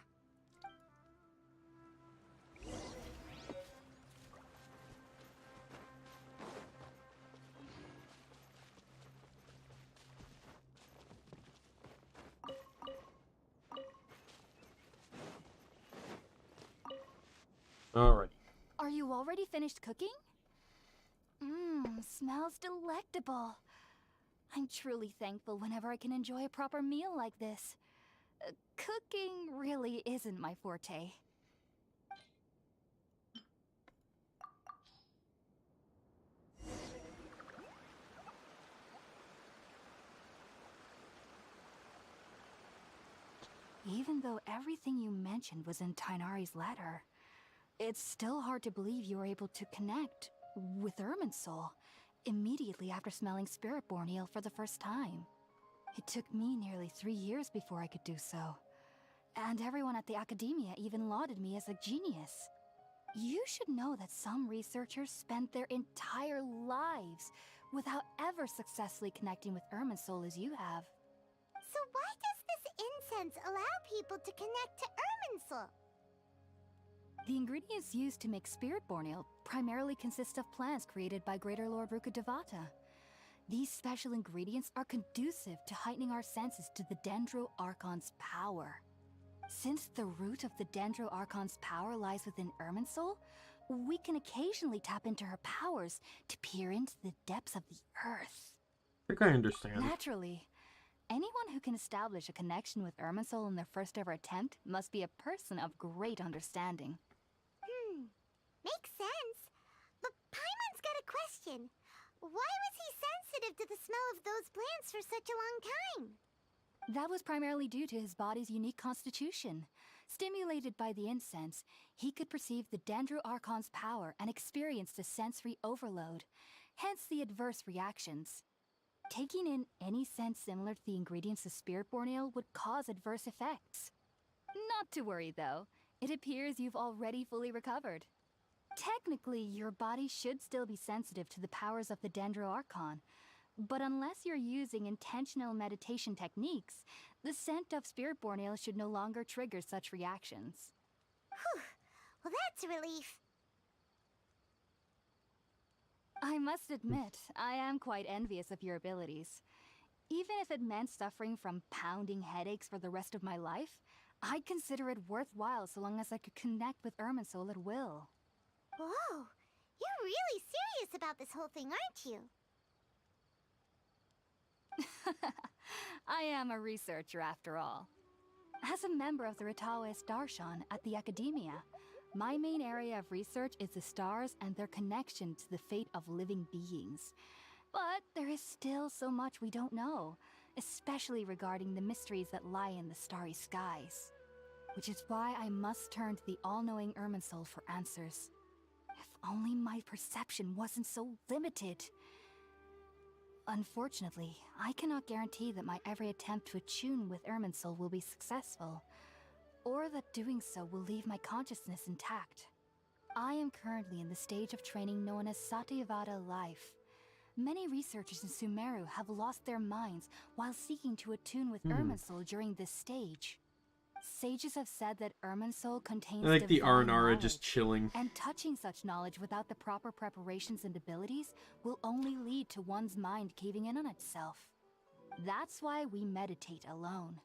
Alright. Are you already finished cooking? Smells delectable. I'm truly thankful whenever I can enjoy a proper meal like this. Cooking really isn't my forte. Even though everything you mentioned was in Tainari's letter, it's still hard to believe you were able to connect with Irminsul immediately after smelling Spiritborn eel for the first time. It took me nearly 3 years before I could do so. And everyone at the academia even lauded me as a genius. You should know that some researchers spend their entire lives without ever successfully connecting with Irminsul as you have. So why does this incense allow people to connect to Irminsul? The ingredients used to make Spiritborn ale primarily consist of plants created by Greater Lord Rukkhadevata. These special ingredients are conducive to heightening our senses to the Dendro Archon's power. Since the root of the Dendro Archon's power lies within Irminsul, we can occasionally tap into her powers to peer into the depths of the earth. I think I understand. Naturally, anyone who can establish a connection with Irminsul in their first ever attempt must be a person of great understanding. Makes sense. But Paimon's got a question. Why was he sensitive to the smell of those plants for such a long time? That was primarily due to his body's unique constitution. Stimulated by the incense, he could perceive the Dendro Archon's power and experienced a sensory overload, hence the adverse reactions. Taking in any scent similar to the ingredients of Spiritborn Ale would cause adverse effects. Not to worry though, it appears you've already fully recovered. Technically, your body should still be sensitive to the powers of the Dendro Archon, but unless you're using intentional meditation techniques, the scent of Spiritborn Ale should no longer trigger such reactions. Whew. Well, that's a relief. I must admit, I am quite envious of your abilities. Even if it meant suffering from pounding headaches for the rest of my life, I'd consider it worthwhile so long as I could connect with Irminsul at will. Whoa, you're really serious about this whole thing, aren't you? I am a researcher after all. As a member of the Ritaoist Darshan at the Academia, my main area of research is the stars and their connection to the fate of living beings. But there is still so much we don't know, especially regarding the mysteries that lie in the starry skies. Which is why I must turn to the all-knowing Irminsul for answers. If only my perception wasn't so limited. Unfortunately, I cannot guarantee that my every attempt to attune with Irminsul will be successful, or that doing so will leave my consciousness intact. I am currently in the stage of training known as Satyavada life. Many researchers in Sumeru have lost their minds while seeking to attune with Irminsul during this stage. Sages have said that Irminsul contains I like the divine Aranara just knowledge, chilling. and touching such knowledge without the proper preparations and abilities will only lead to one's mind caving in on itself. That's why we meditate alone.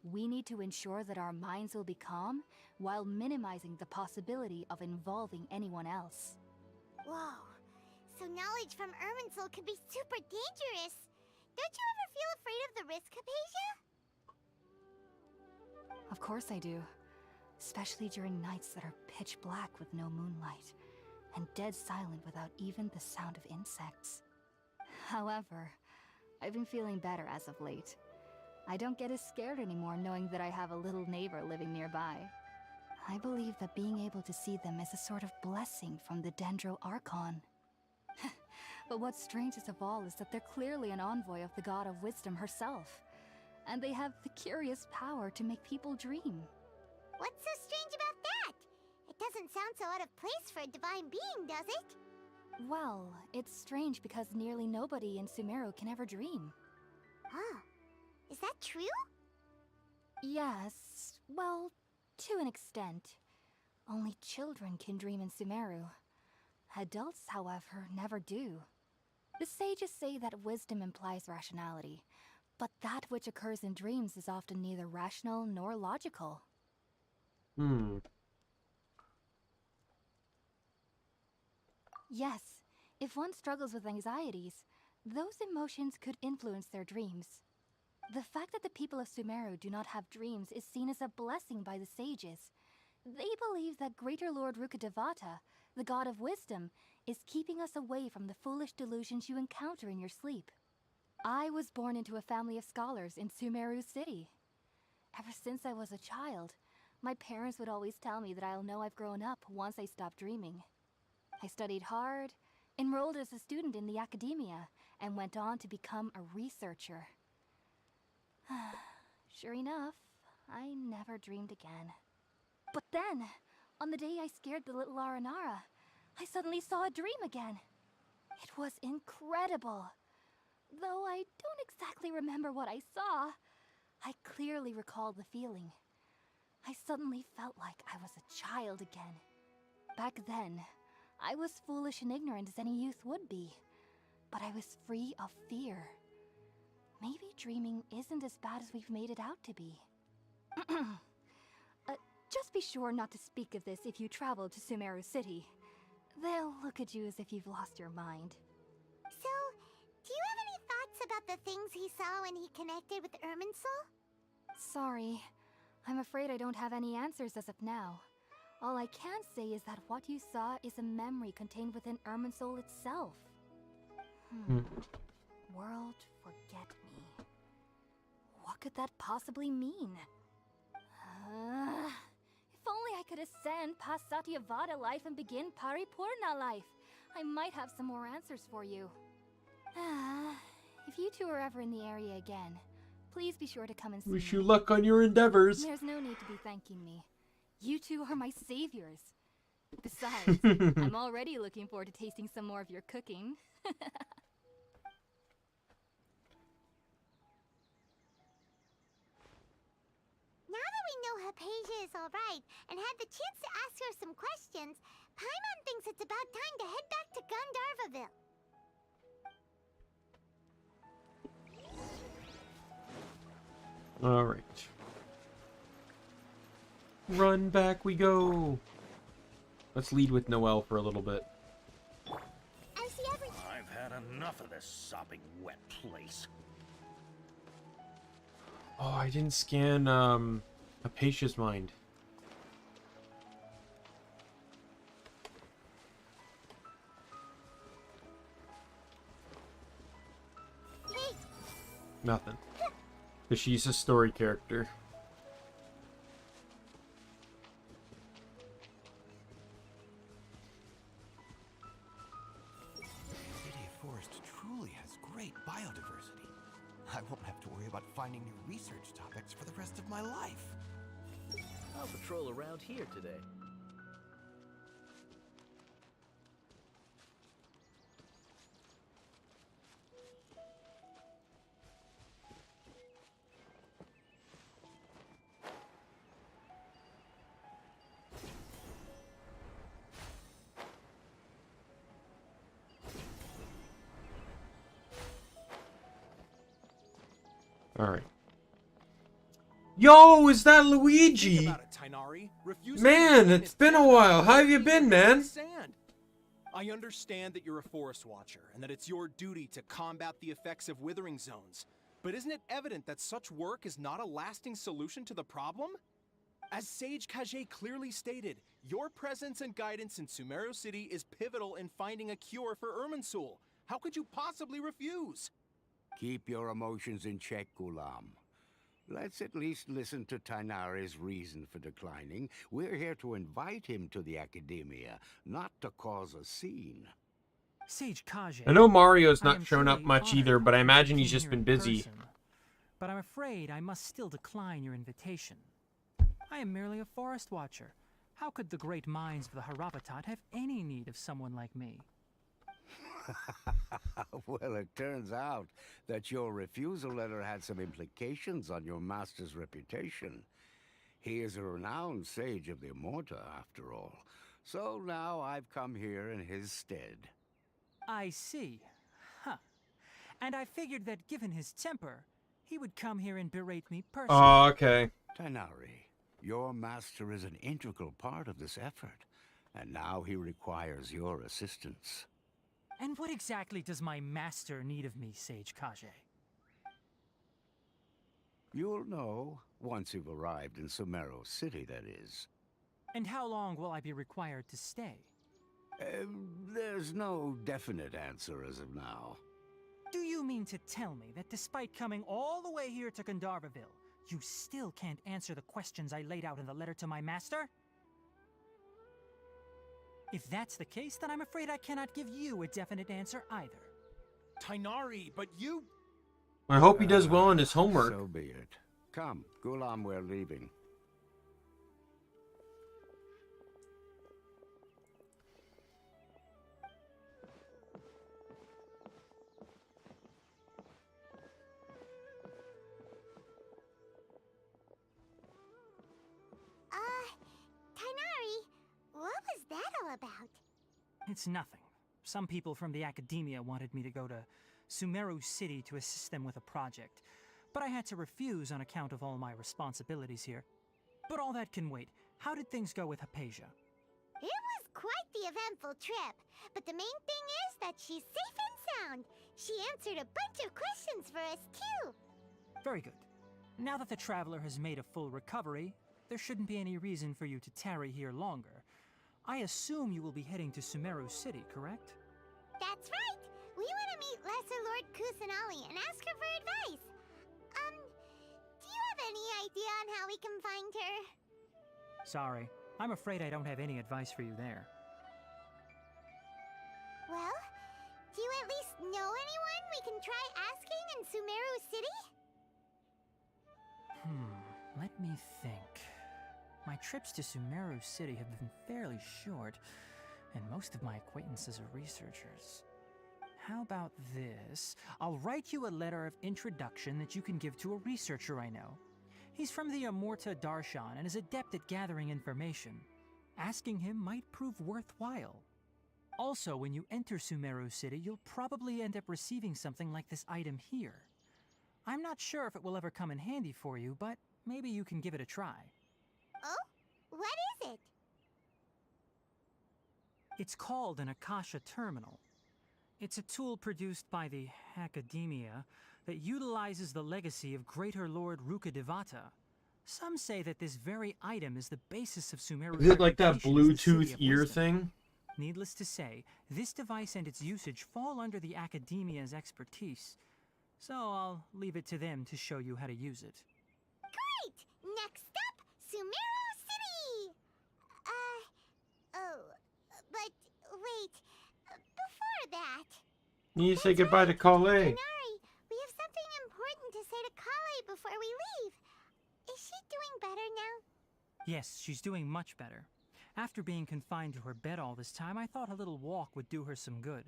We need to ensure that our minds will be calm while minimizing the possibility of involving anyone else. Whoa, so knowledge from Irminsul could be super dangerous. Don't you ever feel afraid of the risk, Hypatia? Of course I do. Especially during nights that are pitch black with no moonlight, and dead silent without even the sound of insects. However, I've been feeling better as of late. I don't get as scared anymore knowing that I have a little neighbor living nearby. I believe that being able to see them is a sort of blessing from the Dendro Archon. But what's strangest of all is that they're clearly an envoy of the God of Wisdom herself. And they have the curious power to make people dream. What's so strange about that? It doesn't sound so out of place for a divine being, does it? Well, it's strange because nearly nobody in Sumeru can ever dream. Oh, is that true? Yes, well, to an extent. Only children can dream in Sumeru. Adults, however, never do. The sages say that wisdom implies rationality, but that which occurs in dreams is often neither rational nor logical. Yes, if one struggles with anxieties, those emotions could influence their dreams. The fact that the people of Sumeru do not have dreams is seen as a blessing by the sages. They believe that Greater Lord Rukkhadevata, the god of wisdom, is keeping us away from the foolish delusions you encounter in your sleep. I was born into a family of scholars in Sumeru City. Ever since I was a child, my parents would always tell me that I'll know I've grown up once I stop dreaming. I studied hard, enrolled as a student in the academia, and went on to become a researcher. Sure enough, I never dreamed again. But then, on the day I scared the little Aranara, I suddenly saw a dream again. It was incredible. Though I don't exactly remember what I saw, I clearly recall the feeling. I suddenly felt like I was a child again. Back then, I was foolish and ignorant as any youth would be, but I was free of fear. Maybe dreaming isn't as bad as we've made it out to be. Just be sure not to speak of this if you travel to Sumeru City. They'll look at you as if you've lost your mind. So, do you have any thoughts about the things he saw when he connected with Irminsul? Sorry. I'm afraid I don't have any answers as of now. All I can say is that what you saw is a memory contained within Irminsul itself. World forget me. What could that possibly mean? If only I could ascend past Satyavada life and begin Paripurna life. I might have some more answers for you. If you two are ever in the area again, please be sure to come and see Wish me. you luck on your endeavors. There's no need to be thanking me. You two are my saviors. Besides, I'm already looking forward to tasting some more of your cooking. Now that we know Hypatia is alright and had the chance to ask her some questions, Paimon thinks it's about time to head back to Gandharvaville. All right. Run back we go. Let's lead with Noelle for a little bit. I see everything. I've had enough of this sopping wet place. Oh, I didn't scan Hypatia's mind. Hey. Nothing. Because she's a story character. City Forest truly has great biodiversity. I won't have to worry about finding new research topics for the rest of my life. I'll patrol around here today. All right. Yo, is that Luigi? Think about it, Tainari. Refusing Man, to it's been a while. How have you been, man? Sand. I understand that you're a forest watcher and that it's your duty to combat the effects of withering zones. But isn't it evident that such work is not a lasting solution to the problem? As Sage Kage clearly stated, your presence and guidance in Sumeru City is pivotal in finding a cure for Irminsul. How could you possibly refuse? Keep your emotions in check, Gulam. Let's at least listen to Tainari's reason for declining. We're here to invite him to the Academia, not to cause a scene. Sage Kage. I know Mario's I am not shown up truly much honored either, but I that you imagine he's came just here been in busy. person. But I'm afraid I must still decline your invitation. I am merely a forest watcher. How could the great minds of the Haravatat have any need of someone like me? Well, it turns out that your refusal letter had some implications on your master's reputation. He is a renowned sage of the Immorta, after all. So now I've come here in his stead. I see. Huh. And I figured that given his temper, he would come here and berate me personally. Oh, okay. Tainari, your master is an integral part of this effort, and now he requires your assistance. And what exactly does my master need of me, Sage Kage? You'll know once you've arrived in Sumeru City, that is. And how long will I be required to stay? There's no definite answer as of now. Do you mean to tell me that despite coming all the way here to Gandharvaville, you still can't answer the questions I laid out in the letter to my master? If that's the case, then I'm afraid I cannot give you a definite answer either. Tainari, but you... I hope he does well on his homework. So be it. Come, Gulam, we're leaving. Tainari, what was that all about? It's nothing. Some people from the Academia wanted me to go to Sumeru City to assist them with a project, but I had to refuse on account of all my responsibilities here. But all that can wait. How did things go with Hypatia? It was quite the eventful trip, but the main thing is that she's safe and sound. She answered a bunch of questions for us, too. Very good. Now that the traveler has made a full recovery, there shouldn't be any reason for you to tarry here longer. I assume you will be heading to Sumeru City, correct? That's right. We want to meet Lesser Lord Kusanali and ask her for advice. Do you have any idea on how we can find her? Sorry, I'm afraid I don't have any advice for you there. Well, do you at least know anyone we can try asking in Sumeru City? Let me think. My trips to Sumeru City have been fairly short, and most of my acquaintances are researchers. How about this? I'll write you a letter of introduction that you can give to a researcher I know. He's from the Amurta Darshan and is adept at gathering information. Asking him might prove worthwhile. Also, when you enter Sumeru City, you'll probably end up receiving something like this item here. I'm not sure if it will ever come in handy for you, but maybe you can give it a try. Oh? What is it? It's called an Akasha Terminal. It's a tool produced by the Academia that utilizes the legacy of Greater Lord Rukkhadevata. Some say that this very item is the basis of Sumeru's Is it like that reputation as the City Bluetooth of ear Wisdom. thing? Needless to say, this device and its usage fall under the Academia's expertise. So I'll leave it to them to show you how to use it. Great! Next up, Sumeru City! But wait, before that... You need to say goodbye to Kale. Tanari, we have something important to say to Kale before we leave. Is she doing better now? Yes, she's doing much better. After being confined to her bed all this time, I thought a little walk would do her some good.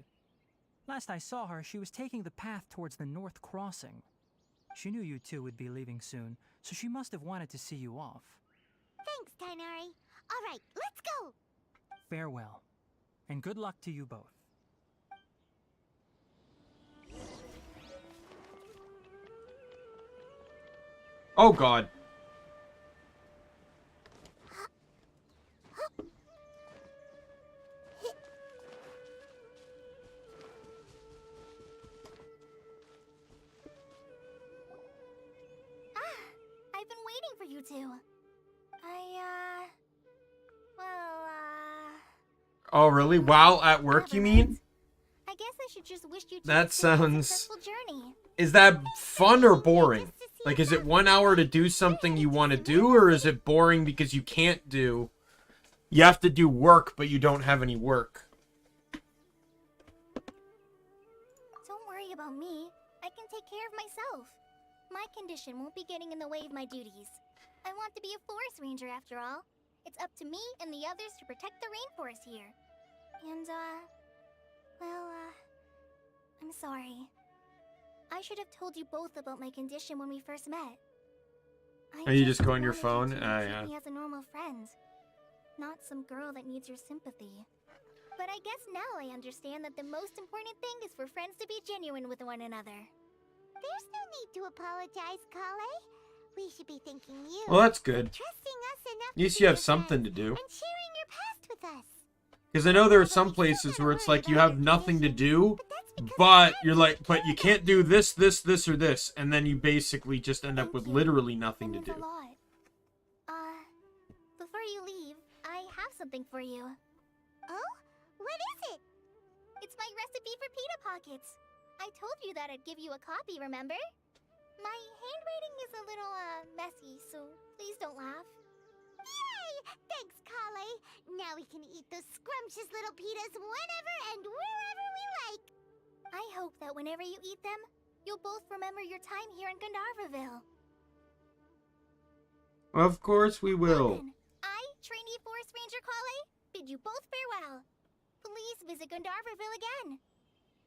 Last I saw her, she was taking the path towards the North Crossing. She knew you two would be leaving soon, so she must have wanted to see you off. Thanks, Tainari. All right, let's go! Farewell, and good luck to you both. Oh god. I've been waiting for you two. Oh really? While at work, you mean? I guess I should just wish you two That a sounds... successful journey. Is that fun or boring? Like, is it 1 hour to do something you want to do, or is it boring because you can't do... You have to do work, but you don't have any work? Don't worry about me. I can take care of myself. My condition won't be getting in the way of my duties. I want to be a forest ranger after all. It's up to me and the others to protect the rainforest here. And, I'm sorry. I should have told you both about my condition when we first met. Are you just go on your wanted phone? you to Ah, treat yeah. me as a normal friend, not some girl that needs your sympathy. But I guess now I understand that the most important thing is for friends to be genuine with one another. There's no need to apologize, Kale. We should be thanking you. Well, that's good. for trusting us enough At least to you be have your something friend to do. and sharing your past with us. Because I know there are some places where it's like you have nothing to do, but you're like, but you can't do this, this, this, or this. And then you basically just end up with literally nothing to do. A lot. Before you leave, I have something for you. Oh? What is it? It's my recipe for pita pockets. I told you that I'd give you a copy, remember? My handwriting is a little, messy, so please don't laugh. Yay! Thanks, Kale. Now we can eat those scrumptious little pitas whenever and wherever we like. I hope that whenever you eat them, you'll both remember your time here in Gandharvaville. Of course we will. Then, I, trainee Forest Ranger Kale, bid you both farewell. Please visit Gandharvaville again.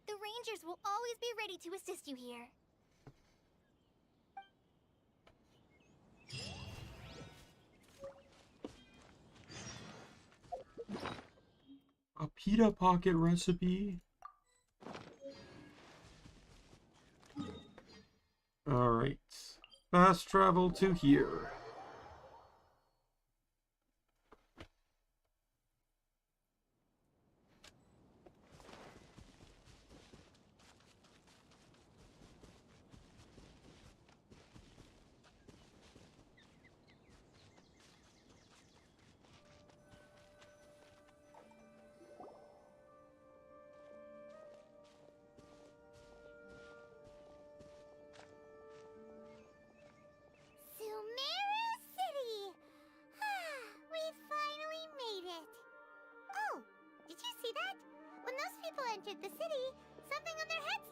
The Rangers will always be ready to assist you here. A pita pocket recipe. Alright. Fast travel to here.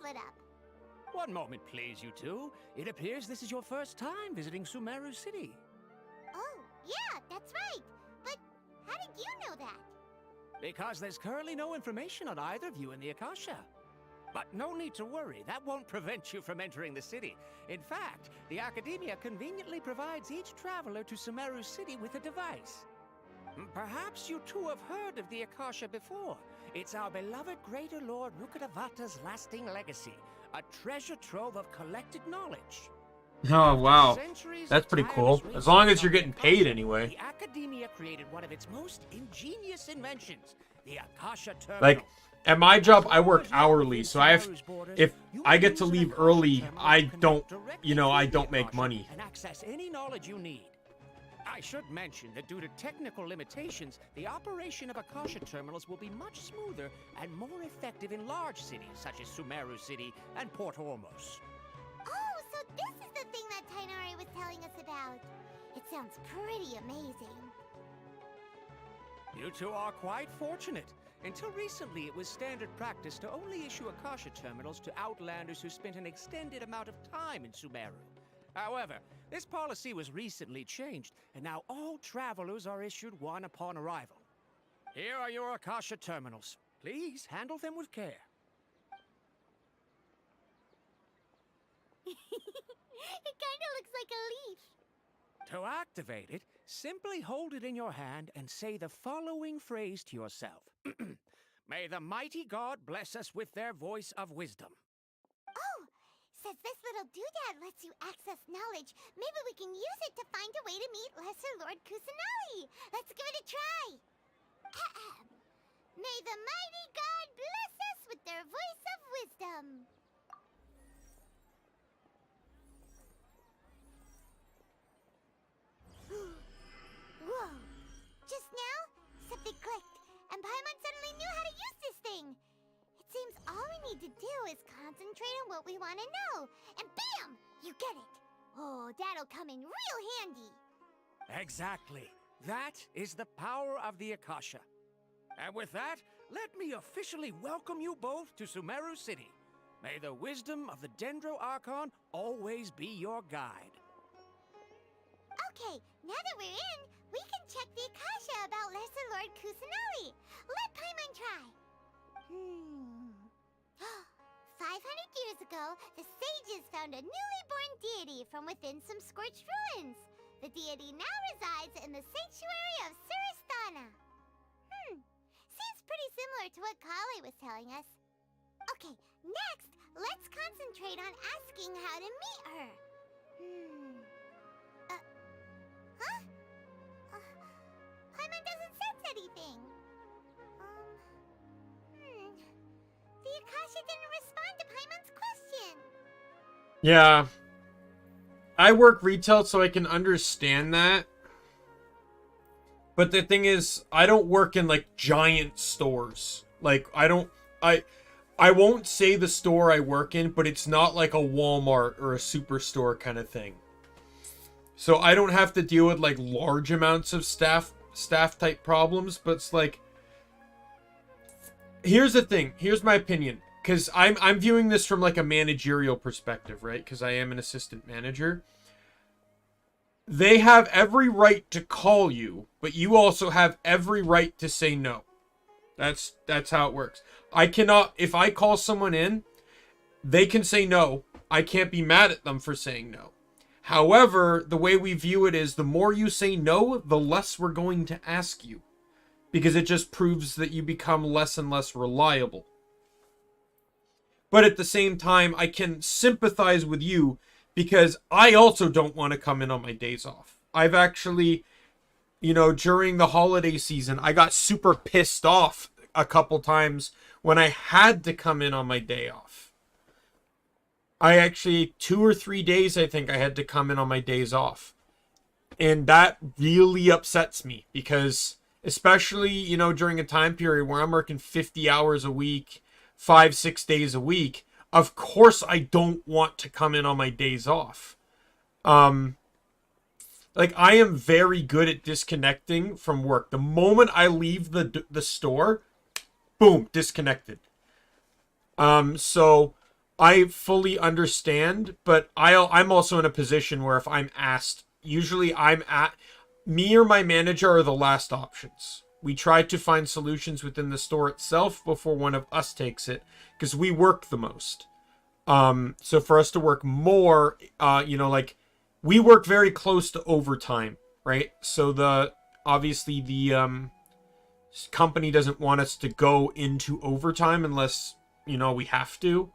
split up. One moment, please, you two. It appears this is your first time visiting Sumeru City. Oh, yeah, that's right. But how did you know that? Because there's currently no information on either of you in the Akasha. But no need to worry, that won't prevent you from entering the city. In fact, the Academia conveniently provides each traveler to Sumeru City with a device. Perhaps you two have heard of the Akasha before. It's our beloved Greater Lord Rukkhadevata's lasting legacy, a treasure trove of collected knowledge. Oh, wow. That's pretty cool. As long as you're getting paid anyway. The Academia created one of its most ingenious inventions, the Akasha Terminal. Like, at my job, I work hourly, so if I get to leave early, I don't make money. And access any knowledge you need. I should mention that due to technical limitations, the operation of Akasha terminals will be much smoother and more effective in large cities such as Sumeru City and Port Ormos. Oh, so this is the thing that Tainari was telling us about. It sounds pretty amazing. You two are quite fortunate. Until recently, it was standard practice to only issue Akasha terminals to outlanders who spent an extended amount of time in Sumeru. However, this policy was recently changed, and now all travelers are issued one upon arrival. Here are your Akasha terminals. Please handle them with care. It kinda looks like a leaf. To activate it, simply hold it in your hand and say the following phrase to yourself. May the mighty God bless us with their voice of wisdom. Oh, since this little doodad lets you access knowledge, maybe we can use it to find a way to meet Lesser Lord Kusanali. Let's give it a try. May the mighty God bless us with their voice of wisdom. Whoa! Just now, something clicked, and Paimon suddenly knew how to use this thing. It seems all we need to do is concentrate on what we want to know, and bam! You get it. Oh, that'll come in real handy. Exactly. That is the power of the Akasha. And with that, let me officially welcome you both to Sumeru City. May the wisdom of the Dendro Archon always be your guide. Okay, now that we're in, we can check the Akasha about Lesser Lord Kusanali. Let Paimon try. 500 years ago, the sages found a newly born deity from within some scorched ruins. The deity now resides in the sanctuary of Suristana. Seems pretty similar to what Kali was telling us. Okay, next, let's concentrate on asking how to meet her. Paimon doesn't sense anything. The Akasha didn't respond to Paimon's question. Yeah. I work retail, so I can understand that. But the thing is, I don't work in, like, giant stores. Like, I won't say the store I work in, but it's not like a Walmart or a Superstore kind of thing. So I don't have to deal with, like, large amounts of staff type problems, but it's like, here's the thing. Here's my opinion. Because I'm viewing this from, like, a managerial perspective, right? Because I am an assistant manager. They have every right to call you, but you also have every right to say no. That's how it works. I cannot, if I call someone in, they can say no. I can't be mad at them for saying no. However, the way we view it is the more you say no, the less we're going to ask you. Because it just proves that you become less and less reliable. But at the same time, I can sympathize with you because I also don't want to come in on my days off. I've actually, during the holiday season, I got super pissed off a couple times when I had to come in on my day off. I actually, 2 or 3 days, I think I had to come in on my days off. And that really upsets me because, especially, during a time period where I'm working 50 hours a week, 5-6 days a week, of course I don't want to come in on my days off. Like, I am very good at disconnecting from work. The moment I leave the store, boom, disconnected. So I fully understand, but I'm also in a position where if I'm asked, usually me or my manager are the last options. We try to find solutions within the store itself before one of us takes it, because we work the most. So for us to work more, like we work very close to overtime, right? So obviously the company doesn't want us to go into overtime unless, we have to.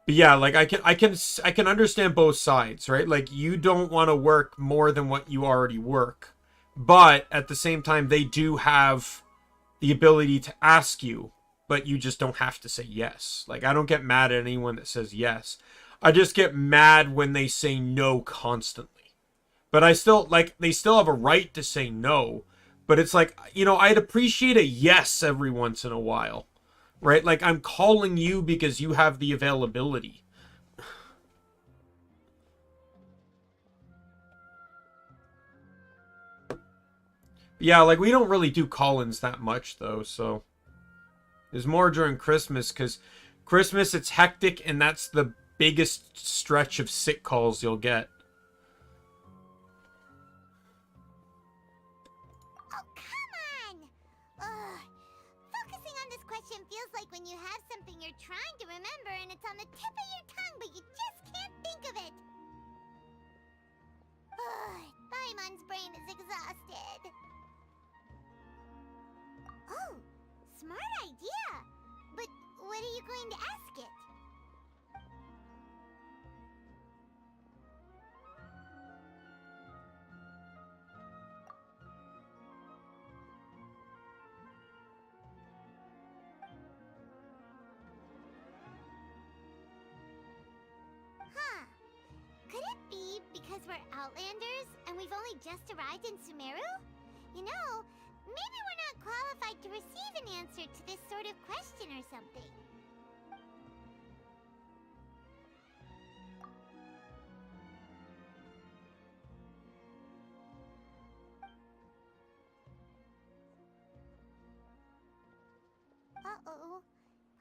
But yeah, like I can understand both sides, right? Like you don't want to work more than what you already work. But at the same time, they do have the ability to ask you, but you just don't have to say yes. Like I don't get mad at anyone that says yes. I just get mad when they say no constantly. But they still have a right to say no. But it's like, I'd appreciate a yes every once in a while. Right? Like, I'm calling you because you have the availability. Yeah, like, we don't really do call-ins that much, though, so... There's more during Christmas, because Christmas, it's hectic, and that's the biggest stretch of sick calls you'll get. Feels like when you have something you're trying to remember and it's on the tip of your tongue, but you just can't think of it. Daimon's brain is exhausted. Oh, smart idea. But what are you going to ask it? Because we're Outlanders, and we've only just arrived in Sumeru? Maybe we're not qualified to receive an answer to this sort of question or something. Uh-oh.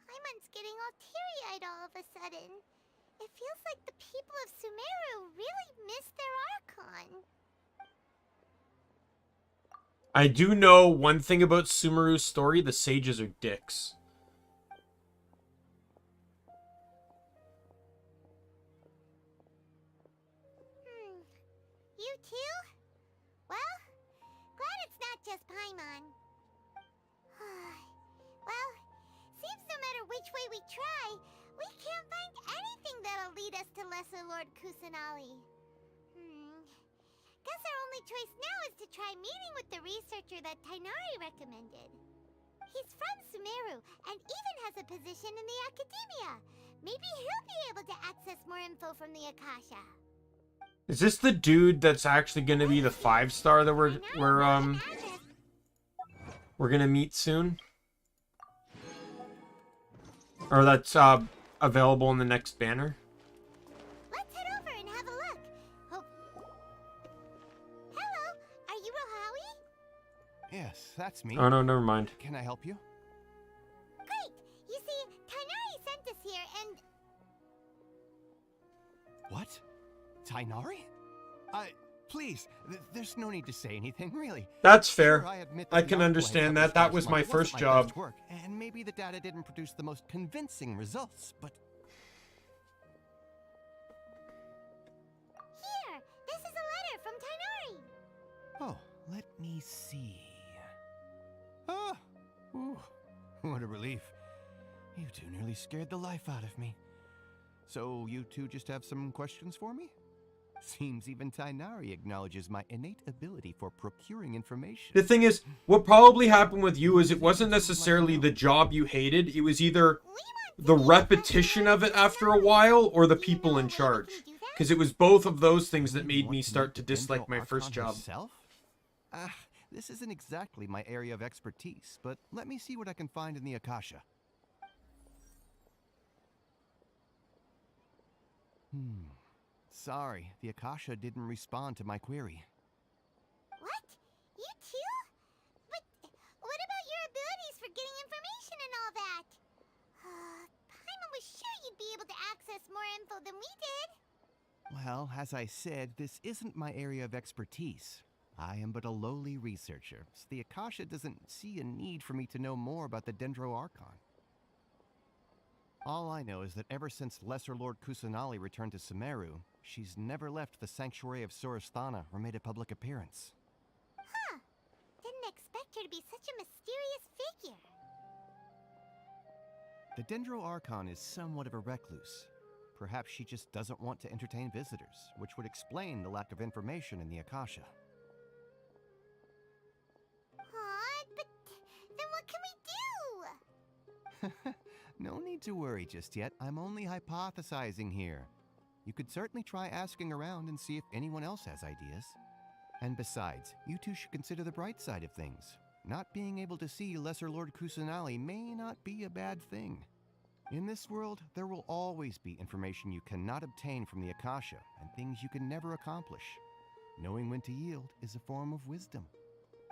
Paimon's getting all teary-eyed all of a sudden. It feels like the people of Sumeru really miss their Archon. I do know one thing about Sumeru's story. The sages are dicks. You too? Well, glad it's not just Paimon. Well, seems no matter which way we try, we can't find anything that'll lead us to Lesser Lord Kusanali. Guess our only choice now is to try meeting with the researcher that Tainari recommended. He's from Sumeru and even has a position in the Academia. Maybe he'll be able to access more info from the Akasha. Is this the dude that's actually going to be the 5-star that we're gonna meet soon? Or that's available in the next banner? Let's head over and have a look. Hello, are you Rohawi? Yes, that's me. Oh no, never mind. Can I help you? Great! You see, Tainari sent us here and... What? Tainari? Please, there's no need to say anything, really. That's fair. Sure, I admit I that can the understand outplay that. That was my wasn't first my job. best work, and maybe the data didn't produce the most convincing results, but... Here! This is a letter from Tainari! Oh, let me see... Oh! Ooh, what a relief. You two nearly scared the life out of me. So, you two just have some questions for me? Seems even Tainari acknowledges my innate ability for procuring information. The thing is, what probably happened with you is it wasn't necessarily the job you hated. It was either the repetition of it after a while or the people in charge. Because it was both of those things that made me start to dislike my first job. This isn't exactly my area of expertise, but let me see what I can find in the Akasha. Sorry, the Akasha didn't respond to my query. What? You too? But what about your abilities for getting information and all that? us more info than we did. Well, as I said, this isn't my area of expertise. I am but a lowly researcher, so the Akasha doesn't see a need for me to know more about the Dendro Archon. All I know is that ever since Lesser Lord Kusanali returned to Sumeru, she's never left the Sanctuary of Sorasthana or made a public appearance. Huh. Didn't expect her to be such a mysterious figure. The Dendro Archon is somewhat of a recluse. Perhaps she just doesn't want to entertain visitors, which would explain the lack of information in the Akasha. Aw, but then what can we do? No need to worry just yet. I'm only hypothesizing here. You could certainly try asking around and see if anyone else has ideas. And besides, you two should consider the bright side of things. Not being able to see Lesser Lord Kusanali may not be a bad thing. In this world, there will always be information you cannot obtain from the Akasha and things you can never accomplish. Knowing when to yield is a form of wisdom.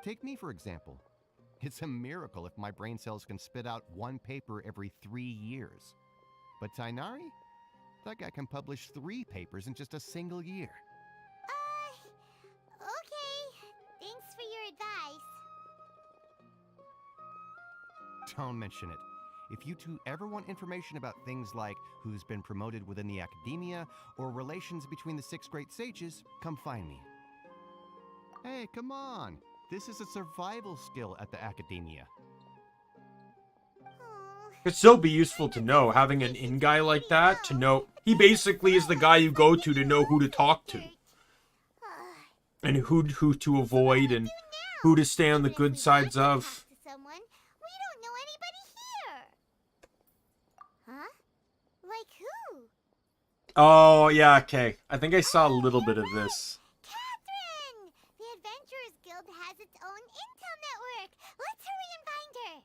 Take me, for example. It's a miracle if my brain cells can spit out one paper every 3 years. But Tainari? That guy can publish 3 papers in just a single year. Okay. Thanks for your advice. Don't mention it. If you two ever want information about things like who's been promoted within the academia or relations between the 6 great sages, come find me. Hey, come on! This is a survival skill at the academia. It'd still be useful to know, having an in guy like that, to know. He basically is the guy you go to know who to talk to. And who to avoid, and who to stay on the good sides of. Someone, we don't know anybody here. Huh? Like who? Oh, yeah, okay. I think I saw a little bit of this. Catherine! The Adventurers Guild has its own intel network. Let's hurry and find her.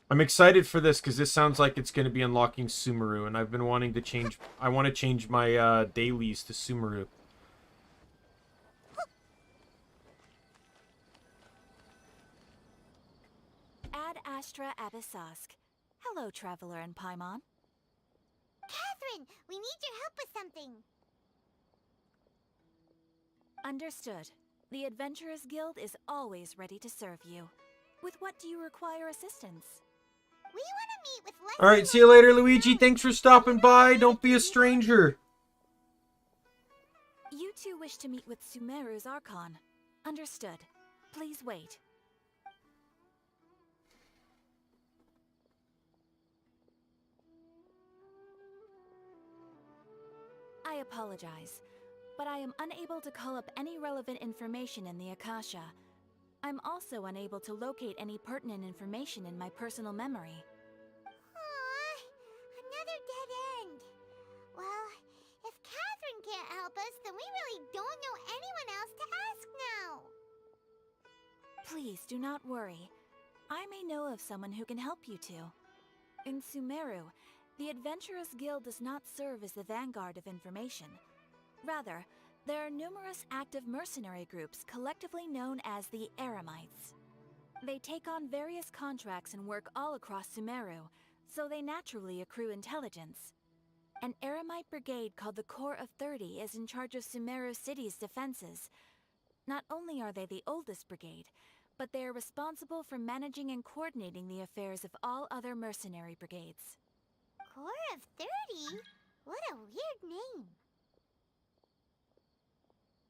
I'm excited for this because this sounds like it's going to be unlocking Sumeru, and I've been wanting to change. I want to change my dailies to Sumeru. Ad Astra Abyssosk. Hello, Traveler and Paimon. Catherine, we need your help with something. Understood. The Adventurers Guild is always ready to serve you. With what do you require assistance? We want to meet with Leslie. Alright, see you later, Luigi. Thanks for stopping by. Don't be a stranger. You two wish to meet with Sumeru's Archon. Understood. Please wait. I apologize, but I am unable to call up any relevant information in the Akasha. I'm also unable to locate any pertinent information in my personal memory. Aww, another dead end. Well, if Catherine can't help us, then we really don't know anyone else to ask now. Please do not worry. I may know of someone who can help you two. In Sumeru, the Adventurers Guild does not serve as the vanguard of information. Rather, there are numerous active mercenary groups collectively known as the Eremites. They take on various contracts and work all across Sumeru, so they naturally accrue intelligence. An Eremite brigade called the Corps of 30 is in charge of Sumeru City's defenses. Not only are they the oldest brigade, but they are responsible for managing and coordinating the affairs of all other mercenary brigades. Corps of 30? What a weird name.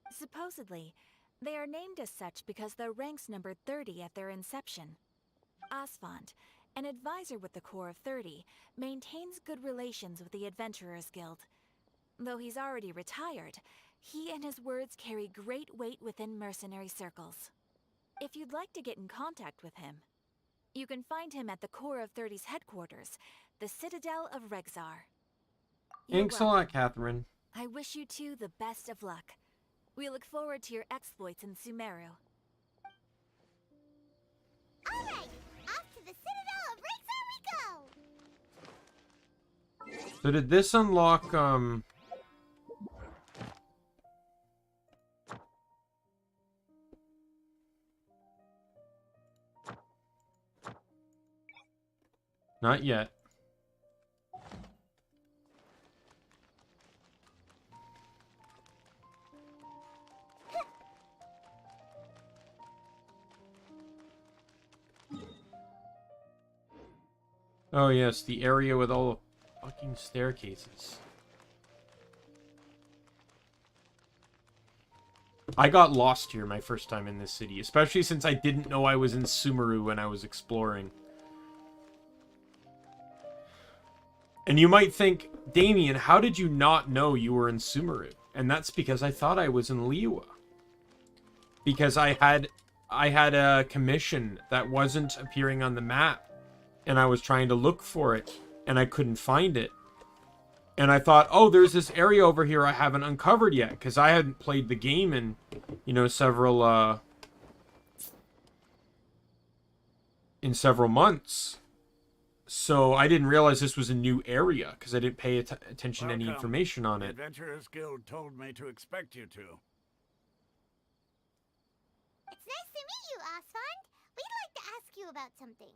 Supposedly, they are named as such because their ranks numbered 30 at their inception. Asphalt, an advisor with the Corps of 30, maintains good relations with the Adventurers Guild. Though he's already retired, he and his words carry great weight within mercenary circles. If you'd like to get in contact with him, you can find him at the Corps of 30's headquarters, the Citadel of Rexar. Thanks a lot, Catherine. I wish you two the best of luck. We look forward to your exploits in Sumeru. Alright, off to the Citadel of Rexar we go! So did this unlock, Not yet. Oh yes, the area with all the fucking staircases. I got lost here my first time in this city, especially since I didn't know I was in Sumeru when I was exploring. And you might think, Daimien, how did you not know you were in Sumeru? And that's because I thought I was in Liyue. Because I had a commission that wasn't appearing on the map. And I was trying to look for it, and I couldn't find it. And I thought, oh, there's this area over here I haven't uncovered yet, because I hadn't played the game in, you know, several months. So I didn't realize this was a new area, because I didn't pay attention to any information on it. The Adventurers Guild told me to expect you to. It's nice to meet you, Osfond. We'd like to ask you about something.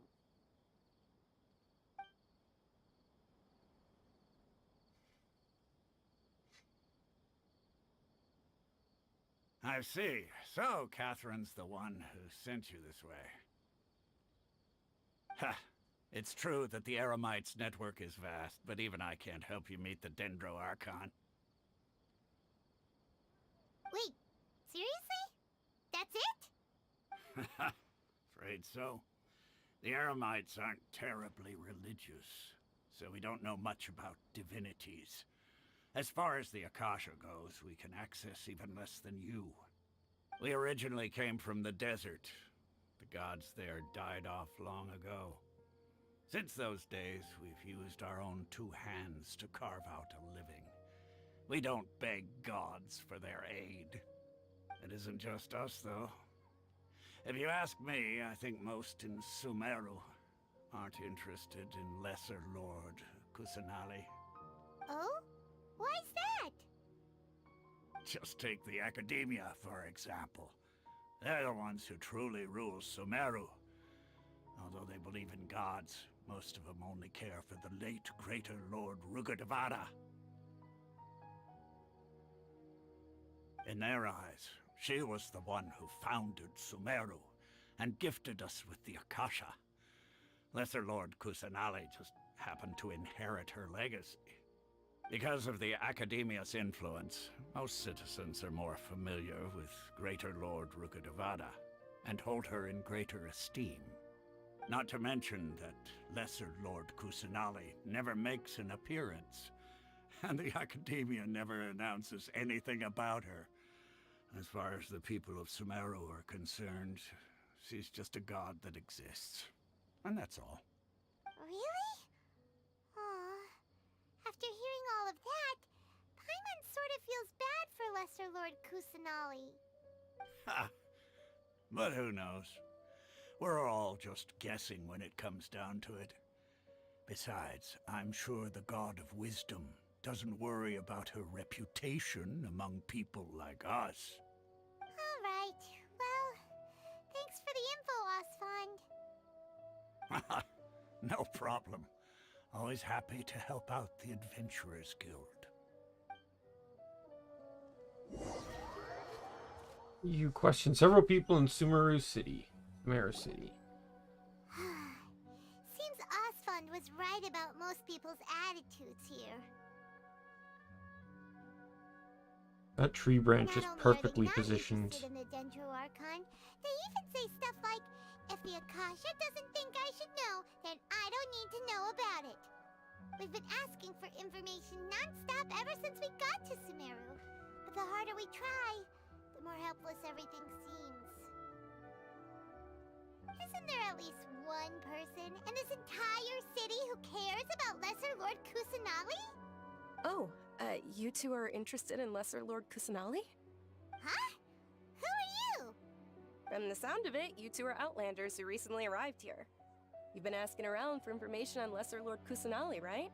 I see. So, Catherine's the one who sent you this way. Ha! It's true that the Eremites' network is vast, but even I can't help you meet the Dendro Archon. Wait, seriously? That's it? Afraid so. The Eremites aren't terribly religious, so we don't know much about divinities. As far as the Akasha goes, we can access even less than you. We originally came from the desert. The gods there died off long ago. Since those days, we've used our own two hands to carve out a living. We don't beg gods for their aid. It isn't just us, though. If you ask me, I think most in Sumeru aren't interested in Lesser Lord Kusanali. Oh? Why's that? Just take the Academia, for example. They're the ones who truly rule Sumeru. Although they believe in gods, most of them only care for the late Greater Lord Rugurdevada. In their eyes, she was the one who founded Sumeru and gifted us with the Akasha. Lesser Lord Kusanali just happened to inherit her legacy. Because of the Academia's influence, most citizens are more familiar with Greater Lord Rugurdevada and hold her in greater esteem. Not to mention that Lesser Lord Kusanali never makes an appearance, and the Academia never announces anything about her. As far as the people of Sumeru are concerned, she's just a god that exists. And that's all. Really? Aw. After hearing all of that, Paimon sort of feels bad for Lesser Lord Kusanali. Ha! But who knows? We're all just guessing when it comes down to it. Besides, I'm sure the God of Wisdom doesn't worry about her reputation among people like us. Alright, well, thanks for the info, Osfond. No problem. Always happy to help out the Adventurers Guild. You questioned several people in Sumeru City. Seems Osfond was right about most people's attitudes here. That tree branch is Not only perfectly are they not positioned. interested in the Dendro Archon, they even say stuff like, if the Akasha doesn't think I should know, then I don't need to know about it. We've been asking for information non-stop ever since we got to Sumeru. But the harder we try, the more helpless everything seems. Isn't there at least one person in this entire city who cares about Lesser Lord Kusanali? Oh, you two are interested in Lesser Lord Kusanali? Huh? Who are you? From the sound of it, you two are Outlanders who recently arrived here. You've been asking around for information on Lesser Lord Kusanali, right?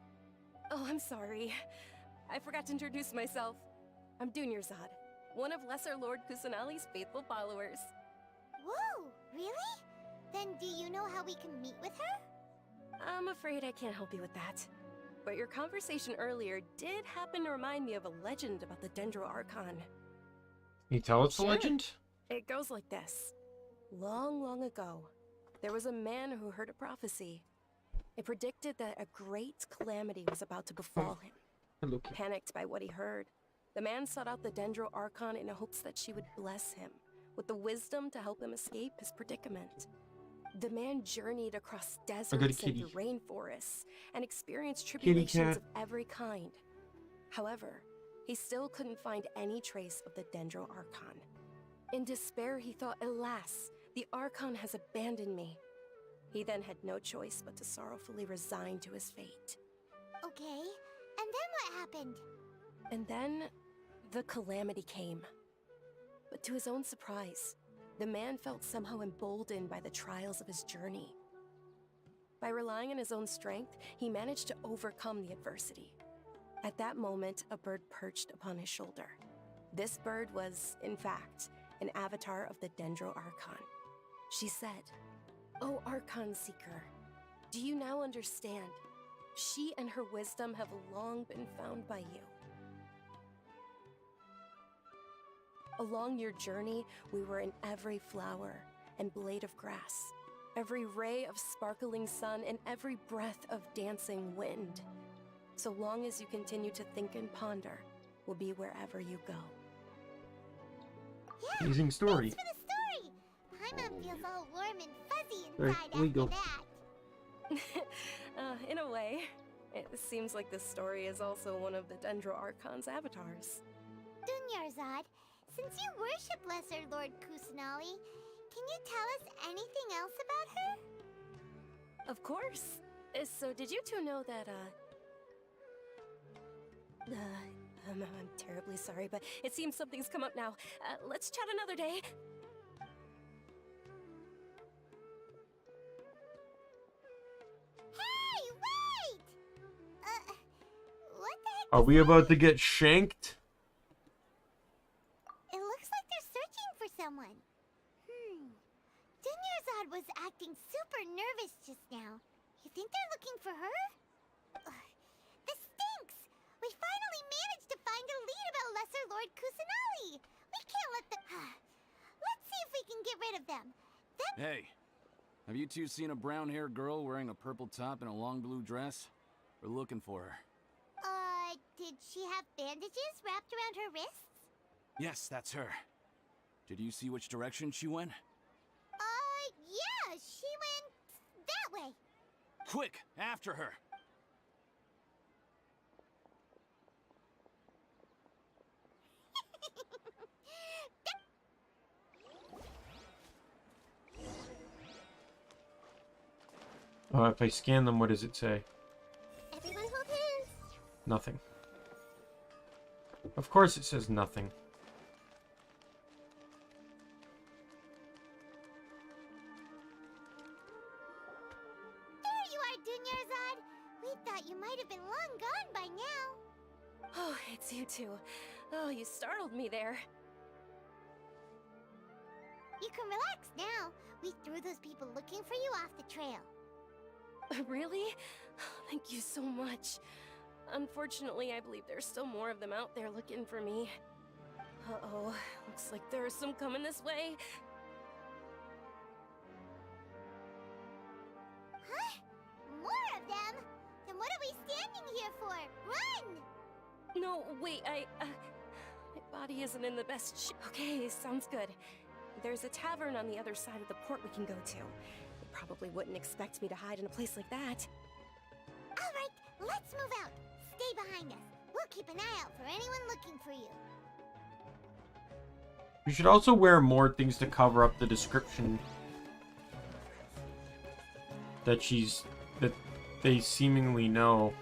Oh, I'm sorry. I forgot to introduce myself. I'm Dunyarzad, one of Lesser Lord Kusanali's faithful followers. Whoa, really? Then do you know how we can meet with her? I'm afraid I can't help you with that. But your conversation earlier did happen to remind me of a legend about the Dendro Archon. Can you tell us the Sure. legend? It goes like this. Long, long ago, there was a man who heard a prophecy. It predicted that a great calamity was about to befall him. Hello. Panicked by what he heard, the man sought out the Dendro Archon in hopes that she would bless him with the wisdom to help him escape his predicament. The man journeyed across deserts and kitty. through rainforests and experienced Kitty tribulations cat. of every kind. However, he still couldn't find any trace of the Dendro Archon. In despair, he thought, alas, the Archon has abandoned me. He then had no choice but to sorrowfully resign to his fate. Okay, and then what happened? And then, the calamity came. But to his own surprise, the man felt somehow emboldened by the trials of his journey. By relying on his own strength, he managed to overcome the adversity. At that moment, a bird perched upon his shoulder. This bird was, in fact, an avatar of the Dendro Archon. She said, "O Archon Seeker, do you now understand? She and her wisdom have long been found by you. Along your journey, we were in every flower and blade of grass, every ray of sparkling sun, and every breath of dancing wind. So long as you continue to think and ponder, we'll be wherever you go." Yeah, Amazing story. thanks for the story. Paimon feels all warm and fuzzy Very inside after legal. that. In a way, it seems like this story is also one of the Dendro Archon's avatars. Dunyarzad, since you worship Lesser Lord Kusanali, can you tell us anything else about her? Of course. So did you two know that, I'm terribly sorry, but it seems something's come up now. Let's chat another day. Hey, wait! What the heck? Are we about to get shanked? It looks like they're searching for someone. Dunyarzad was acting super nervous just now. You think they're looking for her? This stinks! We finally managed to find a lead about Lesser Lord Kusanali! We can't let them... Let's see if we can get rid of them. Hey, have you two seen a brown-haired girl wearing a purple top and a long blue dress? We're looking for her. Did she have bandages wrapped around her wrists? Yes, that's her. Did you see which direction she went? Yeah, she went... that way. Quick, after her! If I scan them, what does it say? Everyone hold hands. Nothing. Of course it says nothing. There you are, Dunyarzad. We thought you might have been long gone by now. Oh, it's you two. Oh, you startled me there. You can relax now. We threw those people looking for you off the trail. Really? Thank you so much. Unfortunately, I believe there's still more of them out there looking for me. Uh-oh, looks like there are some coming this way. Huh? More of them? Then what are we standing here for? Run! No, wait, my body isn't in the best shape. Okay, sounds good. There's a tavern on the other side of the port we can go to. They probably wouldn't expect me to hide in a place like that. All right, let's move out. Stay behind us. We'll keep an eye out for anyone looking for you. You should also wear more things to cover up the description that they seemingly know.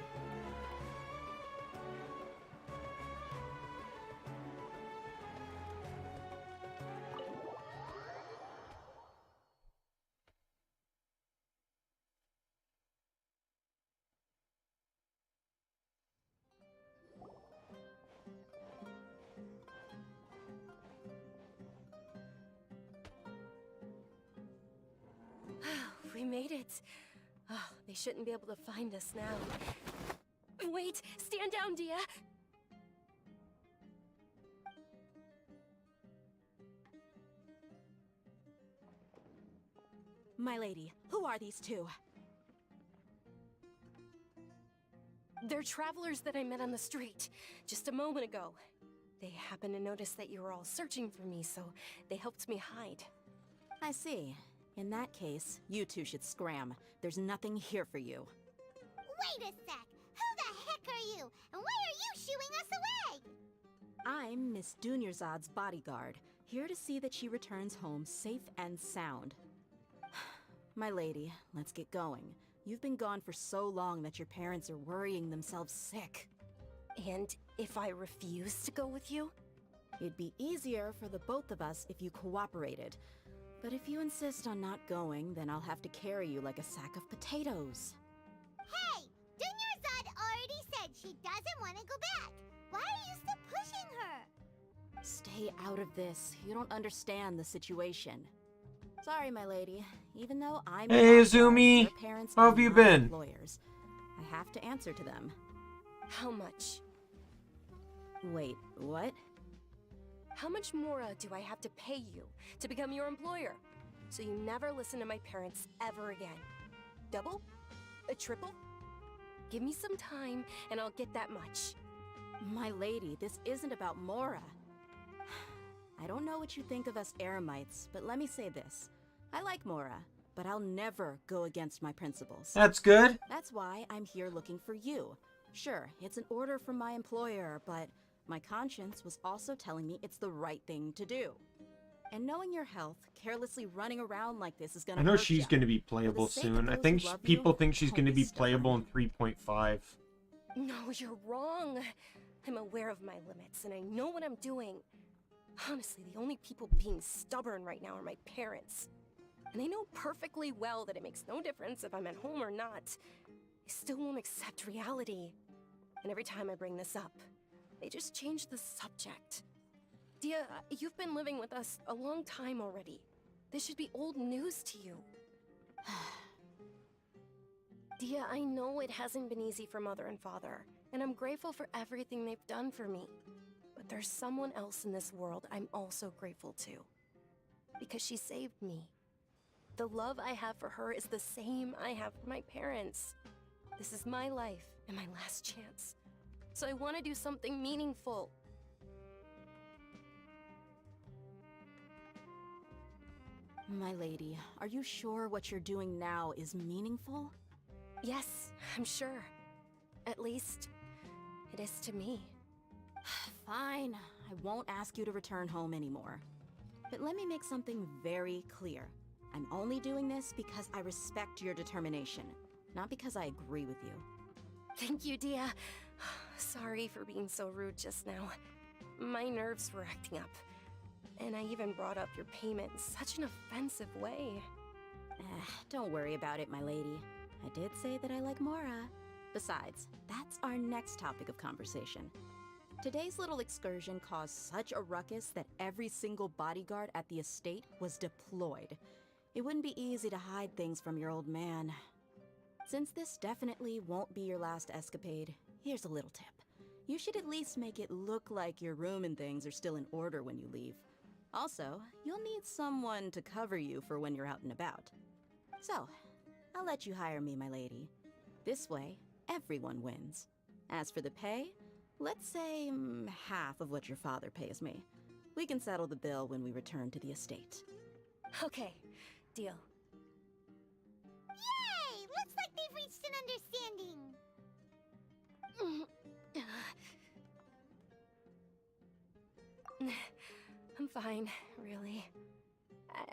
We made it. Oh, they shouldn't be able to find us now. Wait, stand down, Dia. My lady, who are these two? They're travelers that I met on the street just a moment ago. They happened to notice that you were all searching for me, so they helped me hide. I see. In that case, you two should scram. There's nothing here for you. Wait a sec! Who the heck are you? And why are you shooing us away? I'm Miss Dunyarzad's bodyguard, here to see that she returns home safe and sound. My lady, let's get going. You've been gone for so long that your parents are worrying themselves sick. And if I refuse to go with you? It'd be easier for the both of us if you cooperated. But if you insist on not going, then I'll have to carry you like a sack of potatoes. Hey! Dunyarzad already said she doesn't want to go back. Why are you still pushing her? Stay out of this. You don't understand the situation. Sorry, my lady. Even though I'm Hey, your Izumi. your parents How are have you my been? employers. I have to answer to them. How much? Wait, what? How much more do I have to pay you to become your employer? So you never listen to my parents ever again. Double? A triple? Give me some time and I'll get that much. My lady, this isn't about Mora. I don't know what you think of us Eremites, but let me say this. I like Mora, but I'll never go against my principles. That's good. That's why I'm here looking for you. Sure, it's an order from my employer, but my conscience was also telling me it's the right thing to do. And knowing your health, carelessly running around like this is gonna I know hurt she's ya. going to be playable For the sake of soon. I those think who love people you, think she's going to don't be stubborn. playable in 3.5. No, you're wrong. I'm aware of my limits and I know what I'm doing. Honestly, the only people being stubborn right now are my parents. And they know perfectly well that it makes no difference if I'm at home or not. They still won't accept reality. And every time I bring this up, they just change the subject. Dia, you've been living with us a long time already. This should be old news to you. Dia, I know it hasn't been easy for Mother and Father, and I'm grateful for everything they've done for me. But there's someone else in this world I'm also grateful to. Because she saved me. The love I have for her is the same I have for my parents. This is my life and my last chance. So I want to do something meaningful. My lady, are you sure what you're doing now is meaningful? Yes, I'm sure. At least, it is to me. Fine, I won't ask you to return home anymore. But let me make something very clear. I'm only doing this because I respect your determination, not because I agree with you. Thank you, Dia. Sorry for being so rude just now. My nerves were acting up. And I even brought up your payment in such an offensive way. Don't worry about it, my lady. I did say that I like Mora. Besides, that's our next topic of conversation. Today's little excursion caused such a ruckus that every single bodyguard at the estate was deployed. It wouldn't be easy to hide things from your old man. Since this definitely won't be your last escapade, here's a little tip. You should at least make it look like your room and things are still in order when you leave. Also, you'll need someone to cover you for when you're out and about. So, I'll let you hire me, my lady. This way, everyone wins. As for the pay, let's say half of what your father pays me. We can settle the bill when we return to the estate. Okay, deal. Yay! Looks like they've reached an understanding. I'm fine, really.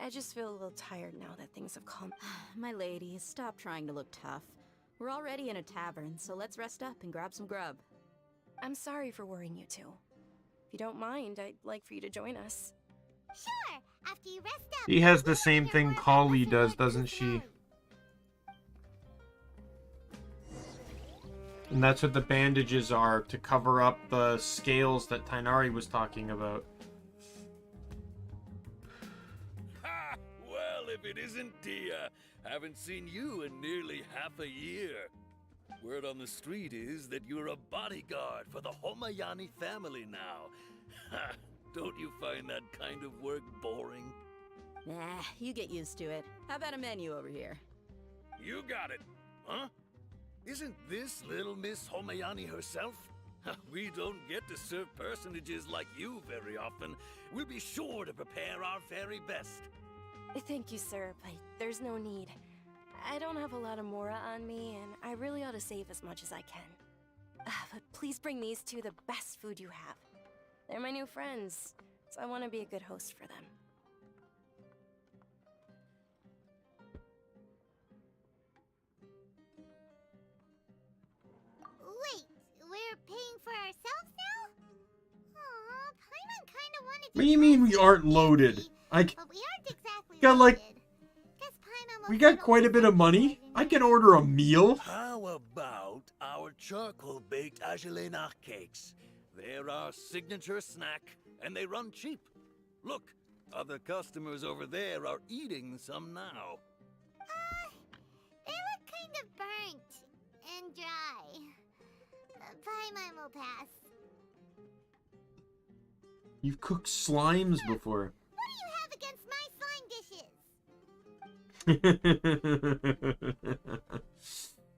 I just feel a little tired now that things have calmed. My lady, stop trying to look tough. We're already in a tavern, so let's rest up and grab some grub. I'm sorry for worrying you two. If you don't mind, I'd like for you to join us. Sure, after you rest up. She has the same thing Kali does, doesn't she? And that's what the bandages are, to cover up the scales that Tainari was talking about. Ha! Well, if it isn't Dia, Haven't seen you in nearly half a year. Word on the street is that you're a bodyguard for the Homayani family now. Ha! Don't you find that kind of work boring? Nah, you get used to it. How about a menu over here? You got it, huh? Isn't this little Miss Homayani herself? We don't get to serve personages like you very often. We'll be sure to prepare our very best. Thank you, sir, but there's no need. I don't have a lot of Mora on me, and I really ought to save as much as I can. But please bring these two the best food you have. They're my new friends, so I want to be a good host for them. Wait, we're paying for ourselves now? Aw, Paimon kinda wanted to. What do you mean we aren't loaded? But we aren't exactly got like loaded. we got quite a bit of money. I can order a meal. How about our charcoal-baked Agelena cakes? They're our signature snack, and they run cheap. Look, other customers over there are eating some now. They look kind of burnt and dry. Paimon will pass. You've cooked slimes before. What do you have against my slime dishes?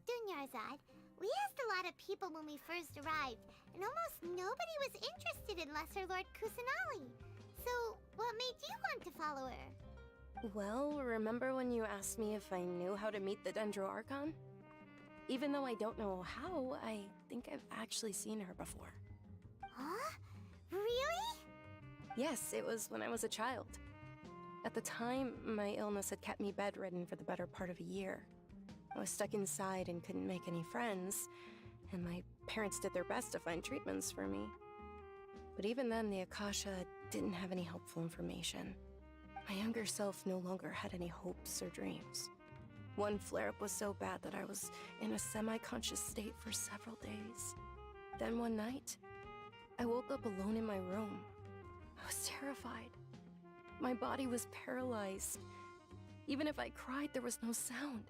Dunyarzad, we asked a lot of people when we first arrived, and almost nobody was interested in Lesser Lord Kusanali. So, what made you want to follow her? Well, remember when you asked me if I knew how to meet the Dendro Archon? Even though I don't know how, I think I've actually seen her before. Huh? Really? Yes, it was when I was a child. At the time, my illness had kept me bedridden for the better part of a year. I was stuck inside and couldn't make any friends, and my parents did their best to find treatments for me. But even then, the Akasha didn't have any helpful information. My younger self no longer had any hopes or dreams. One flare-up was so bad that I was in a semi-conscious state for several days. Then one night, I woke up alone in my room. I was terrified. My body was paralyzed. Even if I cried, there was no sound.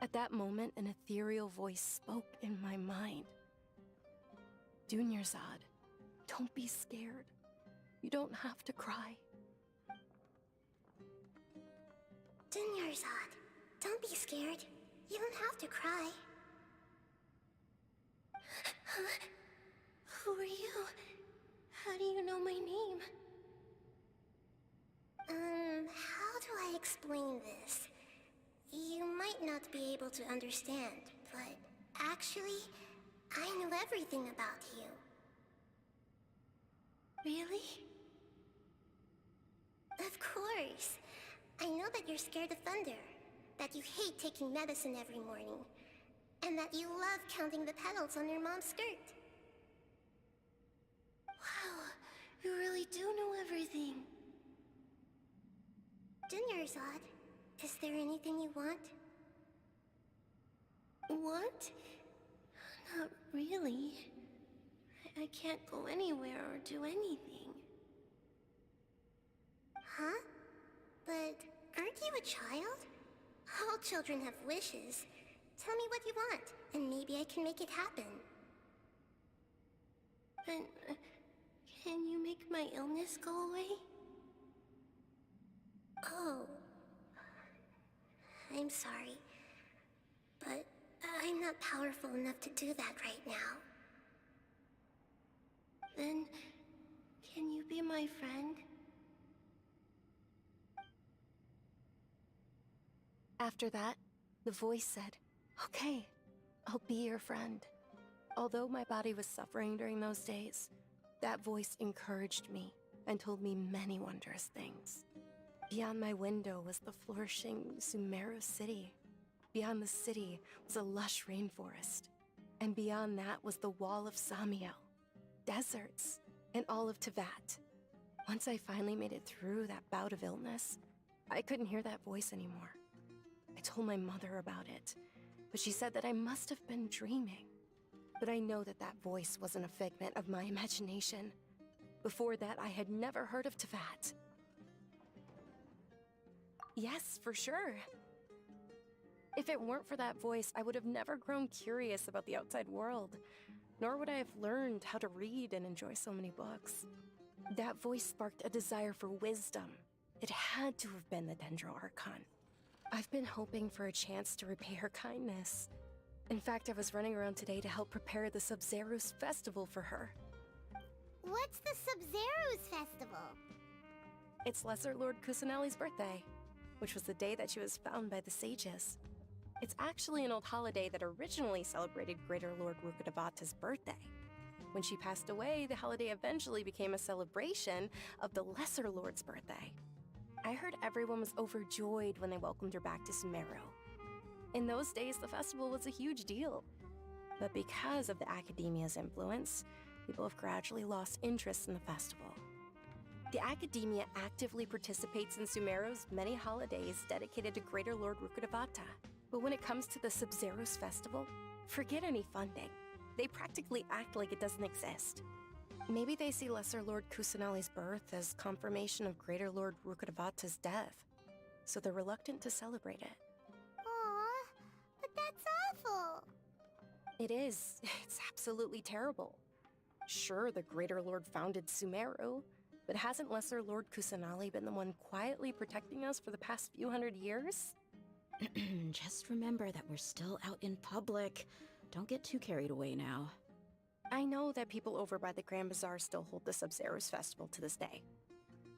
At that moment, an ethereal voice spoke in my mind. Dunyarzad, don't be scared. You don't have to cry. Dunyarzad, don't be scared. You don't have to cry. Who are you? How do you know my name? How do I explain this? You might not be able to understand, but actually, I know everything about you. Really? Of course. I know that you're scared of thunder, that you hate taking medicine every morning, and that you love counting the petals on your mom's skirt. Wow, you really do know everything. Dunyarzad, is there anything you want? Want? Not really. I can't go anywhere or do anything. Huh? But aren't you a child? All children have wishes. Tell me what you want, and maybe I can make it happen. But can you make my illness go away? Oh. I'm sorry. But I'm not powerful enough to do that right now. Then, can you be my friend? After that, the voice said, "Okay, I'll be your friend." Although my body was suffering during those days, that voice encouraged me and told me many wondrous things. Beyond my window was the flourishing Sumeru city. Beyond the city was a lush rainforest. And beyond that was the wall of Samiel, deserts, and all of Tevat. Once I finally made it through that bout of illness, I couldn't hear that voice anymore. I told my mother about it, but she said that I must have been dreaming. But I know that that voice wasn't a figment of my imagination. Before that, I had never heard of Tevat. Yes, for sure. If it weren't for that voice, I would have never grown curious about the outside world, nor would I have learned how to read and enjoy so many books. That voice sparked a desire for wisdom. It had to have been the Dendro Archon. I've been hoping for a chance to repay her kindness. In fact, I was running around today to help prepare the Sub-Zero's festival for her. What's the Sub-Zero's festival? It's Lesser Lord Kusanali's birthday, which was the day that she was found by the sages. It's actually an old holiday that originally celebrated Greater Lord Rukkhadevata's birthday. When she passed away, the holiday eventually became a celebration of the Lesser Lord's birthday. I heard everyone was overjoyed when they welcomed her back to Sumeru. In those days, the festival was a huge deal. But because of the Academia's influence, people have gradually lost interest in the festival. The Academia actively participates in Sumeru's many holidays dedicated to Greater Lord Rukkhadevata. But when it comes to the Sub-Zero's festival, forget any funding. They practically act like it doesn't exist. Maybe they see Lesser Lord Kusanali's birth as confirmation of Greater Lord Rukkhadevata's death, so they're reluctant to celebrate it. Aw, but that's awful. It is. It's absolutely terrible. Sure, the Greater Lord founded Sumeru, but hasn't Lesser Lord Kusanali been the one quietly protecting us for the past few hundred years? Just remember that we're still out in public. Don't get too carried away now. I know that people over by the Grand Bazaar still hold the Sub-Zero's festival to this day,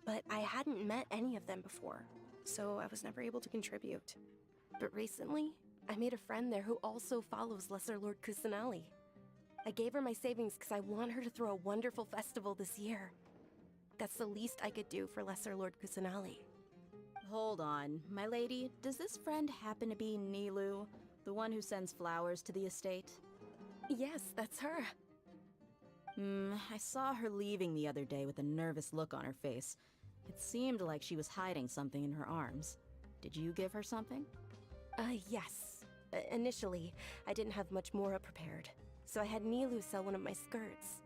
but I hadn't met any of them before, so I was never able to contribute. But recently, I made a friend there who also follows Lesser Lord Kusanali. I gave her my savings because I want her to throw a wonderful festival this year. That's the least I could do for Lesser Lord Kusanali. Hold on, my lady. Does this friend happen to be Nilou, the one who sends flowers to the estate? Yes, that's her. I saw her leaving the other day with a nervous look on her face. It seemed like she was hiding something in her arms. Did you give her something? Yes. Initially, I didn't have much more prepared, so I had Nilou sell one of my skirts.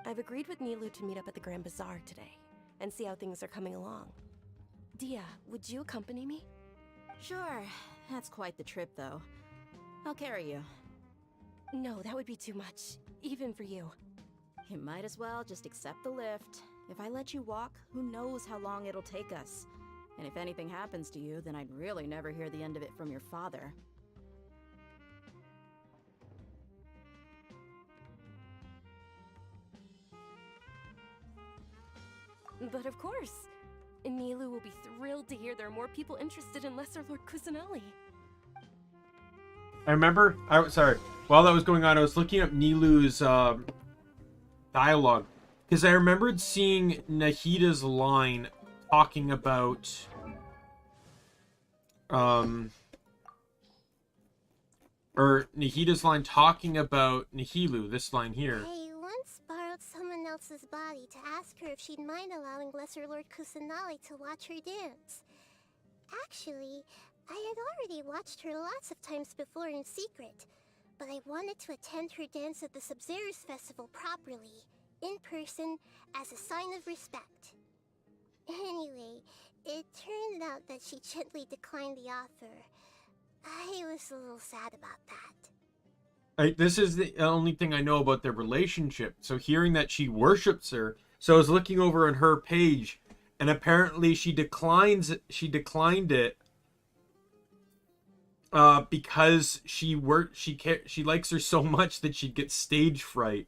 I've agreed with Nilou to meet up at the Grand Bazaar today, and see how things are coming along. Dia, would you accompany me? Sure. That's quite the trip, though. I'll carry you. No, that would be too much, even for you. You might as well just accept the lift. If I let you walk, who knows how long it'll take us. And if anything happens to you, then I'd really never hear the end of it from your father. But of course! Nilou will be thrilled to hear there are more people interested in Lesser Lord Kusanali. I remember, while that was going on, I was looking up Nilou's dialogue, because I remembered seeing Nahida's line talking about Nihilou, this line here. I once borrowed someone else's body to ask her if she'd mind allowing Lesser Lord Kusanali to watch her dance. Actually, I had already watched her lots of times before in secret, but I wanted to attend her dance at the Sub-Zero's festival properly, in person, as a sign of respect. Anyway, it turned out that she gently declined the offer. I was a little sad about that. This is the only thing I know about their relationship, so hearing that she worships her, so I was looking over on her page, and apparently she declined it because she likes her so much that she'd get stage fright.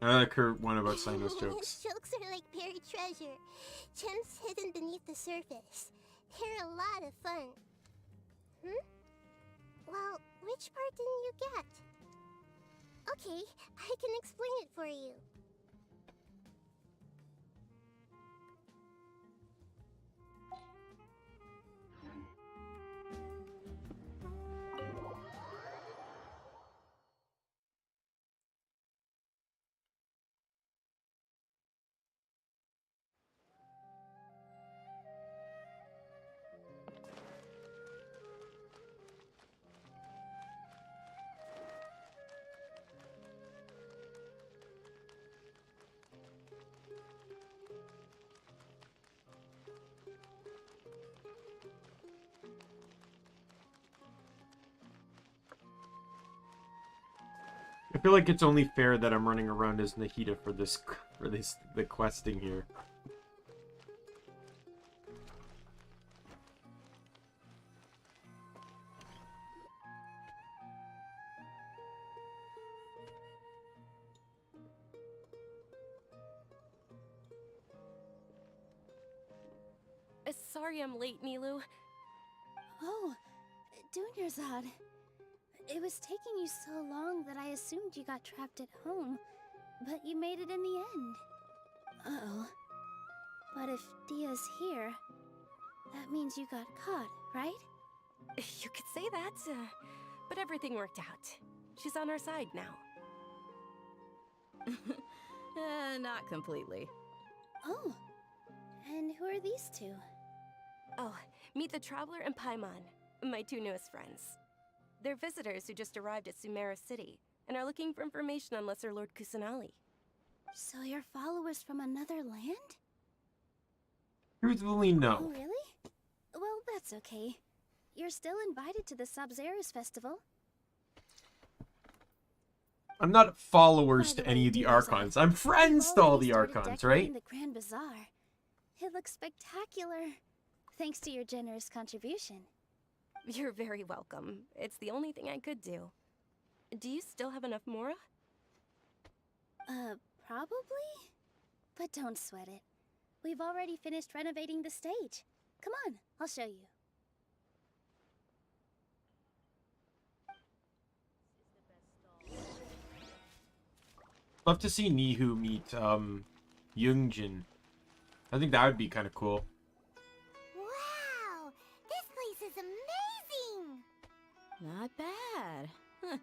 I like her one about Sino's jokes. His jokes are like buried treasure, gems hidden beneath the surface. They're a lot of fun. Well, which part didn't you get? Okay, I can explain it for you. I feel like it's only fair that I'm running around as Nahida for the questing here. Sorry I'm late, Nilu. Oh, Dunyarzad. It was taking you so long that I assumed you got trapped at home, but you made it in the end. Uh-oh. But if Dia's here, that means you got caught, right? You could say that, but everything worked out. She's on our side now. Not completely. Oh, and who are these two? Oh, meet the Traveler and Paimon, my two newest friends. They're visitors who just arrived at Sumeru City and are looking for information on Lesser Lord Kusanali. So you're followers from another land? Truthfully, no. Oh, really? Well, that's okay. You're still invited to the Sub-Zerus Festival. I'm not followers to any of the Archons. I'm friends to all the Archons, right? The Grand Bazaar. It looks spectacular. Thanks to your generous contribution. You're very welcome. It's the only thing I could do. Do you still have enough Mora? Probably? But don't sweat it. We've already finished renovating the stage. Come on, I'll show you. Love to see Nihu meet, Yoongjin. I think that would be kind of cool. Wow! This place is amazing! Not bad. Huh.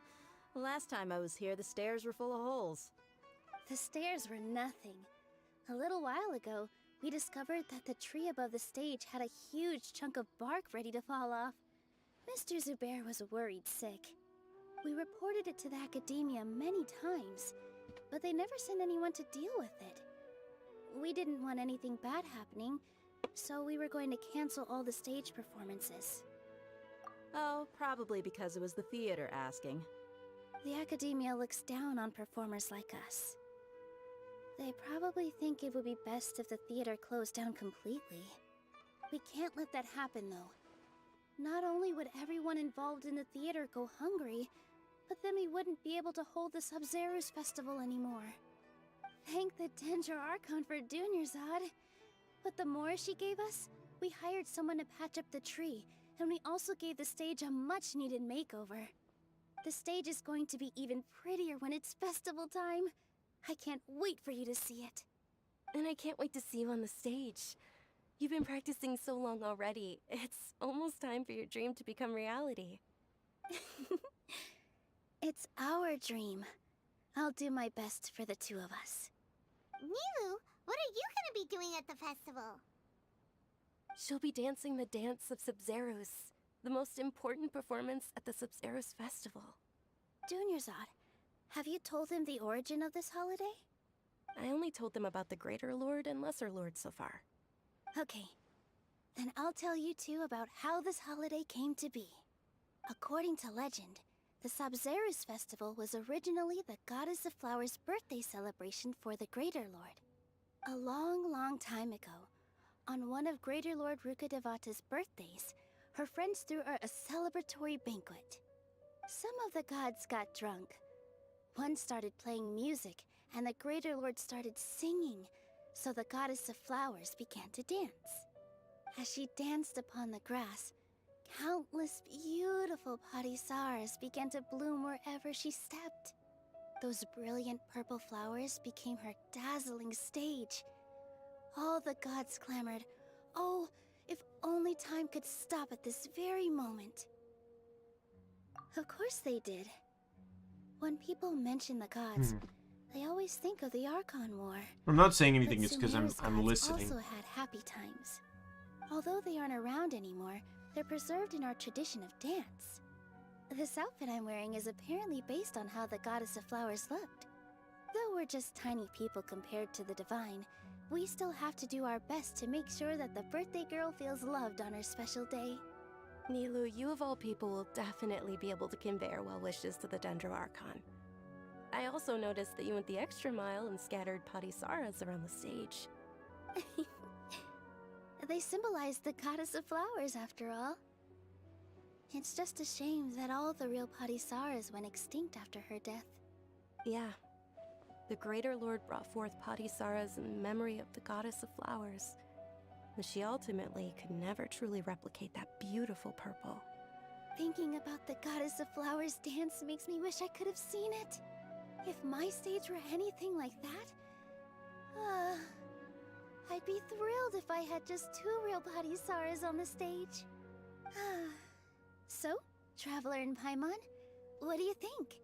Last time I was here, the stairs were full of holes. The stairs were nothing. A little while ago, we discovered that the tree above the stage had a huge chunk of bark ready to fall off. Mr. Zubair was worried sick. We reported it to the academia many times, but they never sent anyone to deal with it. We didn't want anything bad happening, so we were going to cancel all the stage performances. Oh, probably because it was the theater asking. The academia looks down on performers like us. They probably think it would be best if the theater closed down completely. We can't let that happen, though. Not only would everyone involved in the theater go hungry, but then we wouldn't be able to hold the Sub-Zerus Festival anymore. Thank the Dendra Archon for Dunyarzad. But the more she gave us, we hired someone to patch up the tree, and we also gave the stage a much-needed makeover. The stage is going to be even prettier when it's festival time. I can't wait for you to see it. And I can't wait to see you on the stage. You've been practicing so long already. It's almost time for your dream to become reality. It's our dream. I'll do my best for the two of us. Nilu, what are you gonna be doing at the festival? She'll be dancing the dance of Sub-Zerus, the most important performance at the Sub-Zerus Festival. Dunyarzad, have you told him the origin of this holiday? I only told them about the Greater Lord and Lesser Lord so far. Okay, then I'll tell you two about how this holiday came to be. According to legend, the Sub-Zerus Festival was originally the Goddess of Flowers' birthday celebration for the Greater Lord. A long, long time ago, on one of Greater Lord Rukkhadevata's birthdays, her friends threw her a celebratory banquet. Some of the gods got drunk. One started playing music, and the Greater Lord started singing, so the Goddess of Flowers began to dance. As she danced upon the grass, countless beautiful Parisaras began to bloom wherever she stepped. Those brilliant purple flowers became her dazzling stage. All the gods clamored, "Oh, if only time could stop at this very moment." Of course they did. When people mention the gods, they always think of the Archon War. I'm not saying anything, But it's because Sumeru's I'm gods listening. also had happy times. Although they aren't around anymore, they're preserved in our tradition of dance. This outfit I'm wearing is apparently based on how the Goddess of Flowers looked. Though we're just tiny people compared to the Divine, we still have to do our best to make sure that the birthday girl feels loved on her special day. Nilu, you of all people will definitely be able to convey our well wishes to the Dendro Archon. I also noticed that you went the extra mile and scattered Patisaras around the stage. They symbolize the goddess of flowers, after all. It's just a shame that all the real Patisaras went extinct after her death. Yeah. The Greater Lord brought forth Patisaras in memory of the goddess of flowers, but she ultimately could never truly replicate that beautiful purple. Thinking about the goddess of flowers dance makes me wish I could have seen it. If my stage were anything like that, I'd be thrilled if I had just 2 real Patisaras on the stage. So, Traveler and Paimon, what do you think?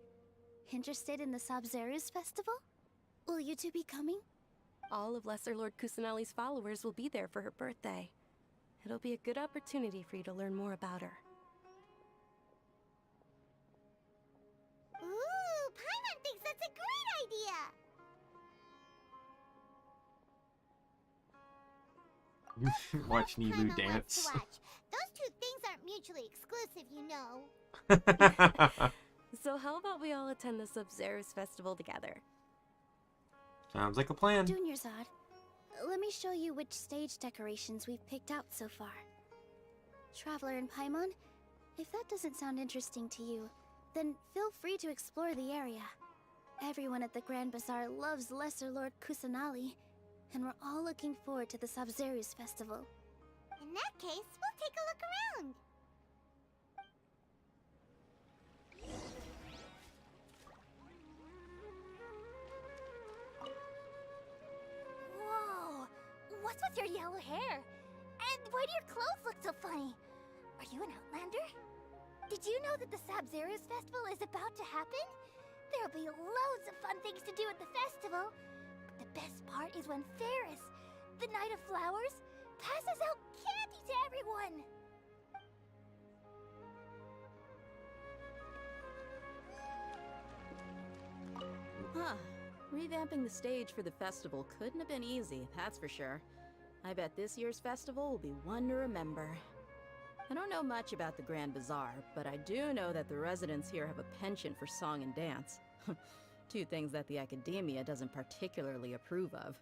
Interested in the Sabzeruz festival? Will you two be coming? All of Lesser Lord Kusanali's followers will be there for her birthday. It'll be a good opportunity for you to learn more about her. Ooh, Paimon thinks that's a great idea! Watch Nilu dance. To watch. Those 2 things aren't mutually exclusive, you know. So how about we all attend the Sabzeruz festival together? Sounds like a plan. Dunyarzad, let me show you which stage decorations we've picked out so far. Traveler and Paimon, if that doesn't sound interesting to you, then feel free to explore the area. Everyone at the Grand Bazaar loves Lesser Lord Kusanali, and we're all looking forward to the Sabzeruz festival. In that case, we'll take a look around. Whoa! What's with your yellow hair? And why do your clothes look so funny? Are you an Outlander? Did you know that the Sabzeruz festival is about to happen? There'll be loads of fun things to do at the festival. But the best part is when Ferris, the Knight of Flowers, passes out candy to everyone! Huh. Revamping the stage for the festival couldn't have been easy, that's for sure. I bet this year's festival will be one to remember. I don't know much about the Grand Bazaar, but I do know that the residents here have a penchant for song and dance. 2 things that the Academia doesn't particularly approve of.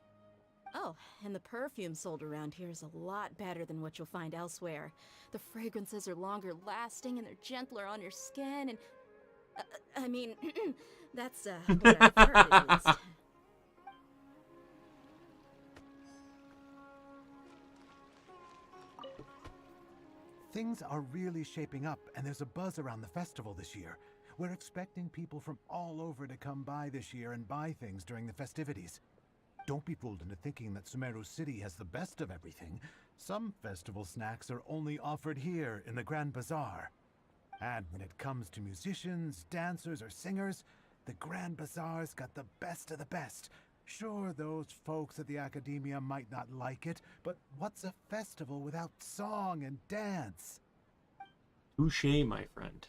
Oh, and the perfume sold around here is a lot better than what you'll find elsewhere. The fragrances are longer lasting and they're gentler on your skin and... I mean, that's what I've heard at least. Things are really shaping up, and there's a buzz around the festival this year. We're expecting people from all over to come by this year and buy things during the festivities. Don't be fooled into thinking that Sumeru City has the best of everything. Some festival snacks are only offered here in the Grand Bazaar. And when it comes to musicians, dancers, or singers, the Grand Bazaar's got the best of the best. Sure, those folks at the Academia might not like it, but what's a festival without song and dance? Touché, my friend.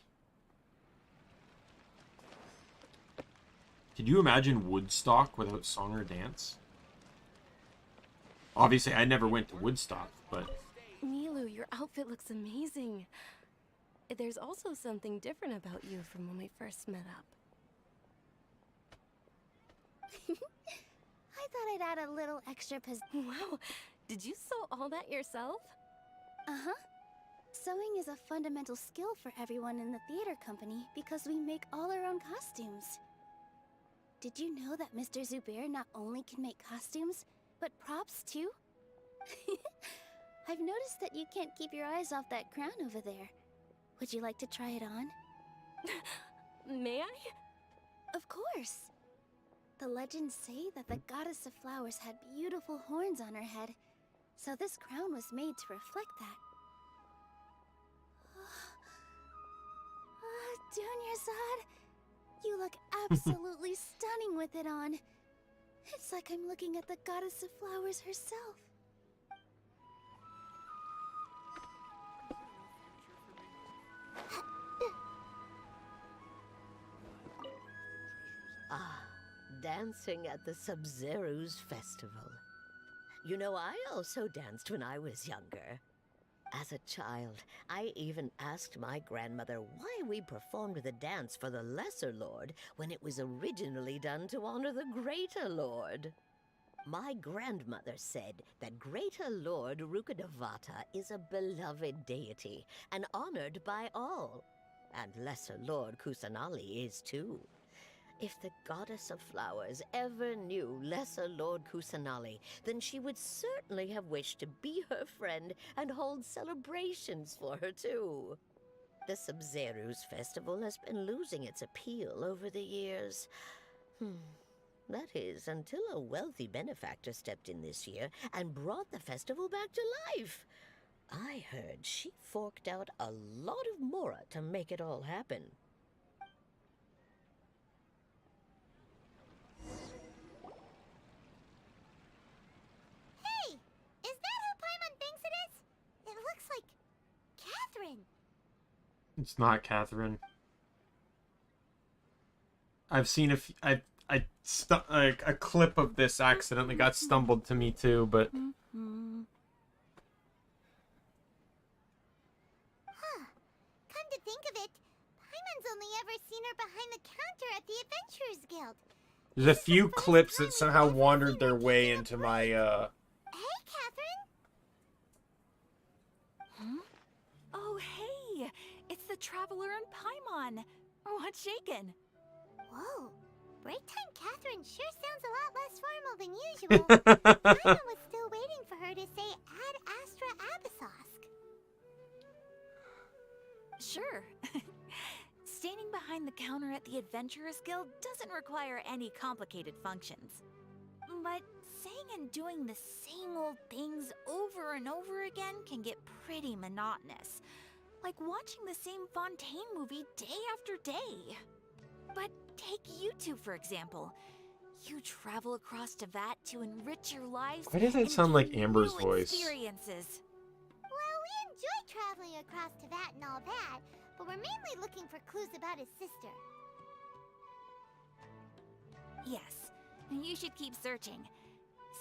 Could you imagine Woodstock without song or dance? Obviously, I never went to Woodstock, but... Nilu, your outfit looks amazing. There's also something different about you from when we first met up. I thought I'd add a little extra Wow, did you sew all that yourself? Uh-huh. Sewing is a fundamental skill for everyone in the theater company because we make all our own costumes. Did you know that Mr. Zubair not only can make costumes, but props too? I've noticed that you can't keep your eyes off that crown over there. Would you like to try it on? May I? Of course. The legends say that the goddess of flowers had beautiful horns on her head, so this crown was made to reflect that. Dunyarzad, you look absolutely stunning with it on. It's like I'm looking at the goddess of flowers herself. Ah, dancing at the Sabzeruz festival. You know, I also danced when I was younger. As a child, I even asked my grandmother why we performed the dance for the Lesser Lord when it was originally done to honor the Greater Lord. My grandmother said that Greater Lord Rukkhadevata is a beloved deity and honored by all. And Lesser Lord Kusanali is too. If the goddess of flowers ever knew Lesser Lord Kusanali, then she would certainly have wished to be her friend and hold celebrations for her too. The Sumeru's festival has been losing its appeal over the years. That is, until a wealthy benefactor stepped in this year and brought the festival back to life. I heard she forked out a lot of mora to make it all happen. Hey! Is that who Paimon thinks it is? It looks like Catherine. It's not Catherine. I've seen a clip of this accidentally got stumbled to me too, but Come to think of it, Paimon's only ever seen her behind the counter at the Adventurers Guild. there's a few clips that somehow wandered their way into my Hey, Catherine! Oh, hey! It's the Traveler and Paimon! What's shaken? Whoa, break time Catherine sure sounds a lot less formal than usual. Paimon was still waiting for her to say Ad Astra Abyssosk. Sure. Standing behind the counter at the Adventurers Guild doesn't require any complicated functions. But saying and doing the same old things over and over again can get pretty monotonous. Like watching the same Fontaine movie day after day. But take you two, for example. You travel across Tevat to enrich your lives. Why does that sound like Amber's new voice? Experiences. Well, we enjoy traveling across Tevat and all that, but we're mainly looking for clues about his sister. Yes, you should keep searching.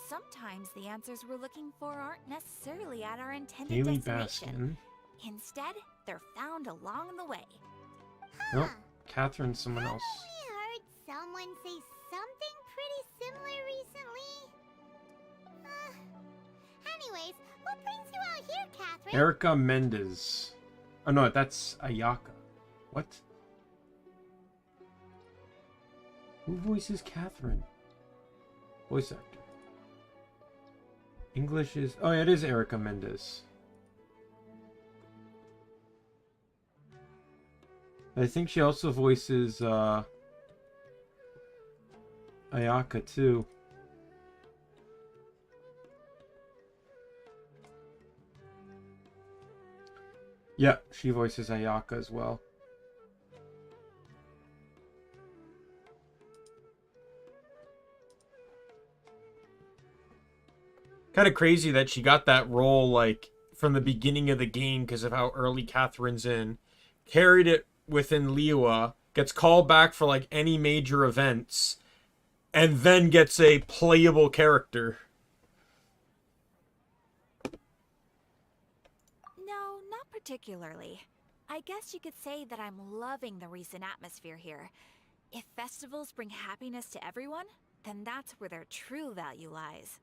Sometimes the answers we're looking for aren't necessarily at our intended Haley destination. Baskin. Instead, they're found along the way. Nope, Catherine's someone else. We heard someone say something pretty similar recently. Anyways, what brings you out here, Catherine? Erica Mendez. Oh no, that's Ayaka. What? Who voices Catherine? Voice actor. English is... Oh yeah, it is Erica Mendez. I think she also voices Ayaka too. Yeah, she voices Ayaka as well. Kind of crazy that she got that role like from the beginning of the game because of how early Catherine's in. Carried it within Liyue, gets called back for like any major events, and then gets a playable character. No, not particularly. I guess you could say that I'm loving the recent atmosphere here. If festivals bring happiness to everyone, then that's where their true value lies.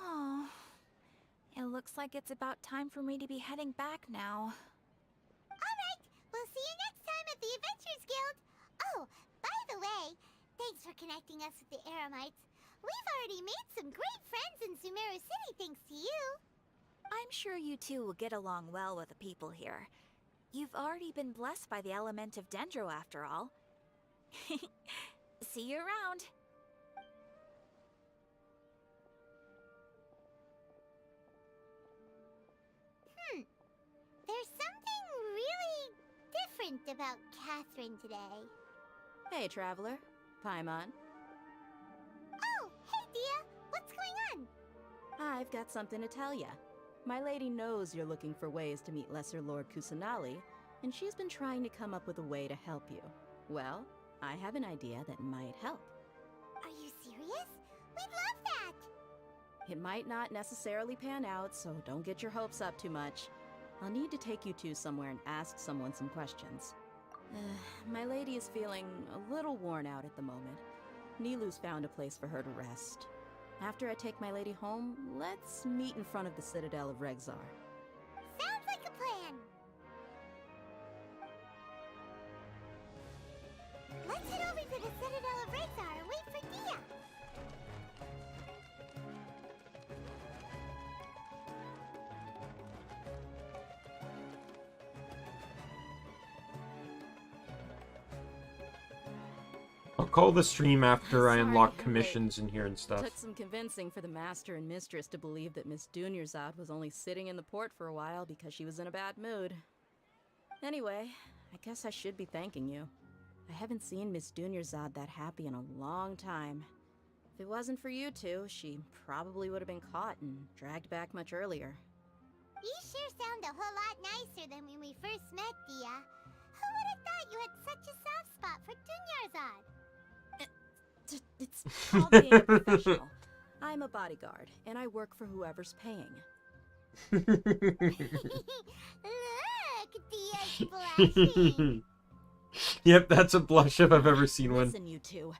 Oh, it looks like it's about time for me to be heading back now. Alright, we'll see you next time at the Adventurers Guild. Oh, by the way, thanks for connecting us with the Eremites. We've already made some great friends in Sumeru City thanks to you. I'm sure you two will get along well with the people here. You've already been blessed by the element of Dendro after all. See you around. There's something really different about Catherine today. Hey, Traveler. Paimon. Oh, hey, Dia. What's going on? I've got something to tell ya. My lady knows you're looking for ways to meet Lesser Lord Kusanali, and she's been trying to come up with a way to help you. Well, I have an idea that might help. Are you serious? We'd love that. It might not necessarily pan out, so don't get your hopes up too much. I'll need to take you two somewhere and ask someone some questions. My lady is feeling a little worn out at the moment. Nilu's found a place for her to rest. After I take my lady home, let's meet in front of the Citadel of Regzar. Sounds like a plan. Let's head over to the Citadel of Regzar and wait for Dia. I'll call the stream after I unlock Sorry, commissions in here and stuff. Took some convincing for the master and mistress to believe that Miss Dunyarzad was only sitting in the port for a while because she was in a bad mood. Anyway, I guess I should be thanking you. I haven't seen Miss Dunyarzad that happy in a long time. If it wasn't for you two, she probably would have been caught and dragged back much earlier. You sure sound a whole lot nicer than when we first met, Dia. Who would have thought you had such a soft spot for Dunyarzad? It's called being a professional. I'm a bodyguard, and I work for whoever's paying. Look, Dia's blushing. Yep, that's a blush if I've ever seen one. Listen, you two.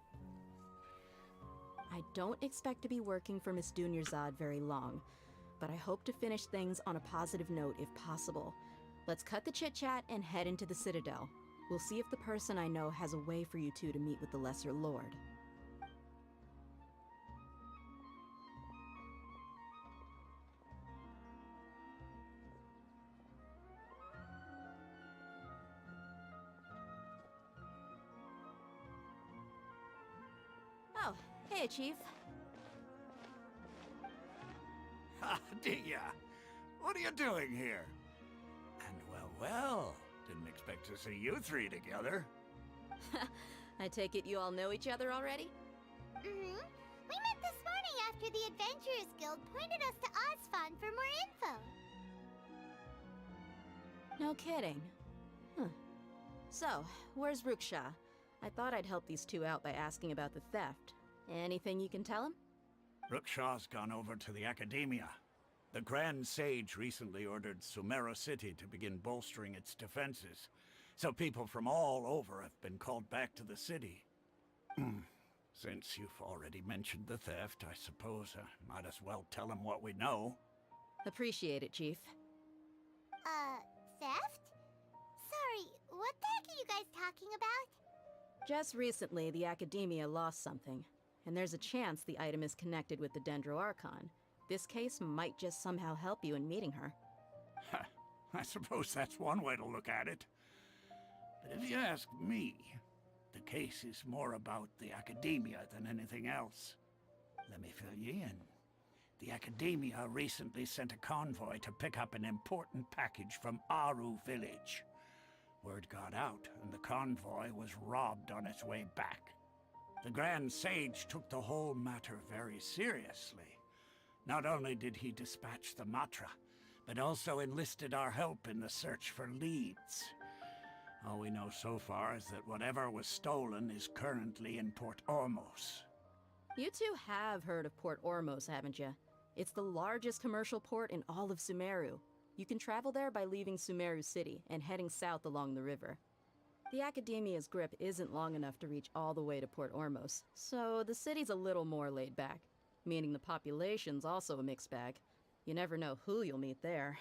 I don't expect to be working for Miss Dunyarzad very long, but I hope to finish things on a positive note if possible. Let's cut the chit-chat and head into the Citadel. We'll see if the person I know has a way for you two to meet with the Lesser Lord. Oh, hey, Chief. Ah, Dia, what are you doing here? And well, didn't expect to see you three together. I take it you all know each other already? Mm-hmm. We met this morning after the Adventurers Guild pointed us to Ozfon for more info. No kidding. Huh. So, where's Ruksha? I thought I'd help these two out by asking about the theft. Anything you can tell him? Ruksha's gone over to the Academia. The Grand Sage recently ordered Sumeru City to begin bolstering its defenses, so people from all over have been called back to the city. Since you've already mentioned the theft, I suppose I might as well tell him what we know. Appreciate it, Chief. Theft? Sorry, what the heck are you guys talking about? Just recently, the Academia lost something, and there's a chance the item is connected with the Dendro Archon. This case might just somehow help you in meeting her. I suppose that's one way to look at it. But if you ask me, the case is more about the Academia than anything else. Let me fill you in. The Academia recently sent a convoy to pick up an important package from Aru village. Word got out, and the convoy was robbed on its way back. The Grand Sage took the whole matter very seriously. Not only did he dispatch the Matra, but also enlisted our help in the search for leads. All we know so far is that whatever was stolen is currently in Port Ormos. You two have heard of Port Ormos, haven't you? It's the largest commercial port in all of Sumeru. You can travel there by leaving Sumeru City and heading south along the river. The Academia's grip isn't long enough to reach all the way to Port Ormos, so the city's a little more laid back, meaning the population's also a mixed bag. You never know who you'll meet there.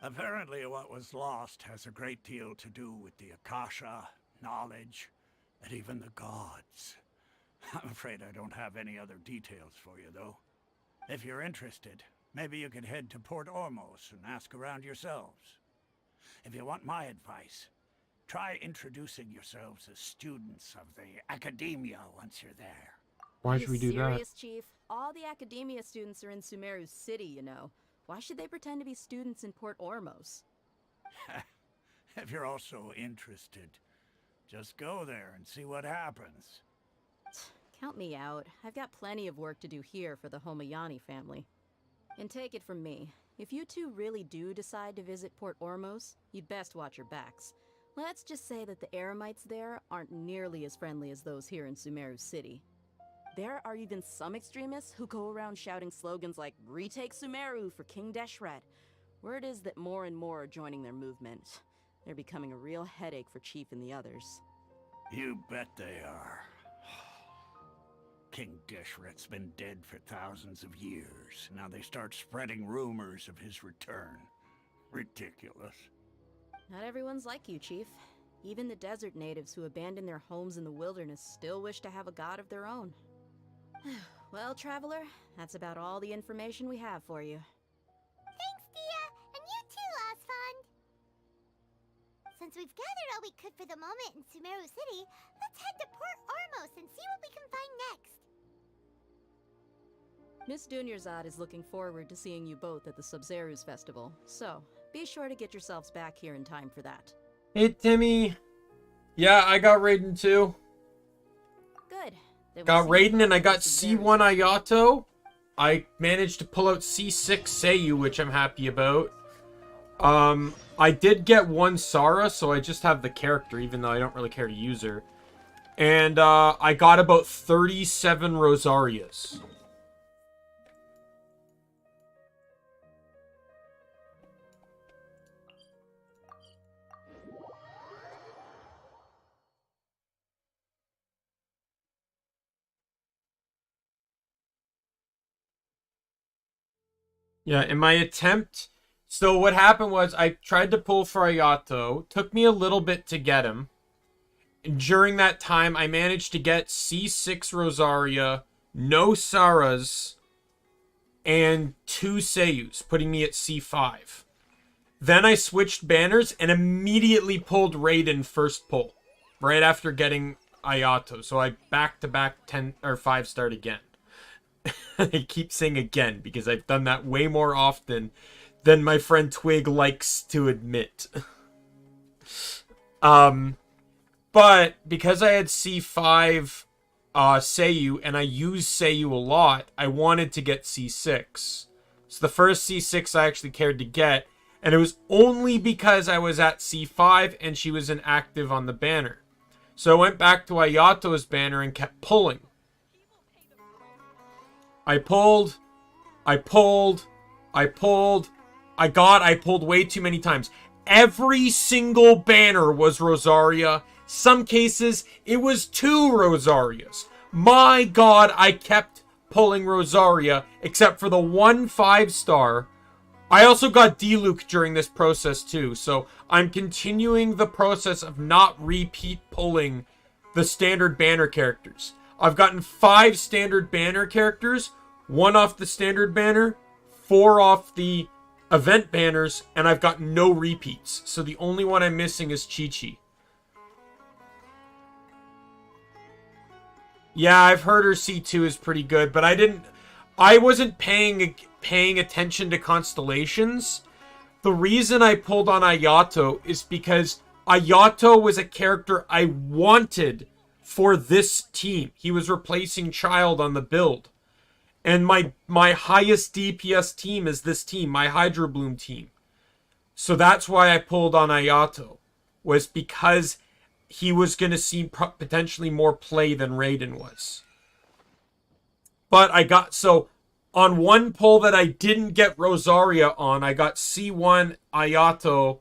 Apparently what was lost has a great deal to do with the Akasha, knowledge, and even the gods. I'm afraid I don't have any other details for you, though. If you're interested, maybe you could head to Port Ormos and ask around yourselves. If you want my advice, try introducing yourselves as students of the Academia once you're there. Why should we do that? Are you serious, Chief? All the Academia students are in Sumeru City, you know. Why should they pretend to be students in Port Ormos? If you're also interested, just go there and see what happens. Count me out. I've got plenty of work to do here for the Homayani family. And take it from me, if you two really do decide to visit Port Ormos, you'd best watch your backs. Let's just say that the Eremites there aren't nearly as friendly as those here in Sumeru City. There are even some extremists who go around shouting slogans like, "Retake Sumeru for King Deshret." Word is that more and more are joining their movement. They're becoming a real headache for Chief and the others. You bet they are. King Deshret's been dead for thousands of years. Now they start spreading rumors of his return. Ridiculous. Not everyone's like you, Chief. Even the desert natives who abandoned their homes in the wilderness still wish to have a god of their own. Well, Traveler, that's about all the information we have for you. Thanks, Dia, and you too, Osfond. Since we've gathered all we could for the moment in Sumeru City, let's head to Port Ormos and see what we can find next. Miss Dunyarzad is looking forward to seeing you both at the Sub-Zeru's festival, so be sure to get yourselves back here in time for that. Hey, Timmy. Yeah, I got Raiden too. Good. Then we'll Got see you Raiden and I both got at Sub-Zeru's. C1 Ayato. I managed to pull out C6 Seiyu, which I'm happy about. I did get one Sara, so I just have the character, even though I don't really care to use her. And I got about 37 Rosarias. Yeah, in my attempt... So what happened was I tried to pull for Ayato. Took me a little bit to get him. And during that time, I managed to get C6 Rosaria, no Saras, and 2 Seiyus, putting me at C5. Then I switched banners and immediately pulled Raiden first pull. Right after getting Ayato. So I back-to-back 10 or 5-starred again. I keep saying again because I've done that way more often than my friend Twig likes to admit. But because I had C5 Seiyu and I use Seiyu a lot, I wanted to get C6. So the first C6 I actually cared to get, and it was only because I was at C5 and she was inactive on the banner. So I went back to Ayato's banner and kept pulling. I pulled, I pulled way too many times. Every single banner was Rosaria. Some cases, it was 2 Rosarias. My god, I kept pulling Rosaria, except for the 1 5-star. I also got Diluc during this process too, so I'm continuing the process of not repeat pulling the standard banner characters. I've gotten 5 standard banner characters, 1 off the standard banner, 4 off the event banners, and I've got no repeats. So the only one I'm missing is Chi-Chi. Yeah, I've heard her C2 is pretty good, but I wasn't paying attention to constellations. The reason I pulled on Ayato is because Ayato was a character I wanted for this team. He was replacing Child on the build. And my highest DPS team is this team, my Hydro Bloom team. So that's why I pulled on Ayato, was because he was going to see potentially more play than Raiden was. But so on one pull that I didn't get Rosaria on, I got C1, Ayato,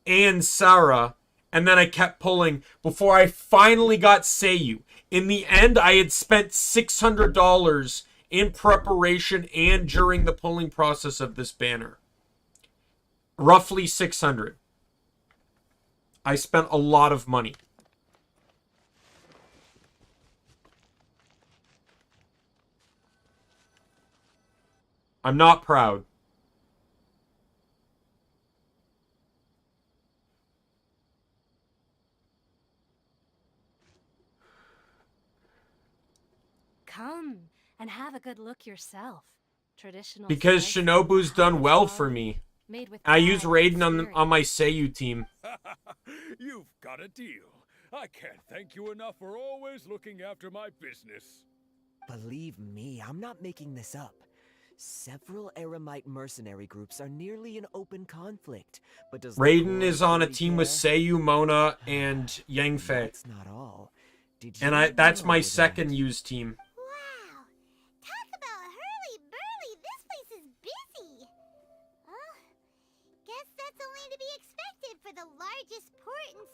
and Sara, and then I kept pulling before I finally got Seiyu. In the end, I had spent $600 in preparation and during the pulling process of this banner. Roughly 600. I spent a lot of money. I'm not proud. Come and have a good look yourself. Traditional Because spice, Shinobu's done well for me. made with I use pride and Raiden on my Seiyu team. You've got a deal. I can't thank you enough for always looking after my business. Believe me, I'm not making this up. Several Eremite mercenary groups are nearly in open conflict, but does Raiden the is on a really team with care? Seiyu, Mona, and Yang Fei. That's not all. Did And you that's my know second that- used team. Wow,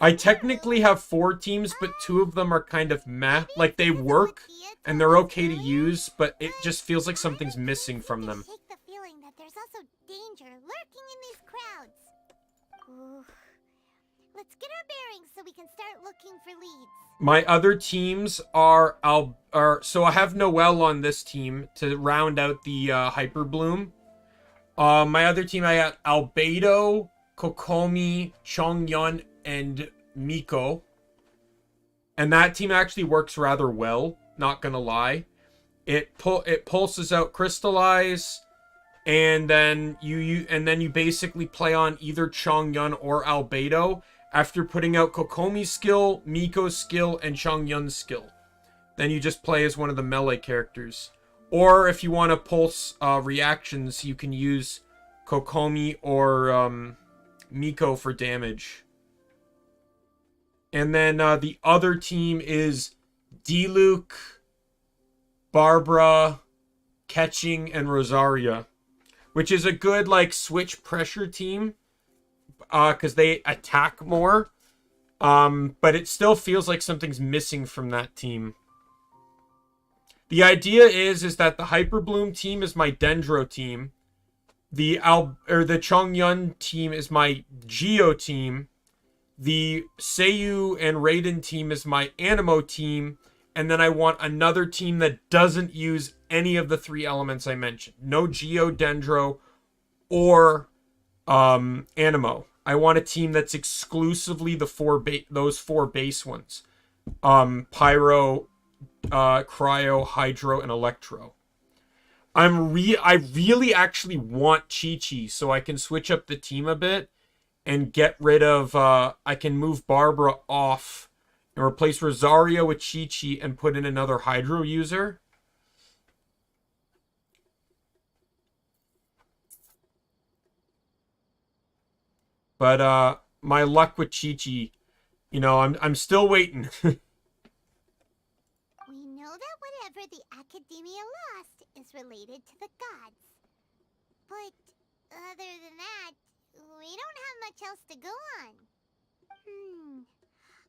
I technically have 4 teams, but 2 of them are kind of meh. Like, they work, and they're okay to use, but it just feels like something's missing from them. Shake the feeling that there's also danger lurking in these crowds. Ooh. Let's get our bearings so we can start looking for leads. My other teams are so I have Noelle on this team to round out the Hyper Bloom. My other team, I got Albedo, Kokomi, Chongyun, and Miko. And that team actually works rather well, not gonna lie. It pulses out Crystallize, and then you basically play on either Chongyun or Albedo after putting out Kokomi's skill, Miko's skill, and Chongyun's skill. Then you just play as one of the melee characters. Or if you want to pulse reactions, you can use Kokomi or Miko for damage. And then the other team is Diluc, Barbara, Ketching, and Rosaria, which is a good like switch pressure team because they attack more. But it still feels like something's missing from that team. The idea is that the Hyper Bloom team is my Dendro team. The Chongyun team is my Geo team. The Seiyu and Raiden team is my Animo team. And then I want another team that doesn't use any of the 3 elements I mentioned. No Geo, Dendro, or Animo. I want a team that's exclusively the those 4 base ones. Pyro, Cryo, Hydro, and Electro. I really actually want Chi-Chi so I can switch up the team a bit and get rid of I can move Barbara off and replace Rosario with Chi-Chi and put in another Hydro user. But my luck with Chi-Chi, you know, I'm still waiting. We know that whatever the Academia lost is related to the gods. But other than that, we don't have much else to go on.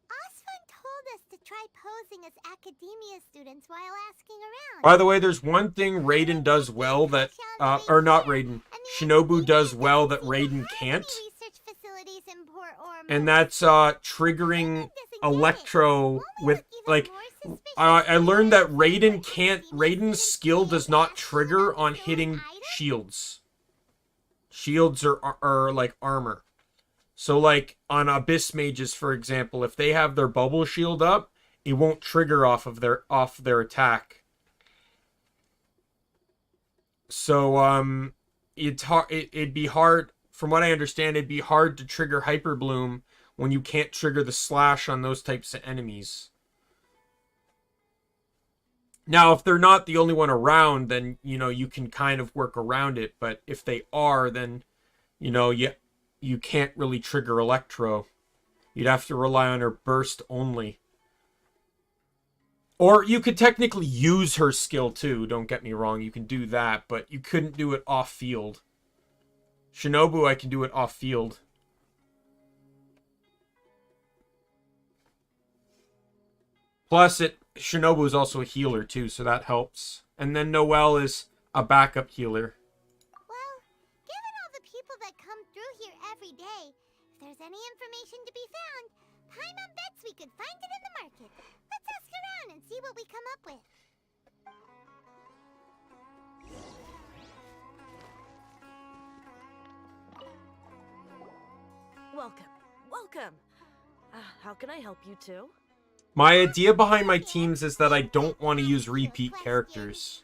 Osfun told us to try posing as Academia students while asking around. By the way, there's one thing Raiden does well that, or not Raiden, Shinobu does well that Raiden can't. And that's triggering Electro with, like, I learned that Raiden's skill does not trigger on hitting shields. Shields are like armor. So like on Abyss Mages, for example, if they have their bubble shield up, it won't trigger off their attack. So it'd be hard, from what I understand, it'd be hard to trigger Hyper Bloom when you can't trigger the slash on those types of enemies. Now, if they're not the only one around, then, you know, you can kind of work around it. But if they are, then, you know, you can't really trigger Electro. You'd have to rely on her burst only. Or you could technically use her skill too, don't get me wrong. You can do that, but you couldn't do it off-field. Shinobu, I can do it off-field. Plus, Shinobu is also a healer too, so that helps. And then Noelle is a backup healer. Well, given all the people that come through here every day, if there's any information to be found, Paimon bets we could find it in the market. Let's ask around and see what we come up with. Welcome. How can I help you two? My idea behind my teams is that I don't want to use repeat characters.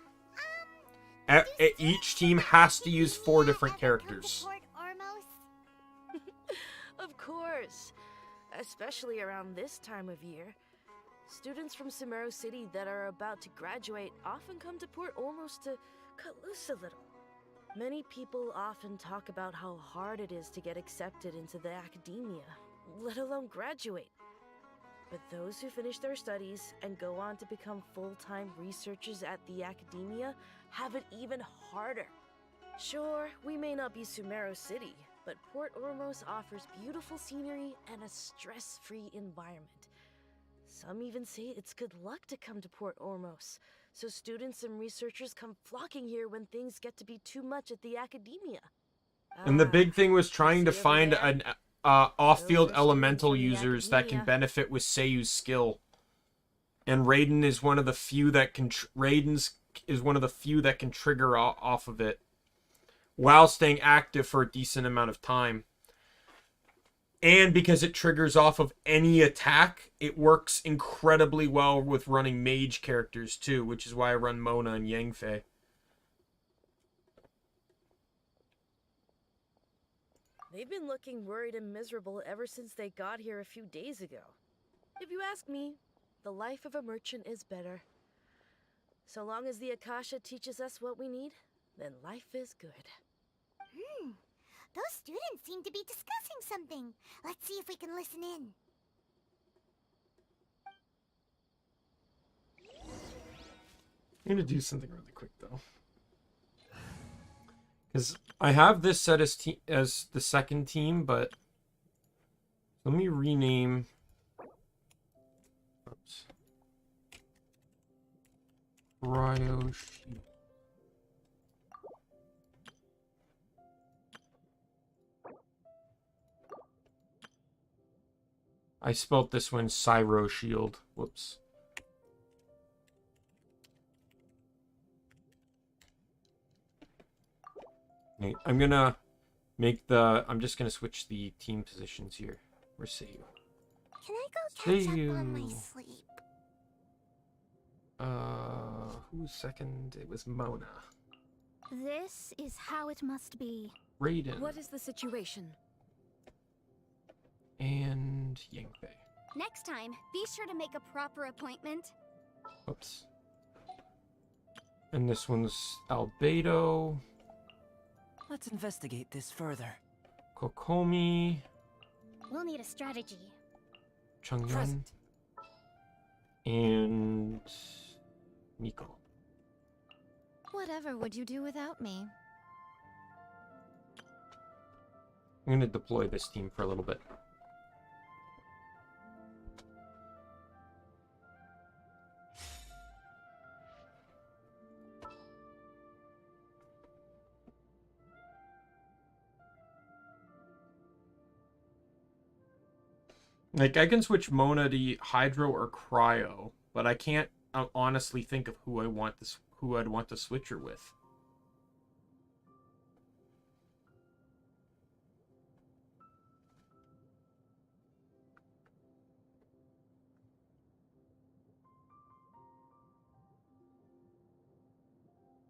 Each team has to use 4 different characters. Of course. Especially around this time of year. Students from Sumeru City that are about to graduate often come to Port Ormos to cut loose a little. Many people often talk about how hard it is to get accepted into the academia, let alone graduate. But those who finish their studies and go on to become full-time researchers at the academia have it even harder. Sure, we may not be Sumeru City, but Port Ormos offers beautiful scenery and a stress-free environment. Some even say it's good luck to come to Port Ormos, so students and researchers come flocking here when things get to be too much at the academia. And the big thing was trying to see over find there? an off-field Those are elemental students from the users that can academia. benefit with Seiyu's skill. And Raiden is one of the few that can is one of the few that can trigger off of it while staying active for a decent amount of time. And because it triggers off of any attack, it works incredibly well with running mage characters too, which is why I run Mona and Yangfei. They've been looking worried and miserable ever since they got here a few days ago. If you ask me, the life of a merchant is better. So long as the Akasha teaches us what we need, then life is good. Those students seem to be discussing something. Let's see if we can listen in. I'm going to do something really quick, though. Because I have this set as the second team, but let me rename... Oops. Ryoshi. I spelled this one Cyro Shield. Whoops. Okay, I'm gonna make the... I'm just gonna switch the team positions here. Where's Seiyu? Can I go catch Seiyu. up on my sleep? Who's second? It was Mona. This is how it must be. Raiden. What is the situation? And Yangfei. Next time, be sure to make a proper appointment. Whoops. And this one's Albedo. Let's investigate this further. Kokomi. We'll need a strategy. Changyan. And Miko. Whatever would you do without me? I'm going to deploy this team for a little bit. Like, I can switch Mona to Hydro or Cryo, but I can't honestly think of who I'd want to switch her with.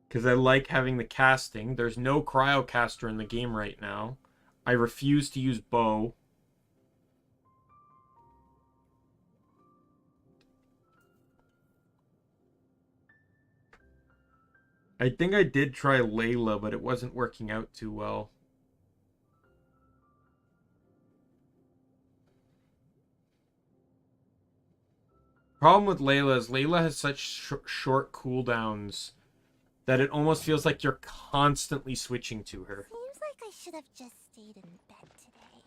Because I like having the casting. There's no Cryocaster in the game right now. I refuse to use Bow. I think I did try Layla, but it wasn't working out too well. Problem with Layla is Layla has such short cooldowns that it almost feels like you're constantly switching to her. Seems like I should have just stayed in bed today.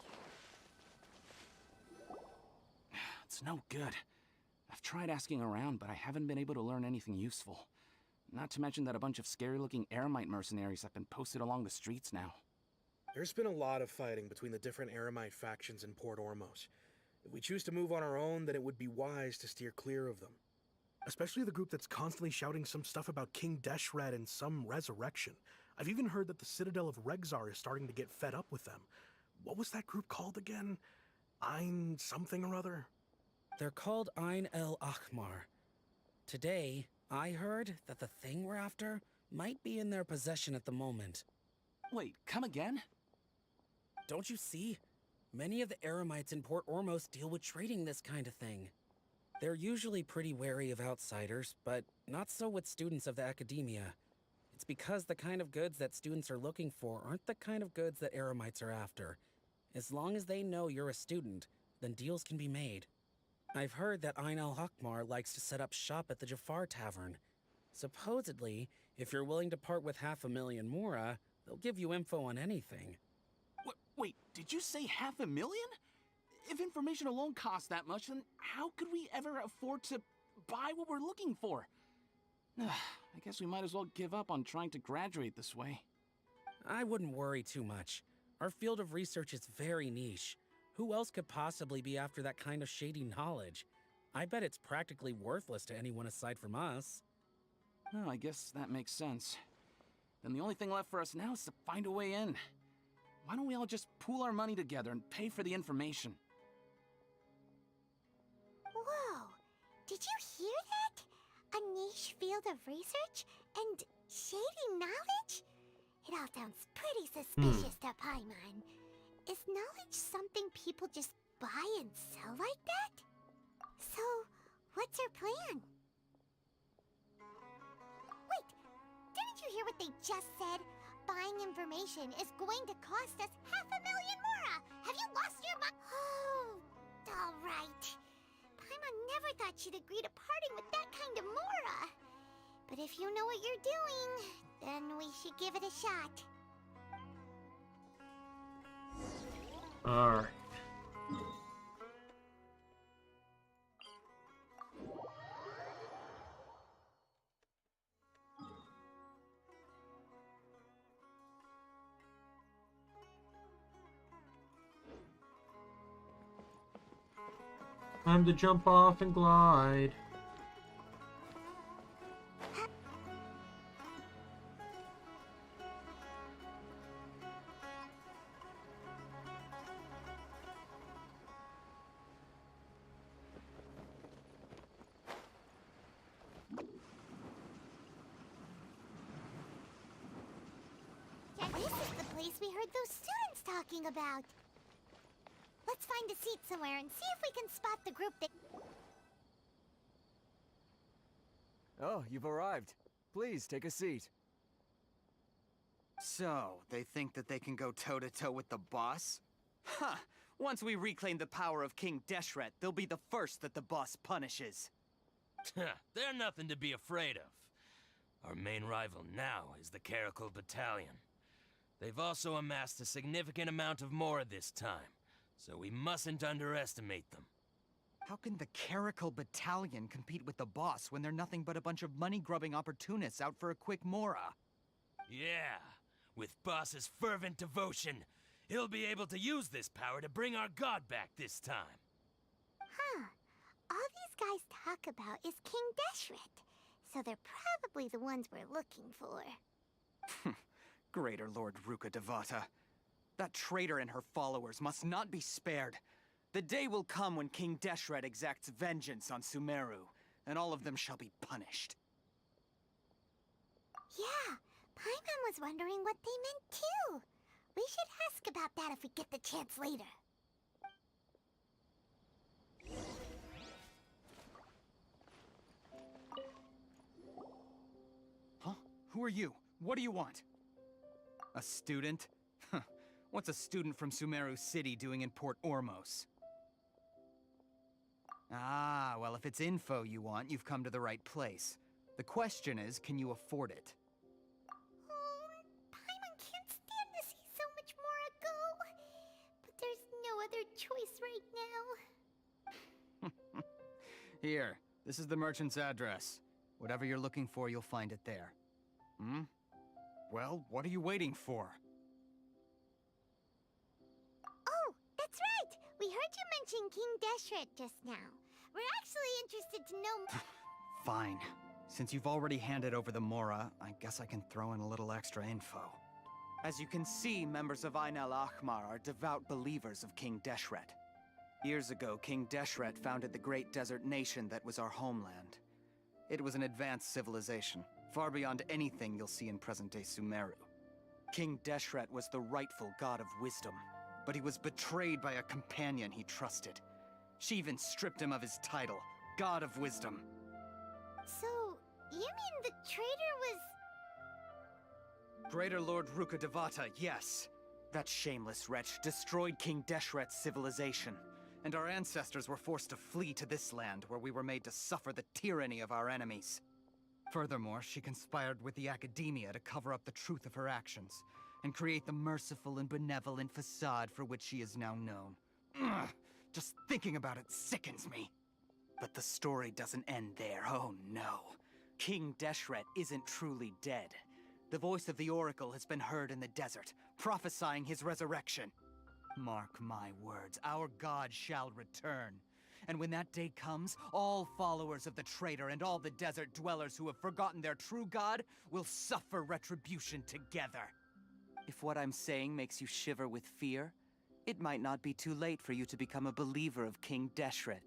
It's no good. I've tried asking around, but I haven't been able to learn anything useful. Not to mention that a bunch of scary-looking Eremite mercenaries have been posted along the streets now. There's been a lot of fighting between the different Eremite factions in Port Ormos. If we choose to move on our own, then it would be wise to steer clear of them. Especially the group that's constantly shouting some stuff about King Deshret and some resurrection. I've even heard that the Citadel of Regzar is starting to get fed up with them. What was that group called again? Ein something or other? They're called Ein El Akhmar. Today, I heard that the thing we're after might be in their possession at the moment. Wait, come again? Don't you see? Many of the Eremites in Port Ormos deal with trading this kind of thing. They're usually pretty wary of outsiders, but not so with students of the academia. It's because the kind of goods that students are looking for aren't the kind of goods that Eremites are after. As long as they know you're a student, then deals can be made. I've heard that Ein al-Hakmar likes to set up shop at the Jafar Tavern. Supposedly, if you're willing to part with 500,000 Mora, they'll give you info on anything. Wait, did you say 500,000? If information alone costs that much, then how could we ever afford to buy what we're looking for? I guess we might as well give up on trying to graduate this way. I wouldn't worry too much. Our field of research is very niche. Who else could possibly be after that kind of shady knowledge? I bet it's practically worthless to anyone aside from us. Well, I guess that makes sense. Then the only thing left for us now is to find a way in. Why don't we all just pool our money together and pay for the information? Whoa! Did you hear that? A niche field of research and shady knowledge? It all sounds pretty suspicious to Paimon. Is knowledge something people just buy and sell like that? So, what's our plan? Wait, didn't you hear what they just said? Buying information is going to cost us 500,000 mora! Have you lost your mind? Oh, alright. Paimon never thought she'd agree to parting with that kind of mora. But if you know what you're doing, then we should give it a shot. Alright. Time to jump off and glide. This is the place we heard those students talking about. Let's find a seat somewhere and see if we can spot the group that... Oh, you've arrived. Please, take a seat. So, they think that they can go toe-to-toe with the boss? Huh! Once we reclaim the power of King Deshret, they'll be the first that the boss punishes. They're nothing to be afraid of. Our main rival now is the Caracal Battalion. They've also amassed a significant amount of Mora this time, so we mustn't underestimate them. How can the Caracal Battalion compete with the boss when they're nothing but a bunch of money-grubbing opportunists out for a quick Mora? Yeah, with boss's fervent devotion, he'll be able to use this power to bring our god back this time. Huh. All these guys talk about is King Deshret, so they're probably the ones we're looking for. Greater Lord Ruka Devata. That traitor and her followers must not be spared. The day will come when King Deshret exacts vengeance on Sumeru, and all of them shall be punished. Yeah, Paimon was wondering what they meant too. We should ask about that if we get the chance later. Huh? Who are you? What do you want? A student? What's a student from Sumeru City doing in Port Ormos? Ah, well, if it's info you want, you've come to the right place. The question is, can you afford it? Oh, Paimon can't stand to see so much more go. But there's no other choice right now. Here, this is the merchant's address. Whatever you're looking for, you'll find it there. Hmm? Well, what are you waiting for? Oh, that's right! We heard you mention King Deshret just now. We're actually interested to know... Fine. Since you've already handed over the Mora, I guess I can throw in a little extra info. As you can see, members of Ain al-Ahmar are devout believers of King Deshret. Years ago, King Deshret founded the great desert nation that was our homeland. It was an advanced civilization, far beyond anything you'll see in present-day Sumeru. King Deshret was the rightful god of wisdom, but he was betrayed by a companion he trusted. She even stripped him of his title, God of Wisdom. So, you mean the traitor was... Greater Lord Ruka Devata, yes. That shameless wretch destroyed King Deshret's civilization, and our ancestors were forced to flee to this land where we were made to suffer the tyranny of our enemies. Furthermore, she conspired with the Academia to cover up the truth of her actions, and create the merciful and benevolent facade for which she is now known. Ugh, just thinking about it sickens me. But the story doesn't end there, oh no. King Deshret isn't truly dead. The voice of the Oracle has been heard in the desert, prophesying his resurrection. Mark my words, our god shall return. And when that day comes, all followers of the traitor and all the desert dwellers who have forgotten their true god will suffer retribution together. If what I'm saying makes you shiver with fear, it might not be too late for you to become a believer of King Deshret.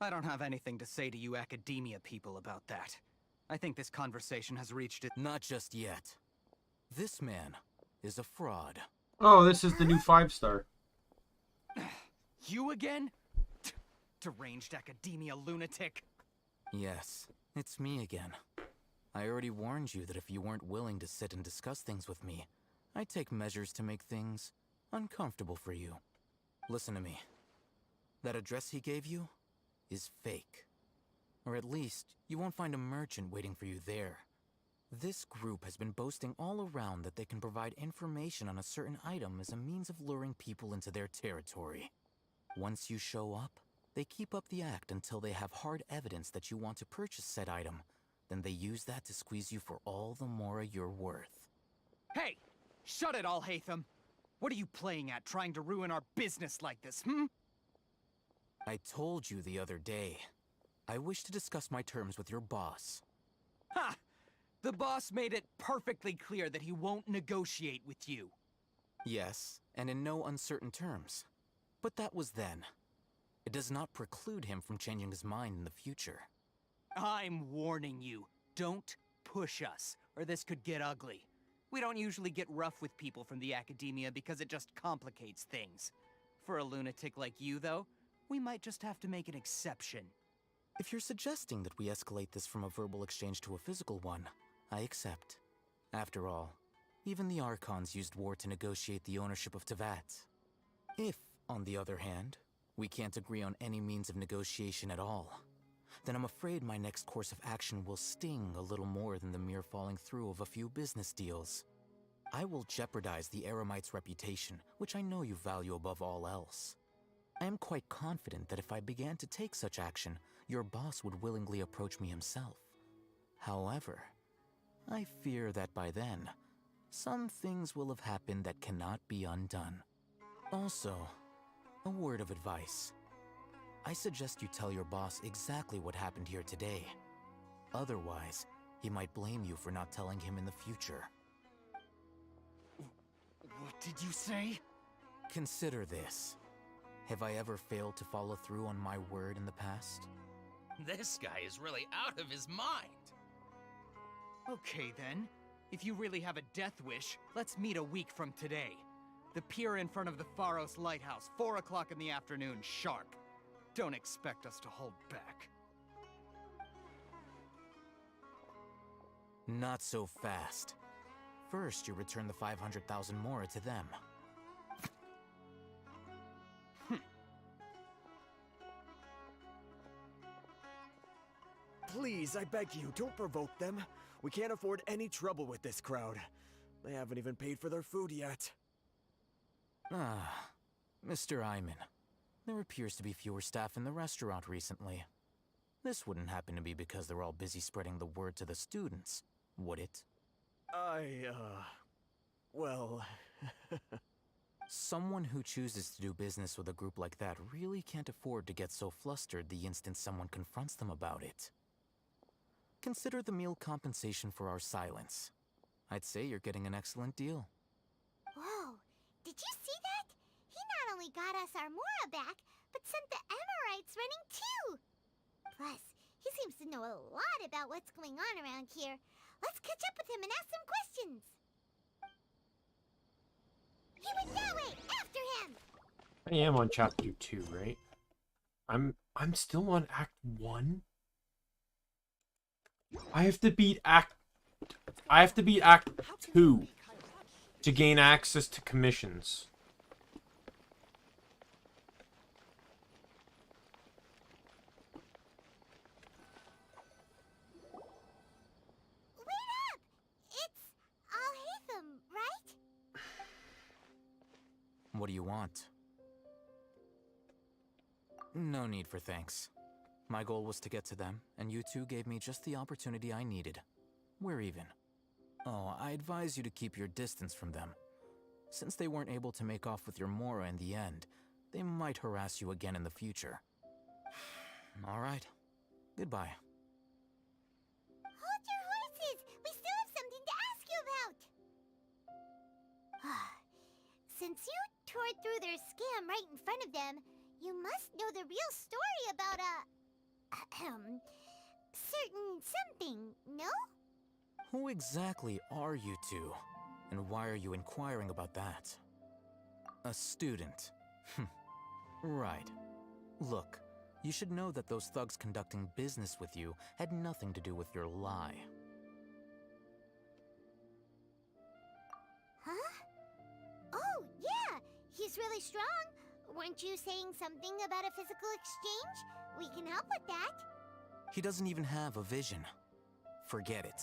I don't have anything to say to you academia people about that. I think this conversation has reached it. Not just yet. This man is a fraud. Oh, this is the new 5-star. You again? Deranged academia lunatic. Yes, it's me again. I already warned you that if you weren't willing to sit and discuss things with me, I'd take measures to make things uncomfortable for you. Listen to me. That address he gave you is fake. Or at least, you won't find a merchant waiting for you there. This group has been boasting all around that they can provide information on a certain item as a means of luring people into their territory. Once you show up, they keep up the act until they have hard evidence that you want to purchase said item. Then they use that to squeeze you for all the more you're worth. Hey! Shut it all, Hatham! What are you playing at, trying to ruin our business like this, hmm? I told you the other day. I wish to discuss my terms with your boss. Ha! The boss made it perfectly clear that he won't negotiate with you. Yes, and in no uncertain terms. But that was then. It does not preclude him from changing his mind in the future. I'm warning you. Don't push us, or this could get ugly. We don't usually get rough with people from the academia because it just complicates things. For a lunatic like you, though, we might just have to make an exception. If you're suggesting that we escalate this from a verbal exchange to a physical one, I accept. After all, even the Archons used war to negotiate the ownership of Teyvat. If, on the other hand, we can't agree on any means of negotiation at all, then I'm afraid my next course of action will sting a little more than the mere falling through of a few business deals. I will jeopardize the Eremite's reputation, which I know you value above all else. I am quite confident that if I began to take such action, your boss would willingly approach me himself. However, I fear that by then, some things will have happened that cannot be undone. Also, a word of advice. I suggest you tell your boss exactly what happened here today. Otherwise, he might blame you for not telling him in the future. What did you say? Consider this. Have I ever failed to follow through on my word in the past? This guy is really out of his mind. Okay then. If you really have a death wish, let's meet a week from today. The pier in front of the Pharos Lighthouse, 4 o'clock in the afternoon, sharp. Don't expect us to hold back. Not so fast. First, you return the 500,000 mora to them. Please, I beg you, don't provoke them. We can't afford any trouble with this crowd. They haven't even paid for their food yet. Ah, Mr. Iman. There appears to be fewer staff in the restaurant recently. This wouldn't happen to be because they're all busy spreading the word to the students, would it? Well... Someone who chooses to do business with a group like that really can't afford to get so flustered the instant someone confronts them about it. Consider the meal compensation for our silence. I'd say you're getting an excellent deal. Whoa, did you see that? He not only got us our Mora back, but sent the Emirites running too! Plus, he seems to know a lot about what's going on around here. Let's catch up with him and ask some questions! He went that way! After him! I am on chapter 2, right? I'm still on Act 1? I have to beat Act 2 to gain access to commissions. What do you want? No need for thanks. My goal was to get to them, and you two gave me just the opportunity I needed. We're even. Oh, I advise you to keep your distance from them. Since they weren't able to make off with your Mora in the end, they might harass you again in the future. All right. Goodbye. Hold your horses! We still have something to ask you about! Since you tore through their scam right in front of them, you must know the real story about certain something, no? Who exactly are you two? And why are you inquiring about that? A student. Right. Look, you should know that those thugs conducting business with you had nothing to do with your lie. Huh? Oh, yeah! He's really strong! Weren't you saying something about a physical exchange? We can help with that. He doesn't even have a vision. Forget it.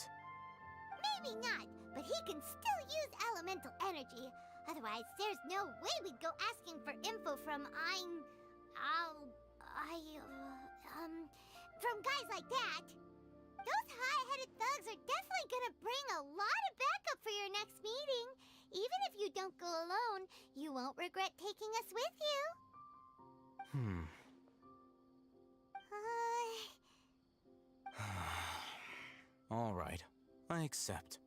Maybe not, but he can still use elemental energy. Otherwise, there's no way we'd go asking for info from from guys like that. Those high-headed thugs are definitely gonna bring a lot of backup for your next meeting. Even if you don't go alone, you won't regret taking us with you. All right, I accept.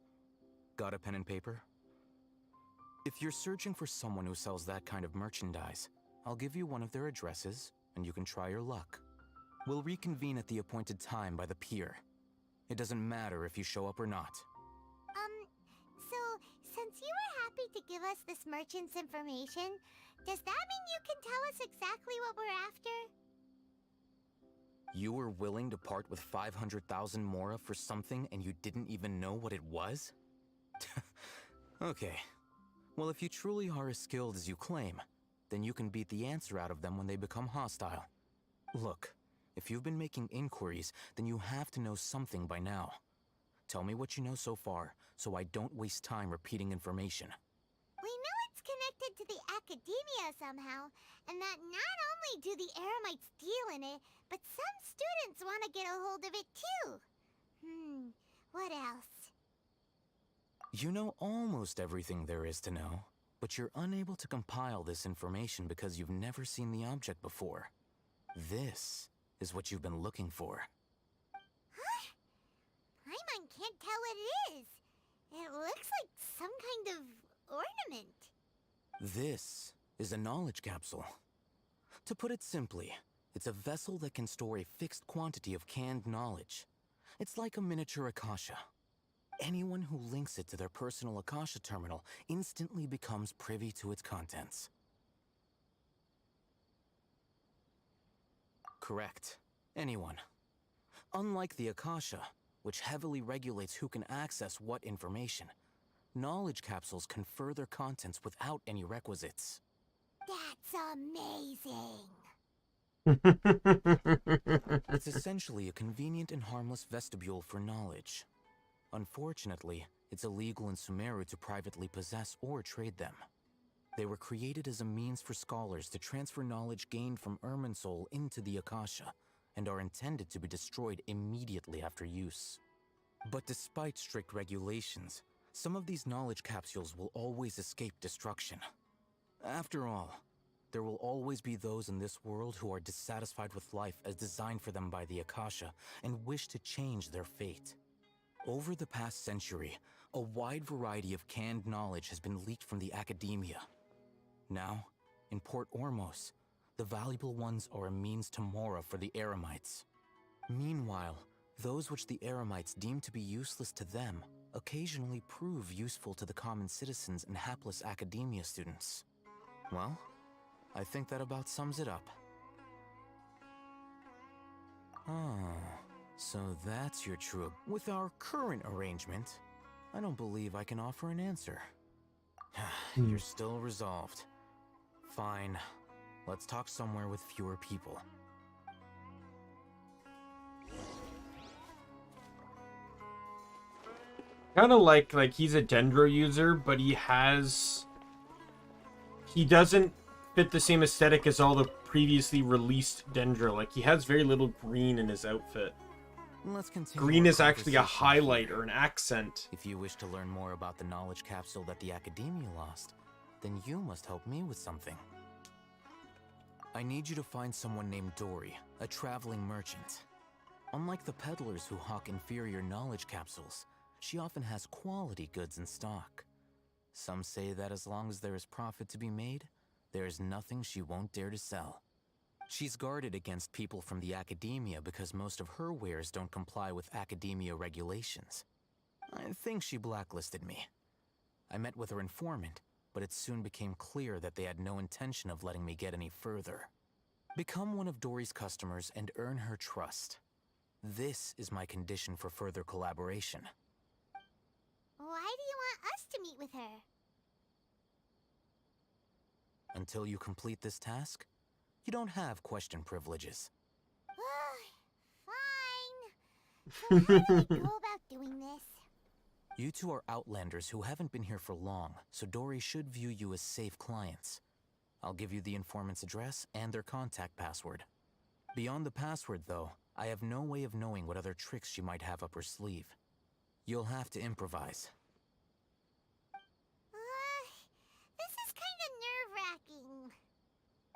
Got a pen and paper? If you're searching for someone who sells that kind of merchandise, I'll give you one of their addresses, and you can try your luck. We'll reconvene at the appointed time by the pier. It doesn't matter if you show up or not. So, since you were happy to give us this merchant's information, does that mean you can tell us exactly what we're after? You were willing to part with 500,000 Mora for something and you didn't even know what it was? Okay. Well, if you truly are as skilled as you claim, then you can beat the answer out of them when they become hostile. Look, if you've been making inquiries, then you have to know something by now. Tell me what you know so far, so I don't waste time repeating information. We know it's connected to the academia somehow, and that not only do the Eremites deal in it, but some students want to get a hold of it too. What else? You know almost everything there is to know, but you're unable to compile this information because you've never seen the object before. This is what you've been looking for. Huh? Paimon can't tell what it is. It looks like some kind of ornament. This is a knowledge capsule. To put it simply, it's a vessel that can store a fixed quantity of canned knowledge. It's like a miniature Akasha. Anyone who links it to their personal Akasha terminal instantly becomes privy to its contents. Correct. Anyone. Unlike the Akasha, which heavily regulates who can access what information, knowledge capsules confer their contents without any requisites. That's amazing. It's essentially a convenient and harmless vestibule for knowledge. Unfortunately, it's illegal in Sumeru to privately possess or trade them. They were created as a means for scholars to transfer knowledge gained from Irminsul into the Akasha, and are intended to be destroyed immediately after use. But despite strict regulations, some of these knowledge capsules will always escape destruction. After all, there will always be those in this world who are dissatisfied with life as designed for them by the Akasha and wish to change their fate. Over the past century, a wide variety of canned knowledge has been leaked from the academia. Now, in Port Ormos, the valuable ones are a means to Mora for the Eremites. Meanwhile, those which the Eremites deem to be useless to them occasionally prove useful to the common citizens and hapless academia students. Well, I think that about sums it up. So that's your true... With our current arrangement, I don't believe I can offer an answer. You're still resolved. Fine. Let's talk somewhere with fewer people. Kind of like he's a Dendro user, but he has he doesn't fit the same aesthetic as all the previously released Dendro. Like, he has very little green in his outfit. Let's continue. Green our is actually a conversation highlight here. or an accent. If you wish to learn more about the knowledge capsule that the Academia lost, then you must help me with something. I need you to find someone named Dory, a traveling merchant. Unlike the peddlers who hawk inferior knowledge capsules, she often has quality goods in stock. Some say that as long as there is profit to be made, there is nothing she won't dare to sell. She's guarded against people from the Academia because most of her wares don't comply with Academia regulations. I think she blacklisted me. I met with her informant, but it soon became clear that they had no intention of letting me get any further. Become one of Dory's customers and earn her trust. This is my condition for further collaboration. Why do you want us to meet with her? Until you complete this task, you don't have question privileges. Fine. So how do we go about doing this? You two are outlanders who haven't been here for long, so Dory should view you as safe clients. I'll give you the informant's address and their contact password. Beyond the password, though, I have no way of knowing what other tricks she might have up her sleeve. You'll have to improvise. This is kind of nerve-wracking.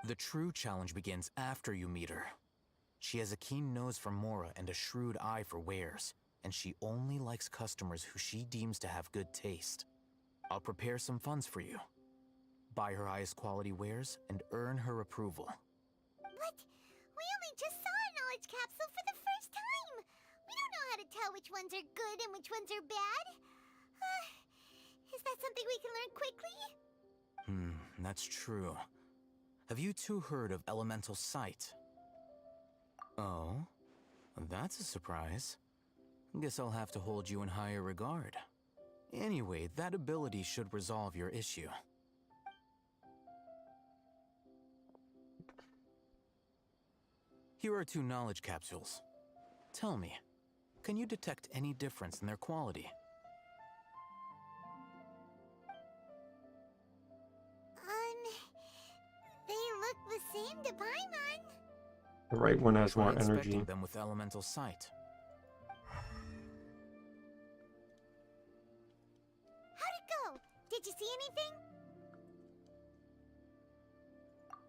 The true challenge begins after you meet her. She has a keen nose for Mora and a shrewd eye for wares, and she only likes customers who she deems to have good taste. I'll prepare some funds for you. Buy her highest quality wares and earn her approval. But we only just saw a knowledge capsule for the first time. We don't know how to tell which ones are good and which ones are bad. Is that something we can learn quickly? That's true. Have you two heard of elemental sight? Oh, that's a surprise. Guess I'll have to hold you in higher regard. Anyway, that ability should resolve your issue. Here are 2 knowledge capsules. Tell me, can you detect any difference in their quality? They look the same to Paimon. The right one has Try more inspecting energy. them with elemental sight. How'd it go? Did you see anything?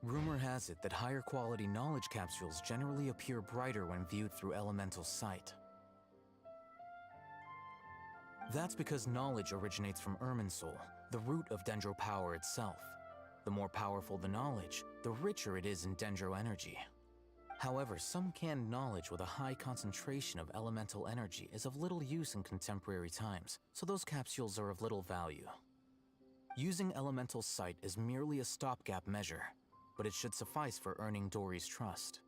Rumor has it that higher quality knowledge capsules generally appear brighter when viewed through elemental sight. That's because knowledge originates from Irminsul, the root of Dendro power itself. The more powerful the knowledge, the richer it is in Dendro energy. However, some canned knowledge with a high concentration of elemental energy is of little use in contemporary times, so those capsules are of little value. Using elemental sight is merely a stopgap measure, but it should suffice for earning Dory's trust.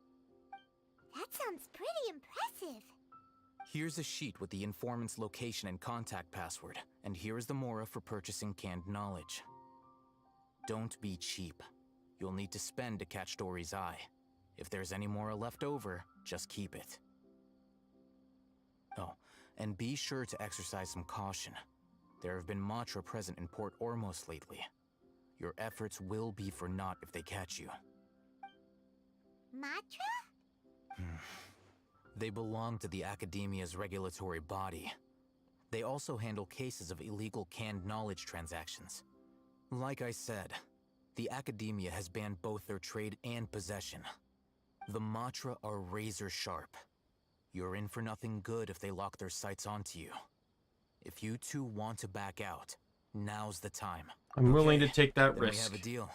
That sounds pretty impressive. Here's a sheet with the informant's location and contact password, and here is the Mora for purchasing canned knowledge. Don't be cheap. You'll need to spend to catch Dory's eye. If there's any Mora left over, just keep it. Oh, and be sure to exercise some caution. There have been Matra present in Port Ormos lately. Your efforts will be for naught if they catch you. Matra? They belong to the Academia's regulatory body. They also handle cases of illegal canned knowledge transactions. Like I said, the Academia has banned both their trade and possession. The Matra are razor sharp. You're in for nothing good if they lock their sights onto you. If you two want to back out, now's the time. I'm willing to take that then risk. We have a deal.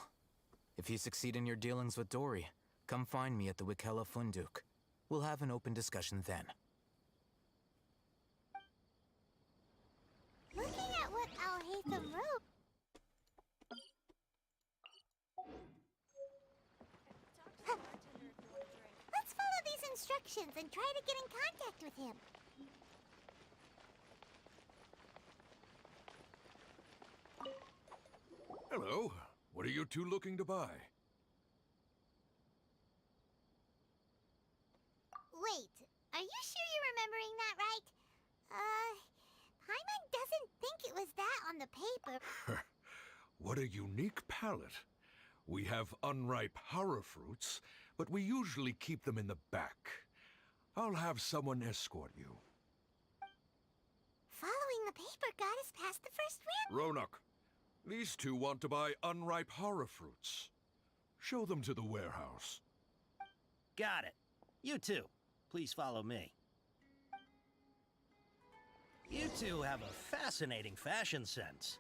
If you succeed in your dealings with Dory, come find me at the Wikela Funduk. We'll have an open discussion then. Looking at what Al-Haytham wrote. Let's follow these instructions and try to get in contact with him. Hello. What are you two looking to buy? Wait, are you sure you're remembering that right? Paimon doesn't think it was that on the paper. What a unique palette. We have unripe horror fruits, but we usually keep them in the back. I'll have someone escort you. Following the paper got us past the first round. Ronak, these two want to buy unripe horror fruits. Show them to the warehouse. Got it. You two, please follow me. You two have a fascinating fashion sense.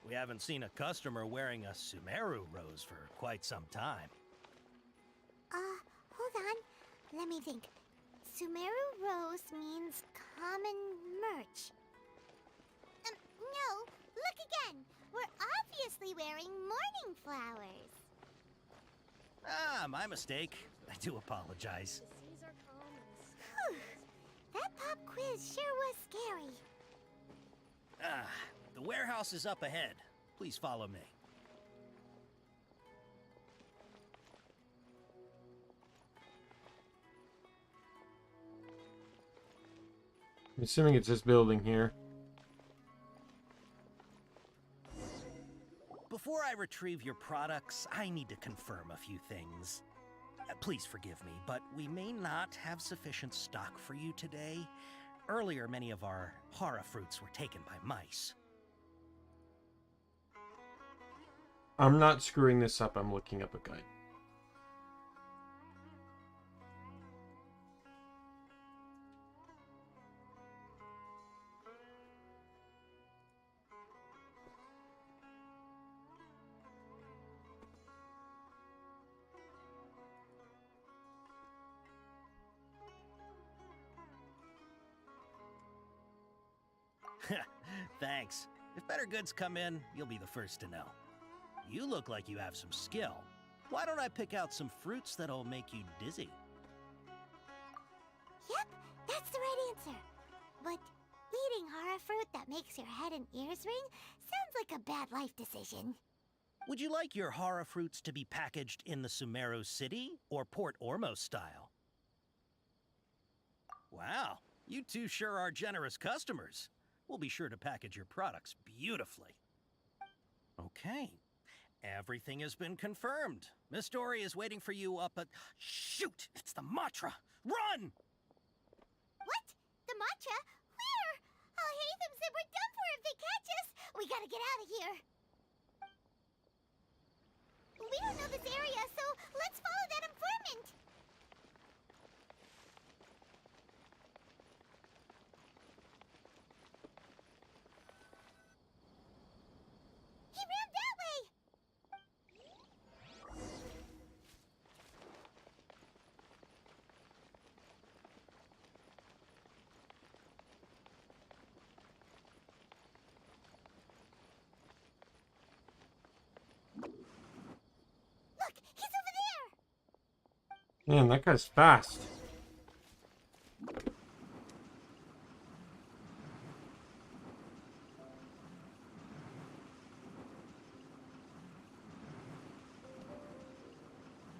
We haven't seen a customer wearing a Sumeru rose for quite some time. Hold on. Let me think. Sumeru rose means common merch. No, look again. We're obviously wearing morning flowers. Ah, my mistake. I do apologize. Whew. That pop quiz sure was scary. Ah, the warehouse is up ahead. Please follow me. I'm assuming it's this building here. Before I retrieve your products, I need to confirm a few things. Please forgive me, but we may not have sufficient stock for you today. Earlier, many of our hara fruits were taken by mice. I'm not screwing this up. I'm looking up a guide. Thanks. If better goods come in, you'll be the first to know. You look like you have some skill. Why don't I pick out some fruits that'll make you dizzy? Yep, that's the right answer. But eating hara fruit that makes your head and ears ring sounds like a bad life decision. Would you like your hara fruits to be packaged in the Sumeru City or Port Ormos style? Wow, you two sure are generous customers. We'll be sure to package your products beautifully. Okay, everything has been confirmed. Miss Dory is waiting for you up at... Shoot! It's the Matra! Run! What? The Matra? Where? I'll hate them said we're done for if they catch us. We gotta get out of here. We don't know this area, so let's follow that informant. He ran that way! Look, he's over there! Man, that guy's fast.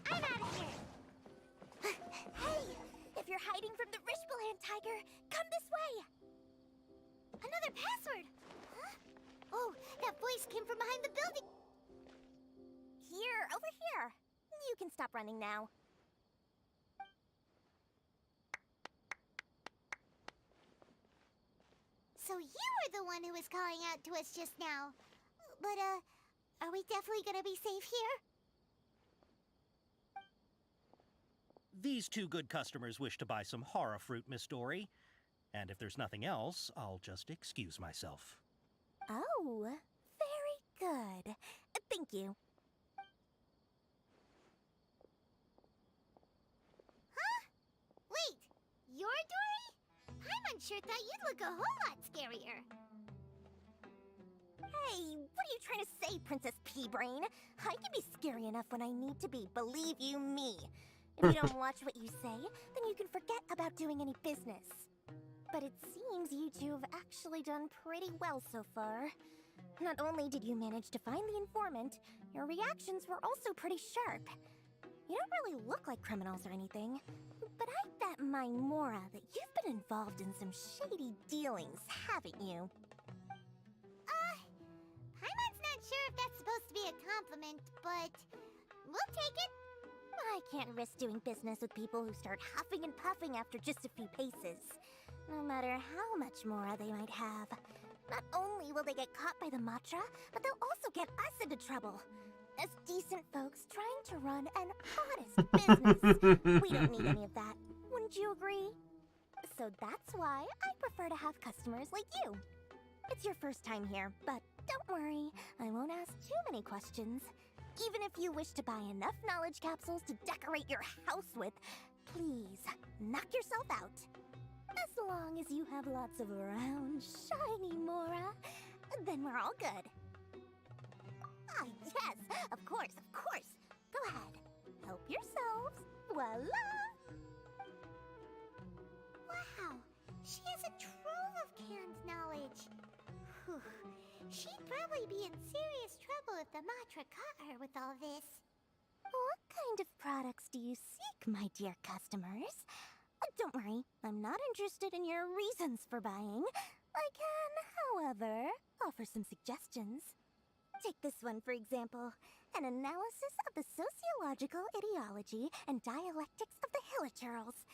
I'm out of here! Hey! If you're hiding from the Rishbaland tiger, come this way! Another password! Huh? Oh, that voice came from behind the building! Here, over here. You can stop running now. So you were the one who was calling out to us just now. But, are we definitely gonna be safe here? These two good customers wish to buy some hara fruit, Miss Dory. And if there's nothing else, I'll just excuse myself. Oh, very good. Thank you. Huh? Wait, you're Dory? Paimon sure thought you'd look a whole lot scarier. Hey, what are you trying to say, Princess Pea-Brain? I can be scary enough when I need to be, believe you me. If you don't watch what you say, then you can forget about doing any business. But it seems you two have actually done pretty well so far. Not only did you manage to find the informant, your reactions were also pretty sharp. You don't really look like criminals or anything, but I bet my Mora that you've been involved in some shady dealings, haven't you? Paimon's not sure if that's supposed to be a compliment, but We'll take it. I can't risk doing business with people who start huffing and puffing after just a few paces. No matter how much Mora they might have. Not only will they get caught by the Matra, but they'll also get us into trouble. As decent folks trying to run an honest business. We don't need any of that. Wouldn't you agree? So that's why I prefer to have customers like you. It's your first time here, but don't worry, I won't ask too many questions. Even if you wish to buy enough knowledge capsules to decorate your house with, please, knock yourself out. As long as you have lots of round, shiny Mora, then we're all good. Ah, yes, of course, of course. Go ahead, help yourselves. Voila! Wow, she has a trove of canned knowledge. Whew. She'd probably be in serious trouble if the Matra caught her with all this. What kind of products do you seek, my dear customers? Don't worry, I'm not interested in your reasons for buying. I can, however, offer some suggestions. Take this one, for example. An analysis of the sociological ideology and dialectics of the Hilichurls.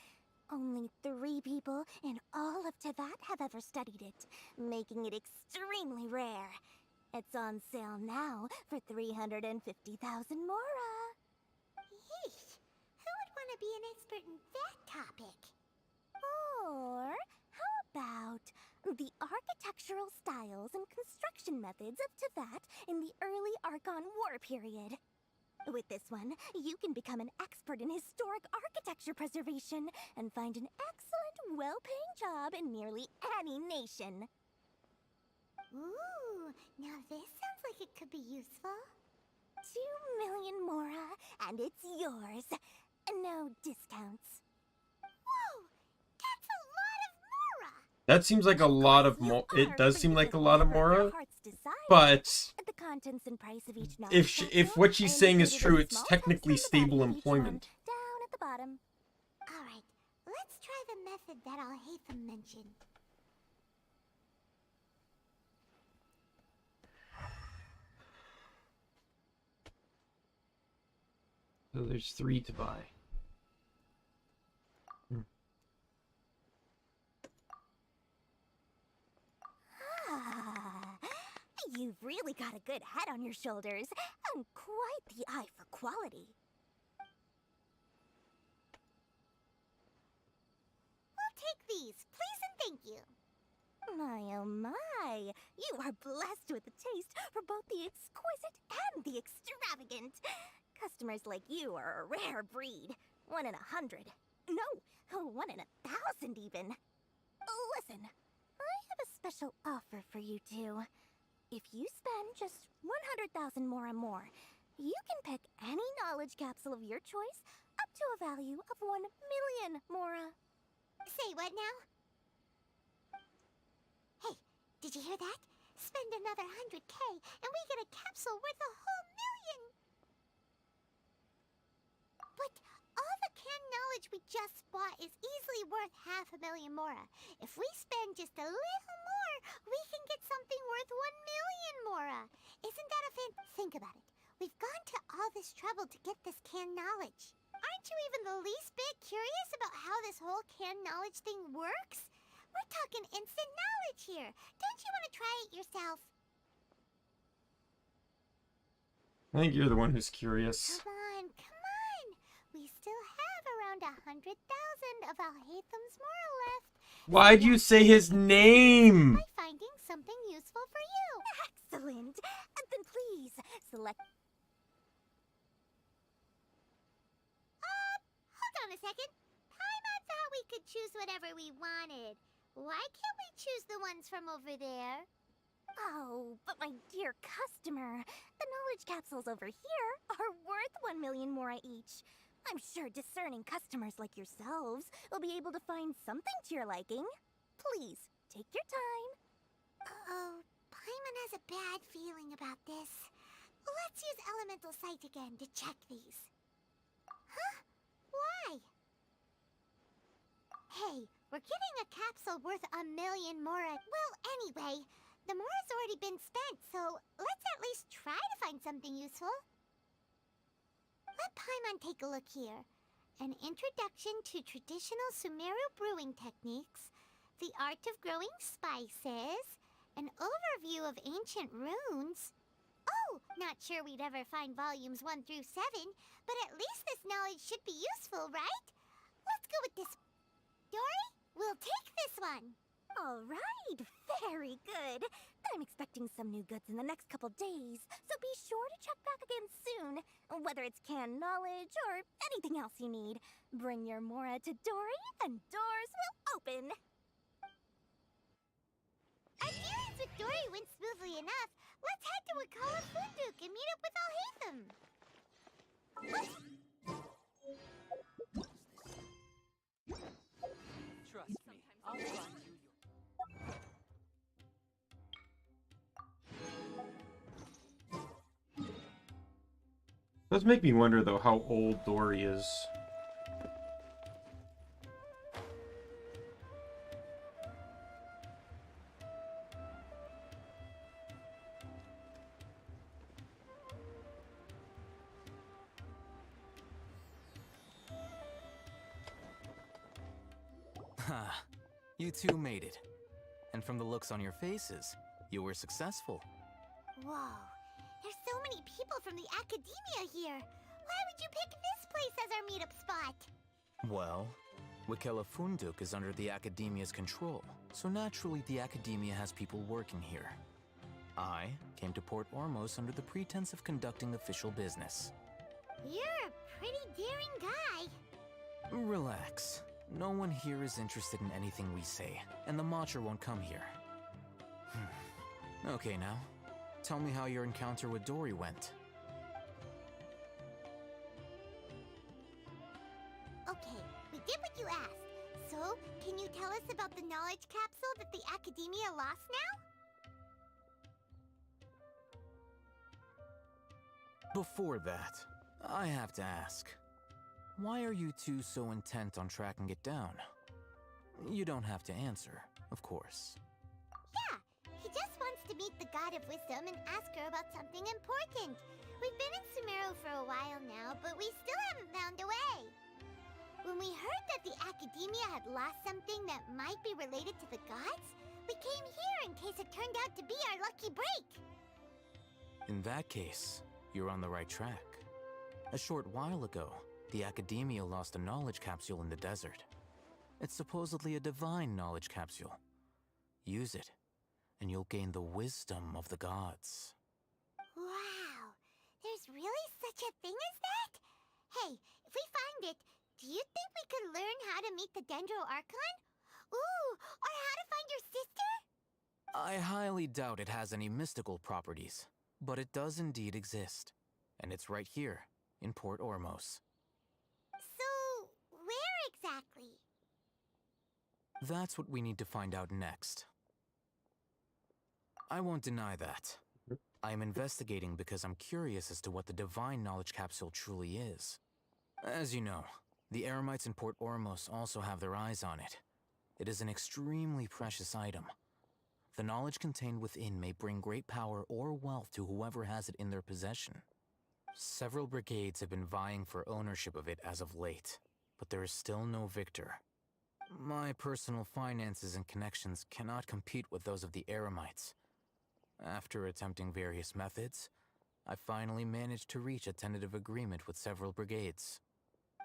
Only 3 people in all of Teyvat have ever studied it, making it extremely rare. It's on sale now for 350,000 Mora. Yeesh, who would want to be an expert in that topic? Or how about the architectural styles and construction methods of Teyvat in the early Archon War period? With this one, you can become an expert in historic architecture preservation and find an excellent, well-paying job in nearly any nation. Ooh, now this sounds like it could be useful. 2 million Mora, and it's yours. No discounts. Whoa, that's a lot of Mora! That seems like a lot of it does seem like a lot of Mora, but The contents and price of each if what she's saying is true, it's technically stable employment. down at the bottom. Alright, let's try the method that Al-Haytham mentioned. So there's 3 to buy. Ah, you've really got a good head on your shoulders, and quite the eye for quality. We'll take these, please and thank you. My oh my, you are blessed with a taste for both the exquisite and the extravagant. Customers like you are a rare breed. 1 in 100. No, 1 in 1,000 even. Listen, I have a special offer for you two. If you spend just 100,000 Mora more, you can pick any knowledge capsule of your choice up to a value of 1 million Mora. Say what now? Hey, did you hear that? Spend another 100K and we get a capsule worth a whole million! But all the canned knowledge we just bought is easily worth 500,000 Mora. If we spend just a little more, we can get something worth 1 million Mora. Isn't that a Think about it. We've gone to all this trouble to get this canned knowledge. Aren't you even the least bit curious about how this whole canned knowledge thing works? We're talking instant knowledge here. Don't you want to try it yourself? I think you're the one who's curious. Come on, come on. We still have around 100,000 of Al-Haytham's Mora left. Why'd you say his name? By finding something useful for you. Excellent. And then please select. Hold on a second. Paimon thought we could choose whatever we wanted. Why can't we choose the ones from over there? Oh, but my dear customer, the knowledge capsules over here are worth 1 million Mora each. I'm sure discerning customers like yourselves will be able to find something to your liking. Please, take your time. Uh-oh, Paimon has a bad feeling about this. Let's use Elemental Sight again to check these. Huh? Why? Hey, we're getting a capsule worth 1 million Mora. Well, anyway, the Mora's already been spent, so let's at least try to find something useful. Let Paimon take a look here. An introduction to traditional Sumeru brewing techniques, the art of growing spices, an overview of ancient runes. Oh, not sure we'd ever find volumes 1 through 7, but at least this knowledge should be useful, right? Let's go with this. Dory, we'll take this one. All right, very good. I'm expecting some new goods in the next couple days, so be sure to check back again soon. Whether it's canned knowledge or anything else you need, bring your Mora to Dory and doors will open. Our dealings with Dory went smoothly enough. Let's head to Wakala Funduk and meet up with Alhaitham. Trust me, I'll find you Does make me wonder though how old Dory is. Ha! You two made it. And from the looks on your faces, you were successful. Whoa, there's so many people from the academia here. Why would you pick this place as our meetup spot? Well, Wakela Funduk is under the Academia's control, so naturally the Academia has people working here. I came to Port Ormos under the pretense of conducting official business. You're a pretty daring guy. Relax. No one here is interested in anything we say, and the Matcher won't come here. Okay now, tell me how your encounter with Dory went. Okay, we did what you asked. So, can you tell us about the knowledge capsule that the Academia lost now? Before that, I have to ask, why are you two so intent on tracking it down? You don't have to answer, of course. Yeah, he just wants to meet the God of Wisdom and ask her about something important. We've been in Sumeru for a while now, but we still haven't found a way. When we heard that the Academia had lost something that might be related to the gods, we came here in case it turned out to be our lucky break. In that case, you're on the right track. A short while ago, the Academia lost a knowledge capsule in the desert. It's supposedly a divine knowledge capsule. Use it, and you'll gain the wisdom of the gods. Wow, there's really such a thing as that? Hey, if we find it, do you think we could learn how to meet the Dendro Archon? Ooh, or how to find your sister? I highly doubt it has any mystical properties, but it does indeed exist. And it's right here, in Port Ormos. So, where exactly? That's what we need to find out next. I won't deny that. I am investigating because I'm curious as to what the divine knowledge capsule truly is. As you know, the Eremites in Port Ormos also have their eyes on it. It is an extremely precious item. The knowledge contained within may bring great power or wealth to whoever has it in their possession. Several brigades have been vying for ownership of it as of late, but there is still no victor. My personal finances and connections cannot compete with those of the Eremites. After attempting various methods, I finally managed to reach a tentative agreement with several brigades.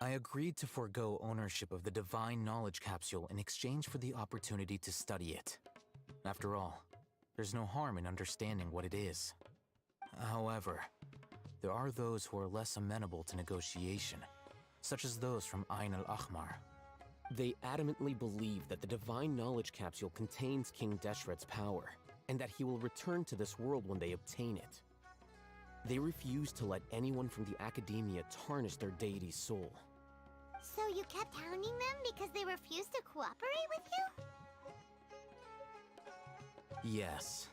I agreed to forego ownership of the divine knowledge capsule in exchange for the opportunity to study it. After all, there's no harm in understanding what it is. However, there are those who are less amenable to negotiation, such as those from Ain al-Ahmar. They adamantly believe that the divine knowledge capsule contains King Deshret's power, and that he will return to this world when they obtain it. They refuse to let anyone from the Academia tarnish their deity's soul. So you kept hounding them because they refused to cooperate with you? Yes.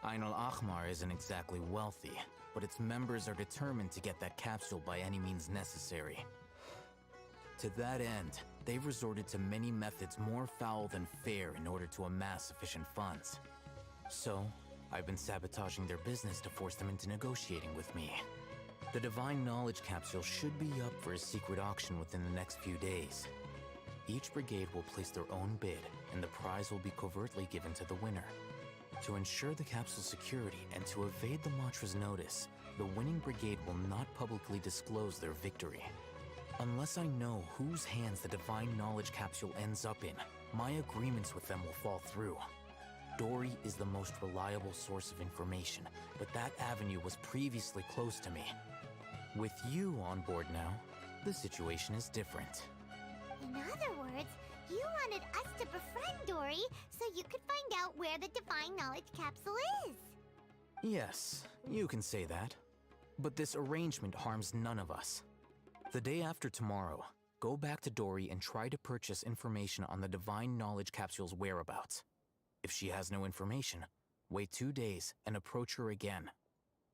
Ain al-Ahmar isn't exactly wealthy, but its members are determined to get that capsule by any means necessary. To that end, they've resorted to many methods more foul than fair in order to amass sufficient funds. So, I've been sabotaging their business to force them into negotiating with me. The Divine Knowledge Capsule should be up for a secret auction within the next few days. Each brigade will place their own bid, and the prize will be covertly given to the winner. To ensure the capsule's security and to evade the Matra's notice, the winning brigade will not publicly disclose their victory. Unless I know whose hands the Divine Knowledge Capsule ends up in, my agreements with them will fall through. Dory is the most reliable source of information, but that avenue was previously closed to me. With you on board now, the situation is different. In other words, you wanted us to befriend Dory so you could find out where the Divine Knowledge Capsule is. Yes, you can say that. But this arrangement harms none of us. The day after tomorrow, go back to Dory and try to purchase information on the Divine Knowledge Capsule's whereabouts. If she has no information, wait 2 days and approach her again.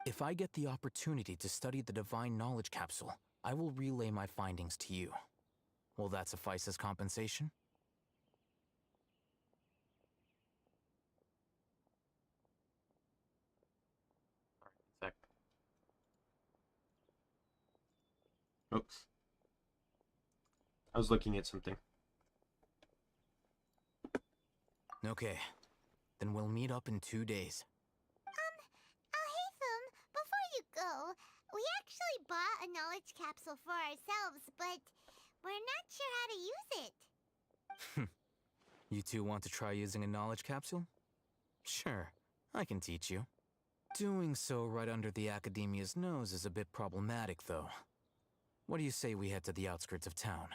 If I get the opportunity to study the Divine Knowledge Capsule, I will relay my findings to you. Will that suffice as compensation? Sec. Oops. I was looking at something. Okay. Then we'll meet up in 2 days. Haytham, before you go, we actually bought a knowledge capsule for ourselves, but we're not sure how to use it. You two want to try using a knowledge capsule? Sure, I can teach you. Doing so right under the Academia's nose is a bit problematic, though. What do you say we head to the outskirts of town?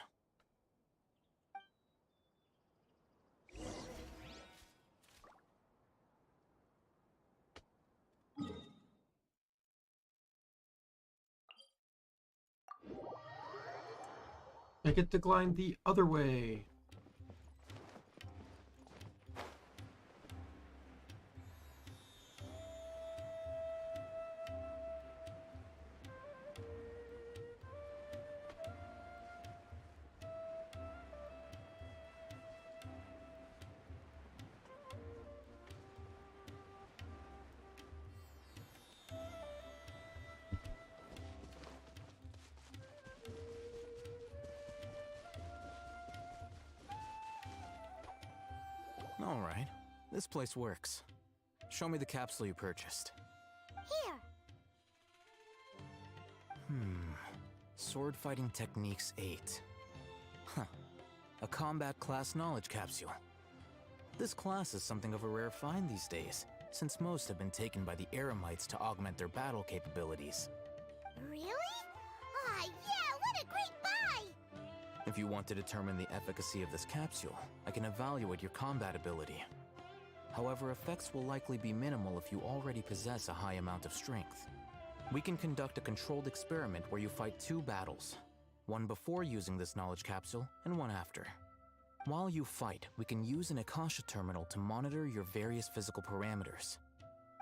I get to climb the other way. All right, this place works. Show me the capsule you purchased. Here. Sword Fighting Techniques 8. Huh. A combat class knowledge capsule. This class is something of a rare find these days, since most have been taken by the Eremites to augment their battle capabilities. Really? Ah, yeah, what a great buy! If you want to determine the efficacy of this capsule, I can evaluate your combat ability. However, effects will likely be minimal if you already possess a high amount of strength. We can conduct a controlled experiment where you fight 2 battles, one before using this knowledge capsule and one after. While you fight, we can use an Akasha terminal to monitor your various physical parameters.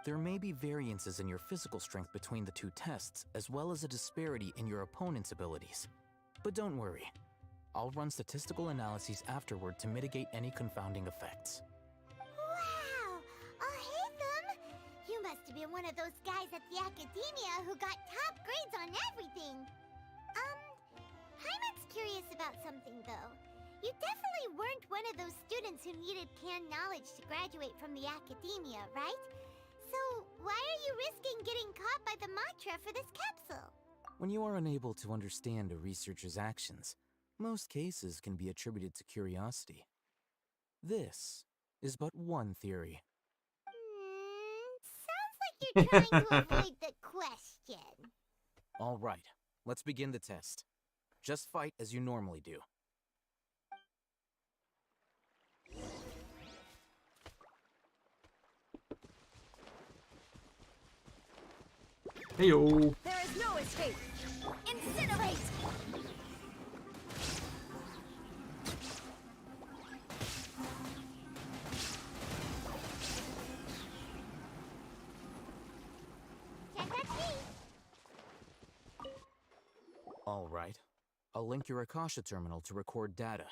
There may be variances in your physical strength between the 2 tests, as well as a disparity in your opponent's abilities. But don't worry, I'll run statistical analyses afterward to mitigate any confounding effects. Wow! Haytham! You must have been one of those guys at the Academia who got top grades on everything! Hyman's curious about something, though. You definitely weren't one of those students who needed canned knowledge to graduate from the Academia, right? So, why are you risking getting caught by the Matra for this capsule? When you are unable to understand a researcher's actions, most cases can be attributed to curiosity. This is but one theory. Sounds like you're trying to avoid the question. All right, let's begin the test. Just fight as you normally do. Heyo. There is no escape! Incinerate! Can't touch me! All right. I'll link your Akasha terminal to record data.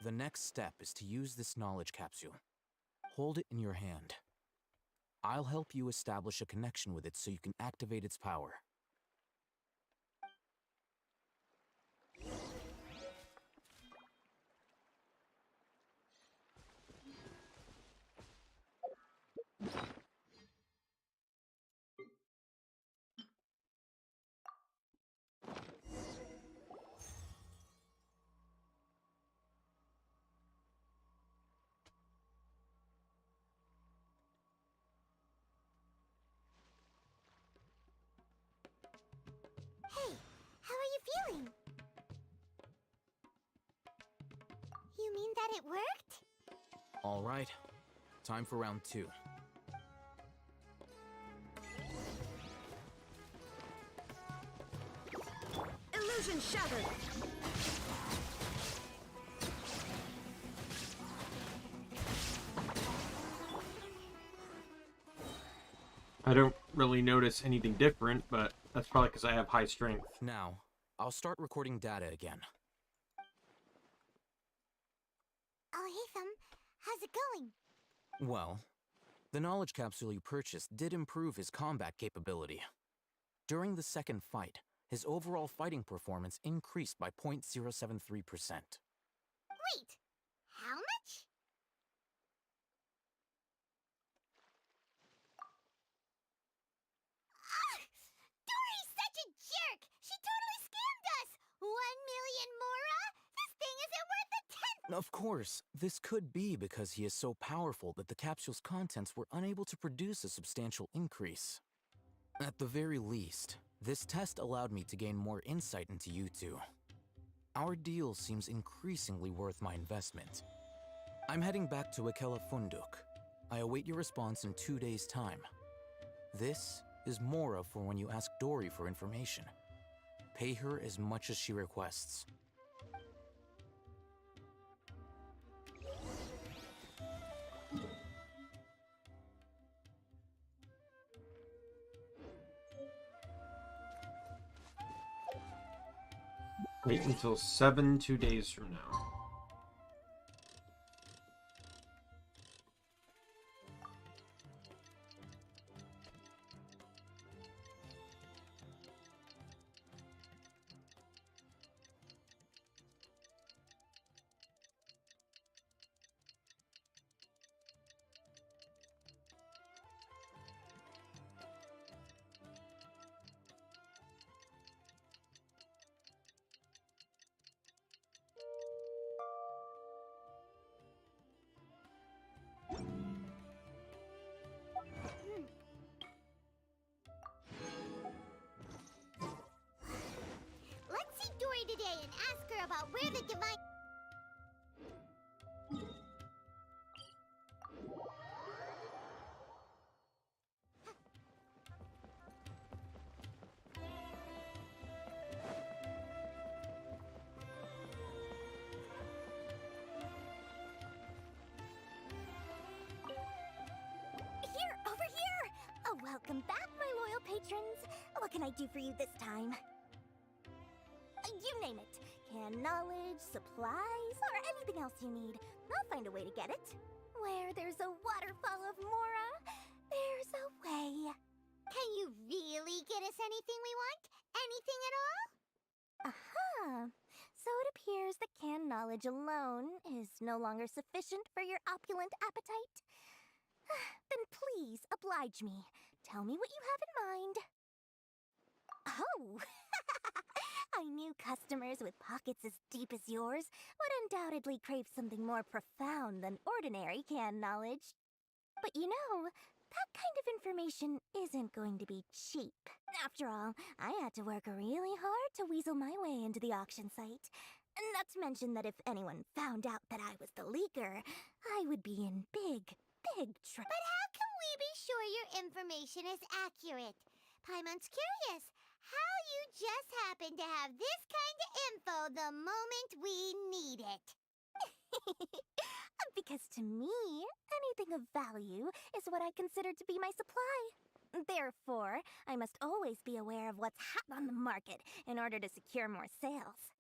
The next step is to use this knowledge capsule. Hold it in your hand. I'll help you establish a connection with it so you can activate its power. How are you feeling? You mean that it worked? All right, time for round 2. Illusion shattered! I don't really notice anything different, but that's probably because I have high strength. Now, I'll start recording data again. Oh, hey, Thumb. How's it going? Well, the knowledge capsule you purchased did improve his combat capability. During the second fight, his overall fighting performance increased by 0.073%. Wait, how much? Dory's such a jerk! She totally scammed us! 1 million mora? This thing isn't worth a tenth! Of course, this could be because he is so powerful that the capsule's contents were unable to produce a substantial increase. At the very least, this test allowed me to gain more insight into you two. Our deal seems increasingly worth my investment. I'm heading back to Akela Funduk. I await your response in 2 days' time. This is Mora for when you ask Dory for information. Pay her as much as she requests. Wait until 2 days from now. Let's see Dory today and ask her about where the divine... Here, over here! Oh, welcome back, my loyal patrons. What can I do for you this time? You name it. Canned knowledge, supplies, or anything else you need. I'll find a way to get it. Where there's a waterfall of Mora, there's a way. Can you really get us anything we want? Anything at all? Aha! So it appears that canned knowledge alone is no longer sufficient for your opulent appetite. Then please oblige me. Tell me what you have in mind. Oh! I knew customers with pockets as deep as yours would undoubtedly crave something more profound than ordinary canned knowledge. But you know, that kind of information isn't going to be cheap. After all, I had to work really hard to weasel my way into the auction site. Not to mention that if anyone found out that I was the leaker, I would be in big trouble. But how can we be sure your information is accurate? Paimon's curious how you just happen to have this kind of info the moment we need it. Because to me, anything of value is what I consider to be my supply. Therefore, I must always be aware of what's hot on the market in order to secure more sales.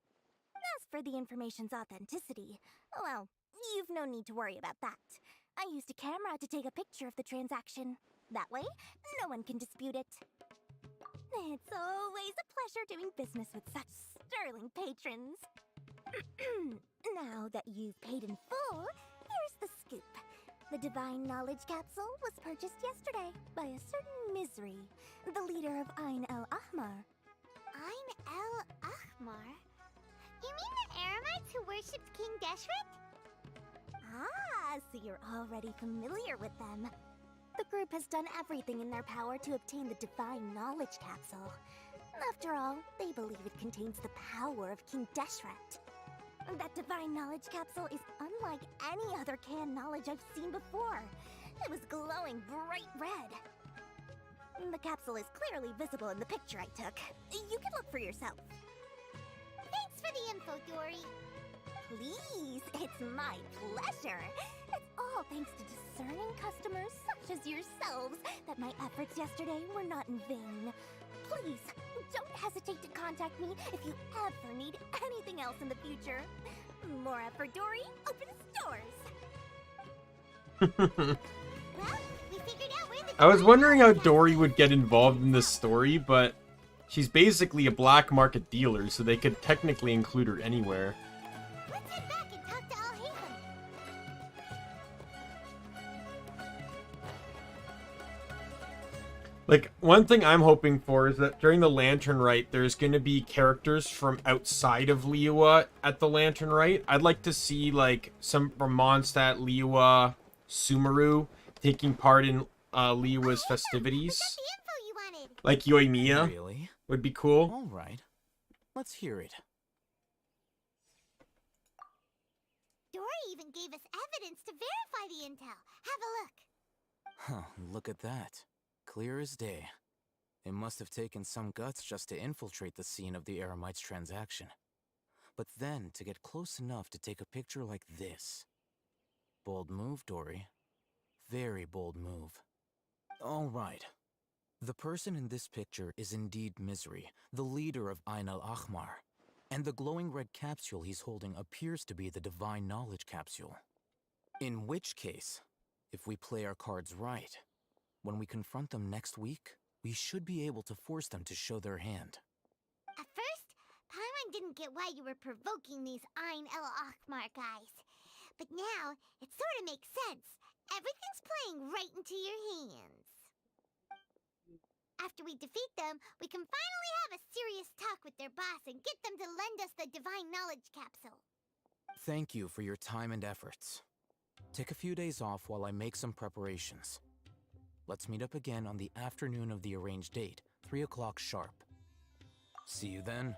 As for the information's authenticity, well, you've no need to worry about that. I used a camera to take a picture of the transaction. That way, no one can dispute it. It's always a pleasure doing business with such sterling patrons. Now that you've paid in full, here's the scoop. The Divine Knowledge Capsule was purchased yesterday by a certain Misery, the leader of Ain el Ahmar. Ain el Ahmar? You mean the Eremites who worshipped King Deshret? Ah, so you're already familiar with them. The group has done everything in their power to obtain the Divine Knowledge Capsule. After all, they believe it contains the power of King Deshret. That divine knowledge capsule is unlike any other canned knowledge I've seen before. It was glowing bright red. The capsule is clearly visible in the picture I took. You can look for yourself. Thanks for the info, Dory. Please, it's my pleasure. It's all thanks to discerning customers such as yourselves that my efforts yesterday were not in vain. Please, don't hesitate to contact me if you ever need anything else in the future. More effort, Dory. Open stores. Well, we figured out where the I was wondering how Dory would get involved in this story, but she's basically a black market dealer, so they could technically include her anywhere. Let's head back and talk to Alhaitham. Like, one thing I'm hoping for is that during the Lantern Rite, there's going to be characters from outside of Liyue at the Lantern Rite. I'd like to see, like, some from Mondstadt, Liyue, Sumeru taking part in Liyue's festivities. Like Yoimiya Really? would be cool. All right. Let's hear it. Dory even gave us evidence to verify the intel. Have a look. Huh, look at that. Clear as day. It must have taken some guts just to infiltrate the scene of the Eremites transaction. But then to get close enough to take a picture like this. Bold move, Dory. Very bold move. All right. The person in this picture is indeed Misery, the leader of Ain al-Ahmar. And the glowing red capsule he's holding appears to be the divine knowledge capsule. In which case, if we play our cards right, when we confront them next week, we should be able to force them to show their hand. At first, Paimon didn't get why you were provoking these Ain el-Ahmar guys. But now, it sort of makes sense. Everything's playing right into your hands. After we defeat them, we can finally have a serious talk with their boss and get them to lend us the divine knowledge capsule. Thank you for your time and efforts. Take a few days off while I make some preparations. Let's meet up again on the afternoon of the arranged date, 3 o'clock sharp. See you then.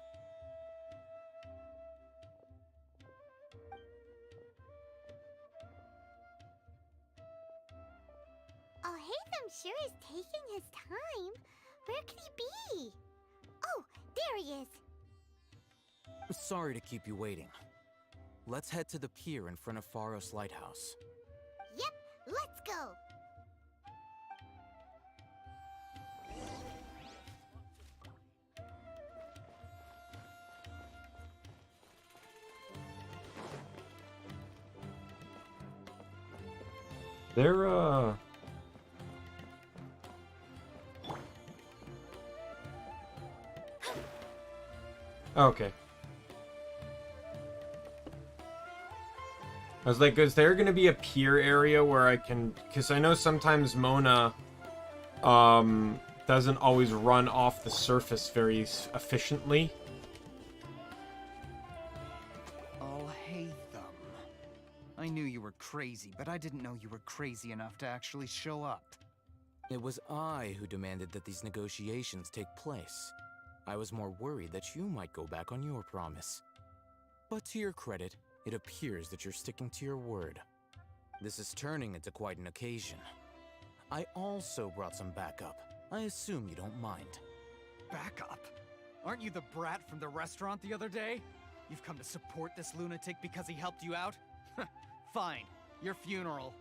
Alhaitham sure is taking his time. Where could he be? Oh, there he is. Sorry to keep you waiting. Let's head to the pier in front of Pharos Lighthouse. Yep, let's go. They're, okay. I was like, is there going to be a pier area where I can... Because I know sometimes Mona doesn't always run off the surface very efficiently. I knew you were crazy, but I didn't know you were crazy enough to actually show up. It was I who demanded that these negotiations take place. I was more worried that you might go back on your promise. But to your credit, it appears that you're sticking to your word. This is turning into quite an occasion. I also brought some backup. I assume you don't mind. Backup? Aren't you the brat from the restaurant the other day? You've come to support this lunatic because he helped you out? Fine, your funeral.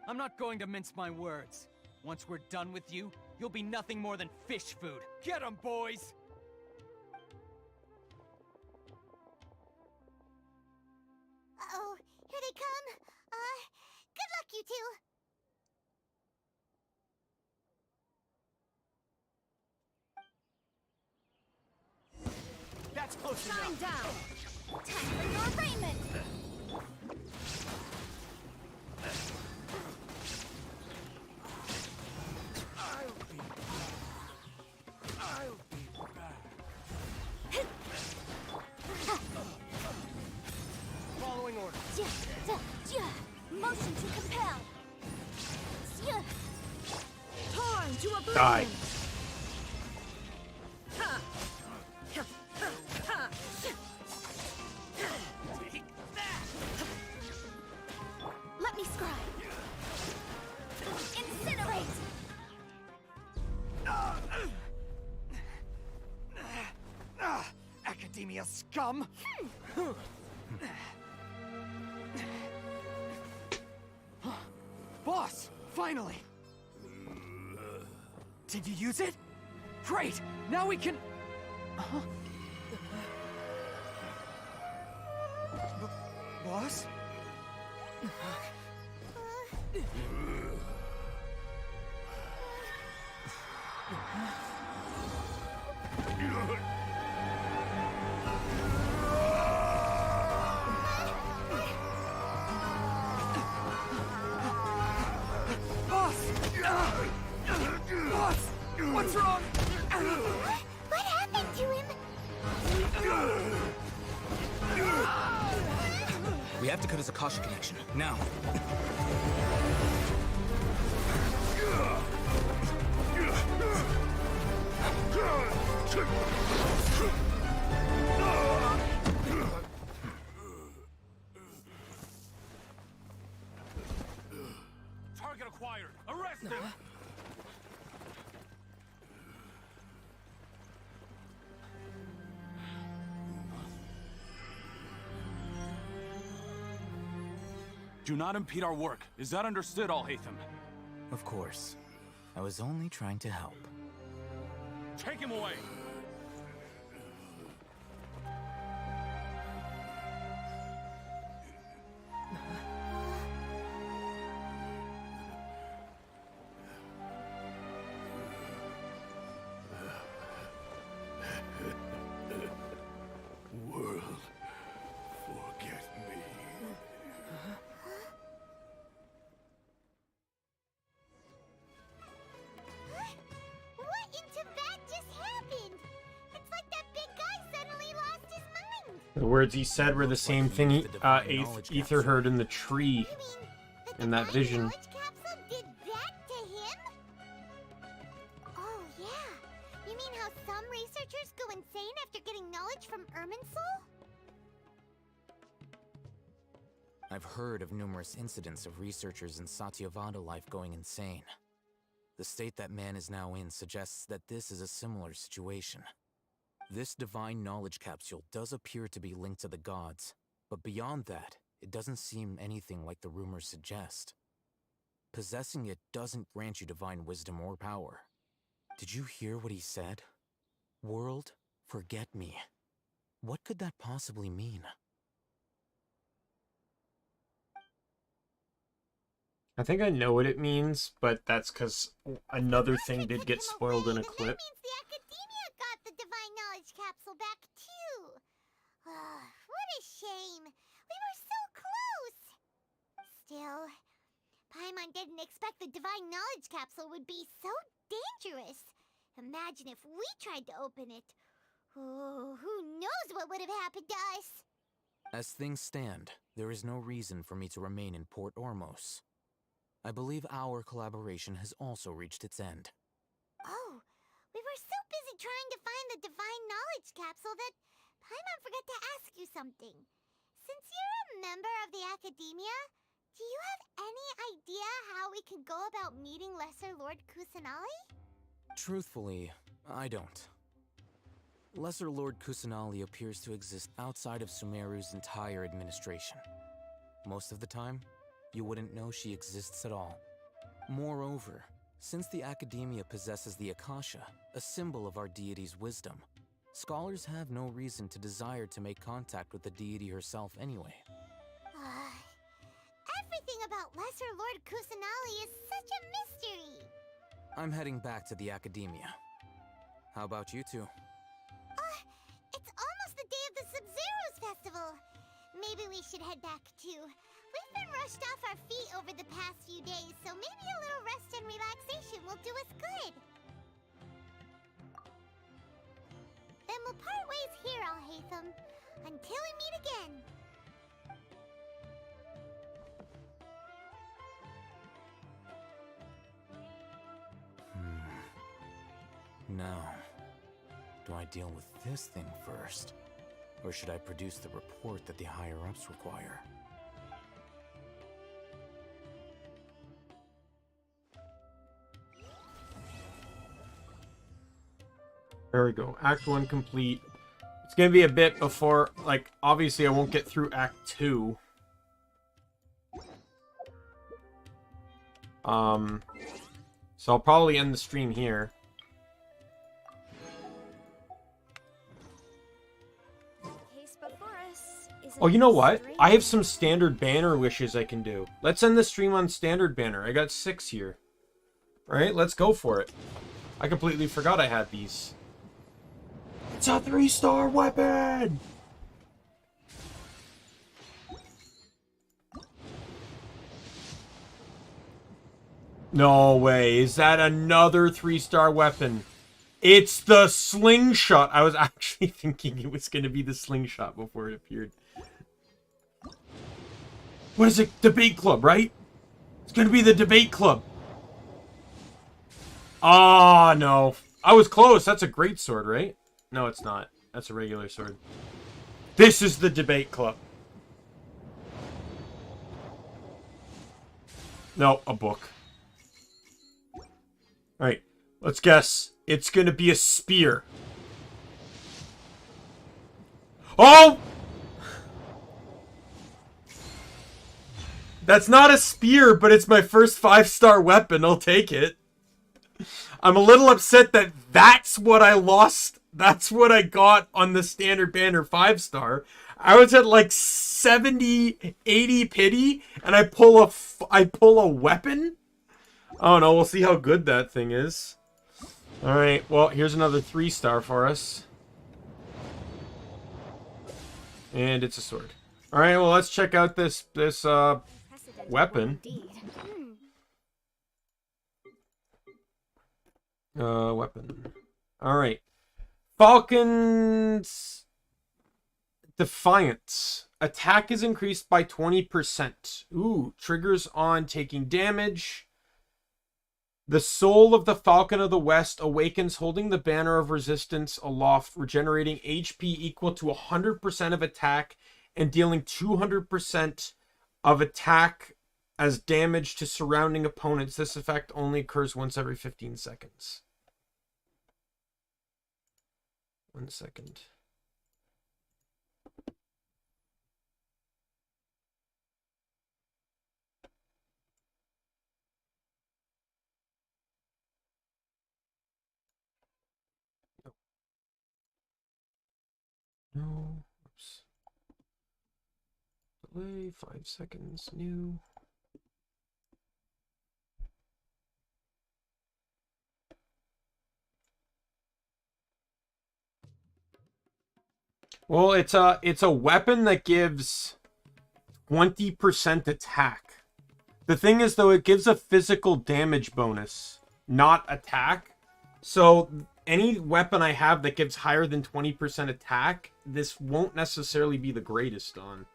I'm not going to mince my words. Once we're done with you, you'll be nothing more than fish food. Get 'em, boys! Uh-oh, here they come. Good luck, you two. That's close Shine enough. down. Time for your raiment. I'll be back. Following order. Motion to compel. Torn to oblivion. Die. scum! Boss! Finally! Did you use it? Great! Now we can... Huh? Boss? Boss! What's wrong? What happened to him? We have to cut his Akasha connection, now. Target acquired. Arrest him! Do not impede our work. Is that understood, Alhaitham? Of course. I was only trying to help. Take him away! World, forget me. What in Tibet just happened? It's like that big guy suddenly lost his mind. The words he said were the same thing Ether heard in the tree in that vision. Knowledge capsule did that to him? Oh, yeah. You mean how some researchers go insane after getting knowledge from Irminsul? I've heard of numerous incidents of researchers in Satyavada life going insane. The state that man is now in suggests that this is a similar situation. This divine knowledge capsule does appear to be linked to the gods, but beyond that, it doesn't seem anything like the rumors suggest. Possessing it doesn't grant you divine wisdom or power. Did you hear what he said? World, forget me. What could that possibly mean? I think I know what it means, but that's because another thing did get spoiled in a clip. That means the Academia got the divine knowledge capsule back too. What a shame. We were so close. Still, Paimon didn't expect the divine knowledge capsule would be so dangerous. Imagine if we tried to open it. Oh, who knows what would have happened to us? As things stand, there is no reason for me to remain in Port Ormos. I believe our collaboration has also reached its end. Oh, we were so busy trying to find the divine knowledge capsule that Paimon forgot to ask you something. Since you're a member of the Academia, do you have any idea how we can go about meeting Lesser Lord Kusanali? Truthfully, I don't. Lesser Lord Kusanali appears to exist outside of Sumeru's entire administration. Most of the time, you wouldn't know she exists at all. Moreover, since the Academia possesses the Akasha, a symbol of our deity's wisdom, scholars have no reason to desire to make contact with the deity herself anyway. Everything about Lesser Lord Kusanali is such a mystery. I'm heading back to the Academia. How about you two? It's almost the day of the Sub-Zero's festival. Maybe we should head back too. We've been rushed off our feet over the past few days, so maybe a little rest and relaxation will do us good. Then we'll part ways here, Alhaitham, until we meet again. Now, do I deal with this thing first? Or should I produce the report that the higher-ups require? There we go. Act 1 complete. Let's gonna be a bit before, like, obviously I won't get through Act 2. So I'll probably end the stream here. Oh, you know what? I have some standard banner wishes I can do. Let's end the stream on standard banner. I got 6 here. Right? Let's go for it. I completely forgot I had these. It's a 3-star weapon! No way. Is that another 3-star weapon? It's the slingshot. I was actually thinking it was going to be the slingshot before it appeared. What is it? Debate club, right? It's going to be the debate club. Ah, no. I was close. That's a great sword, right? No, it's not. That's a regular sword. This is the debate club. No, a book. Alright, let's guess. It's gonna be a spear. Oh! That's not a spear, but it's my first 5-star weapon. I'll take it. I'm a little upset that that's what I lost. That's what I got on the standard banner 5-star. I was at like 70, 80 pity, and I pull a weapon? Oh no, we'll see how good that thing is. Alright, well, here's another 3-star for us. And it's a sword. Alright, well, let's check out this weapon. Weapon. Alright. Falcon's Defiance. Attack is increased by 20%. Ooh, triggers on taking damage. The soul of the Falcon of the West awakens holding the banner of resistance aloft, regenerating HP equal to 100% of attack and dealing 200% of attack as damage to surrounding opponents. This effect only occurs once every 15 seconds. 1 second. No. Oops. Delay 5 seconds. New. Well, it's a weapon that gives 20% attack. The thing is, though, it gives a physical damage bonus, not attack. So any weapon I have that gives higher than 20% attack, this won't necessarily be the greatest on.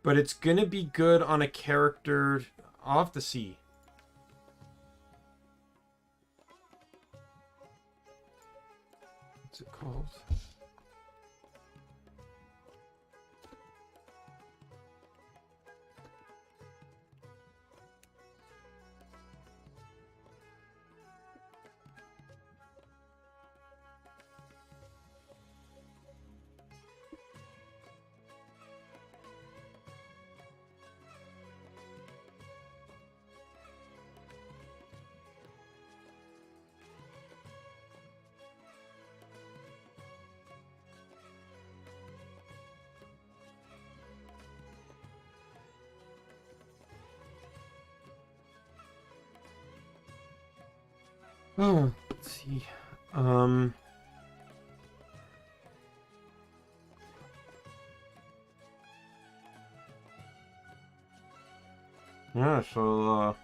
But it's gonna be good on a character. I'll have to see. What's it called? Oh, let's see. Yeah, so,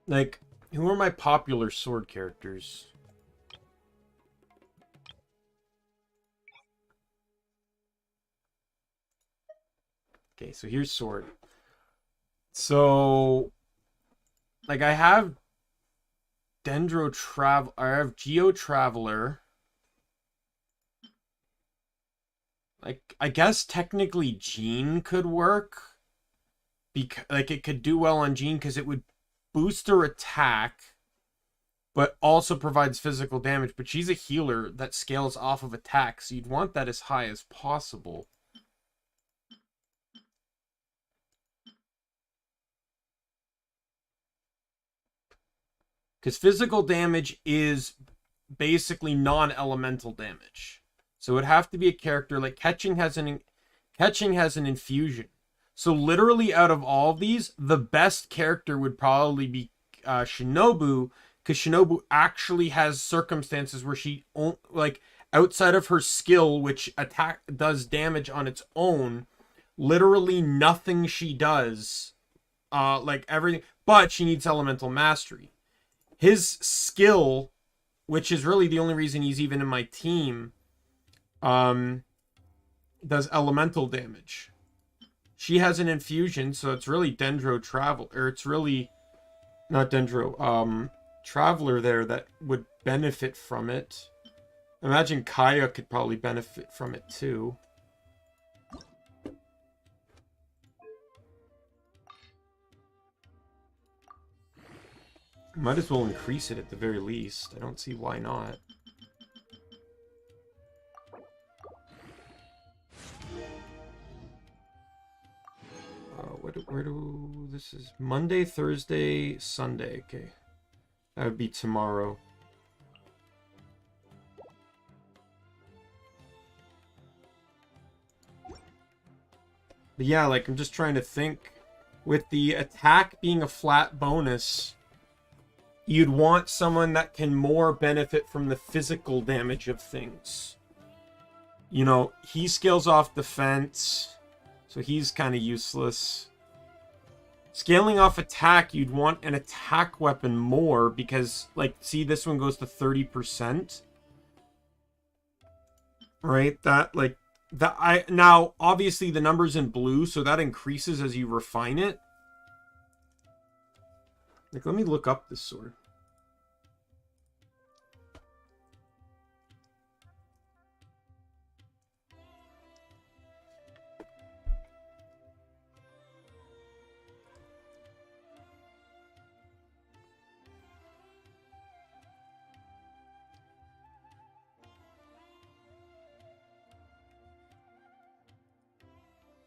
like, who are my popular sword characters? Okay, so here's sword. So, like, I have I have Geo Traveler. Like, I guess technically Jean could work. because like it could do well on Jean because it would boost her attack, but also provides physical damage. But she's a healer that scales off of attack, so you'd want that as high as possible. Because physical damage is basically non-elemental damage. So it would have to be a character like Catching has an infusion. So literally out of all of these, the best character would probably be Shinobu, because Shinobu actually has circumstances where she, like, outside of her skill, which does damage on its own, literally nothing she does, like everything, but she needs elemental mastery. His skill, which is really the only reason he's even in my team, does elemental damage. She has an infusion, so it's really Dendro Travel, or it's really not Dendro, Traveler there that would benefit from it. Imagine Kaya could probably benefit from it too. Might as well increase it at the very least. I don't see why not. This is Monday, Thursday, Sunday. Okay. That would be tomorrow. But yeah, like, I'm just trying to think. With the attack being a flat bonus, you'd want someone that can more benefit from the physical damage of things. You know, he scales off defense, so he's kind of useless. Scaling off attack, you'd want an attack weapon more because, like, see, this one goes to 30%. Right? That, like, now, obviously, the number's in blue, so that increases as you refine it. Like, let me look up this sword.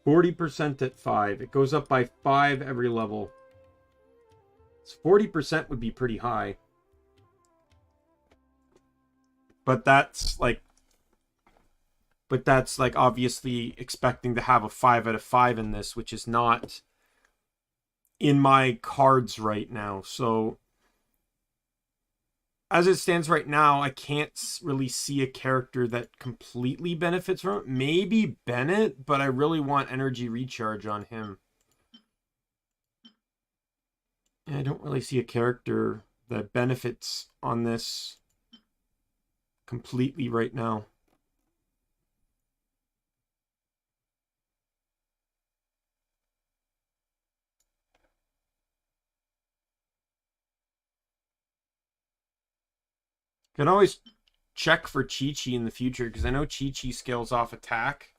%40 at 5. It goes up by 5 every level. So 40% would be pretty high. But that's like obviously expecting to have a 5 out of 5 in this, which is not in my cards right now. So as it stands right now, I can't really see a character that completely benefits from it. Maybe Bennett, but I really want energy recharge on him. And I don't really see a character that benefits on this completely right now. Can always check for Chi-Chi in the future, because I know Chi-Chi scales off attack.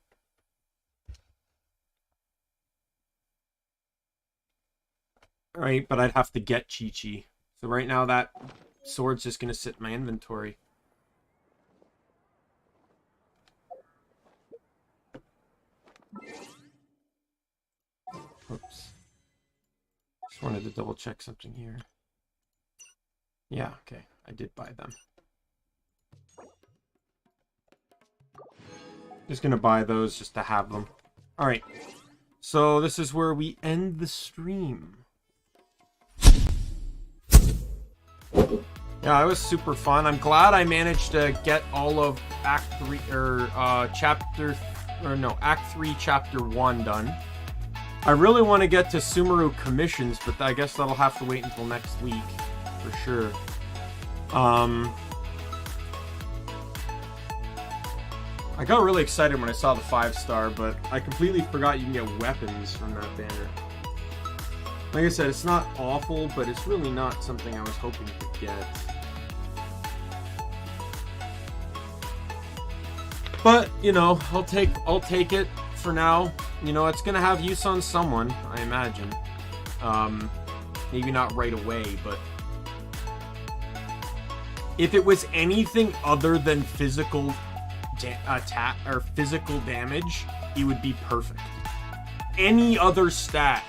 Right, but I'd have to get Chi-Chi. So right now that sword's just going to sit in my inventory. Oops. Just wanted to double check something here. Yeah, okay. I did buy them. Just gonna buy those just to have them. Alright. So this is where we end the stream. Yeah, it was super fun. I'm glad I managed to get all of Act 3 or Act 3 Chapter 1 done. I really want to get to Sumeru commissions, but I guess that'll have to wait until next week for sure. I got really excited when I saw the 5-star, but I completely forgot you can get weapons from that banner. Like I said, it's not awful, but it's really not something I was hoping to get. But, you know, I'll take it for now. you know, it's gonna have use on someone, I imagine. Maybe not right away, but if it was anything other than physical attack or physical damage, it would be perfect. Any other stat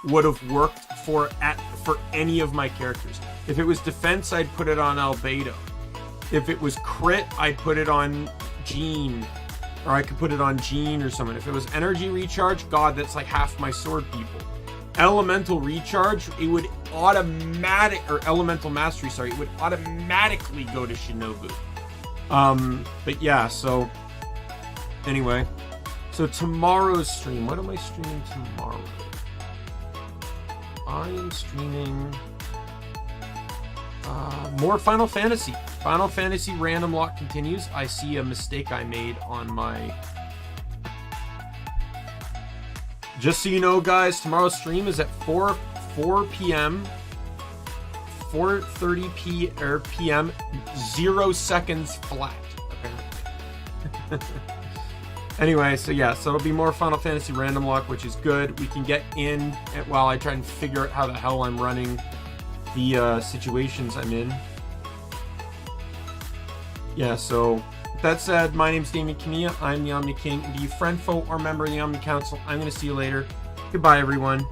would have worked for any of my characters. If it was defense, I'd put it on Albedo. If it was crit, I'd put it on Jean, or I could put it on Jean or someone. If it was energy recharge, God, that's like half my sword people. Elemental recharge, it would or elemental mastery, sorry, it would automatically go to Shinobu. But yeah, so anyway, so tomorrow's stream, what am I streaming tomorrow? I am streaming more Final Fantasy. Final Fantasy random lock continues. I see a mistake I made on my... Just so you know, guys, tomorrow's stream is at 4 p.m. 4:30 p.m. 0 seconds flat, apparently. Anyway, so yeah, so it'll be more Final Fantasy random lock, which is good. We can get in while I try and figure out how the hell I'm running the situations I'm in. Yeah, so with that said, my name's Daimien Kamiya. I'm the Omni King. And be you friend, foe, or member of the Omni Council, I'm going to see you later. Goodbye, everyone.